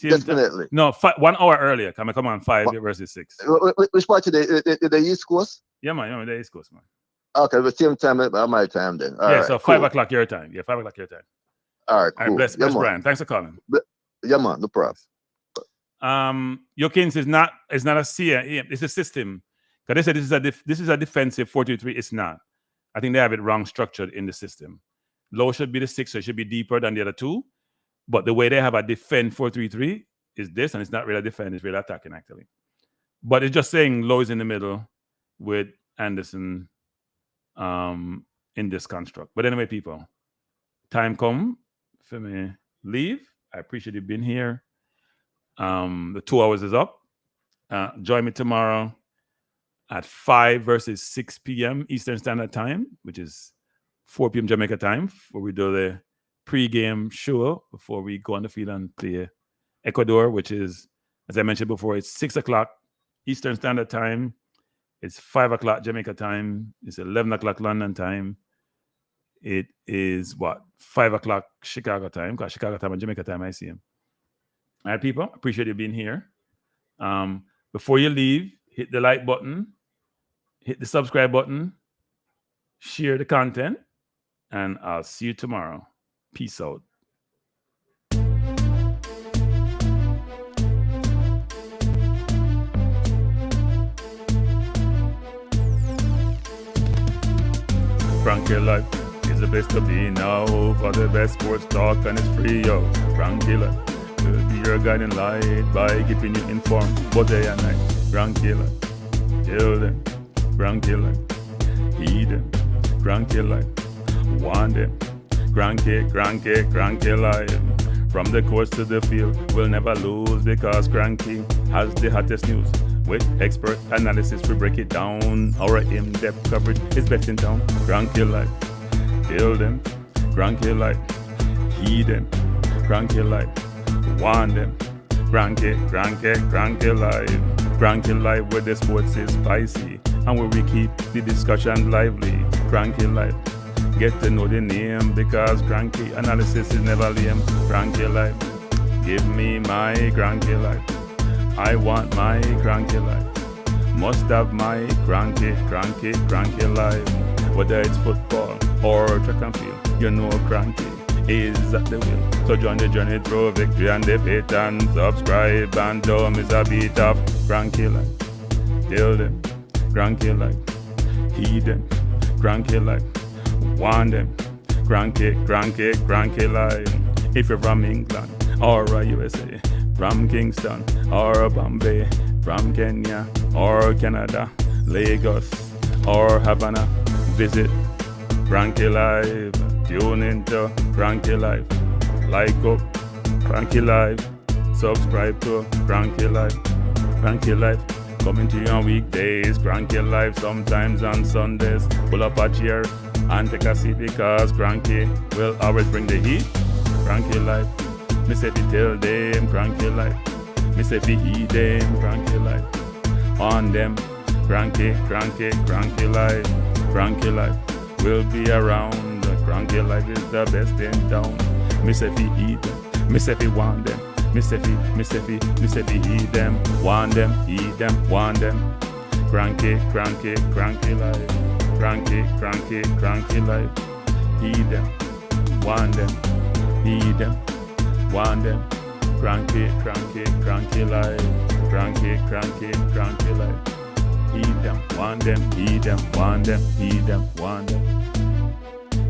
Definitely. No, 1 hour earlier. Come on, 5 versus 6. Which part today? The East Coast? Yeah, man. The East Coast, man. Okay, the same time my time then. All right, so 5 o'clock your time. Yeah, 5 o'clock your time. All right, cool. All right, bless Brian. Thanks for calling. Yeah, man, no problem. Yokins is not a CM. It's a system. Because they said this is a defensive 4-2-3. It's not. I think they have it wrong structured in the system. Low should be the 6, so it should be deeper than the other 2. But the way they have a defend 4-3-3 is this, and it's not really defend, it's really attacking actually. But it's just saying Low is in the middle with Anderson in this construct. But anyway, people, time come for me leave. I appreciate you being here. The 2 hours is up. Join me tomorrow at 5 versus 6 p.m. Eastern Standard Time, which is 4 p.m. Jamaica time, where we do the pre-game show before we go on the field and play Ecuador, which is, as I mentioned before, it's 6 o'clock Eastern Standard Time. It's 5 o'clock Jamaica time. It's 11 o'clock London time. It is 5 o'clock Chicago time, because Chicago time and Jamaica time I see him. All right, people, appreciate you being here. Before you leave, hit the like button, hit the subscribe button, share the content, and I'll see you tomorrow. Peace out. Kranky life is the place to be now. For the best sports talk and it's free, yo. Kranky life will be your guiding light by keeping you informed both day and night. Kranky life, tell them. Kranky life, heed them. Kranky life, want them. Kranky life. From the courts to the field, we'll never lose because Kranky has the hottest news. With expert analysis, we break it down. Our in-depth coverage is best in town. Kranky life, tell them. Kranky life, heed them. Kranky life, want them. Kranky life. Kranky life where the sports is spicy and where we keep the discussion lively. Kranky life, get to know the name because Kranky analysis is never lame. Kranky life, give me my Kranky life. I want my Kranky life. Must have my Kranky life. Whether it's football or track and field, you know Kranky is at the wheel. So join the journey through victory and defeat and subscribe and don't miss a beat of Kranky life. Tell them, Kranky life. Heed them, Kranky life. Want them, Kranky life. If you're from England or USA, from Kingston or Bombay, from Kenya or Canada, Lagos or Havana, visit Kranky life. Tune into Kranky life. Like up Kranky life. Subscribe to Kranky life. Kranky life coming to you on weekdays. Kranky life sometimes on Sundays. Pull up a chair and take a seat because Kranky will always bring the heat. Kranky life. Me say fi tell them Kranky life. Me say fi heed them Kranky life. On them Kranky life. Kranky life will be around. Kranky life is the best in town. Me say fi heed them. Me say fi want them. Me say fi heed them. Want them, heed them, want them. Kranky life. Kranky life. Heed them, want them, heed them, want them. Kranky life. Kranky life. Heed them, want them, heed them, want them, heed them, want them.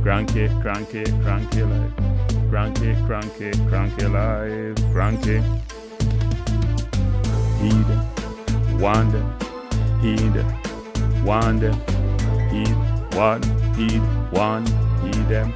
Kranky life. Kranky life. Kranky. Heed them, want them, heed them, want them. Heed, want, heed them.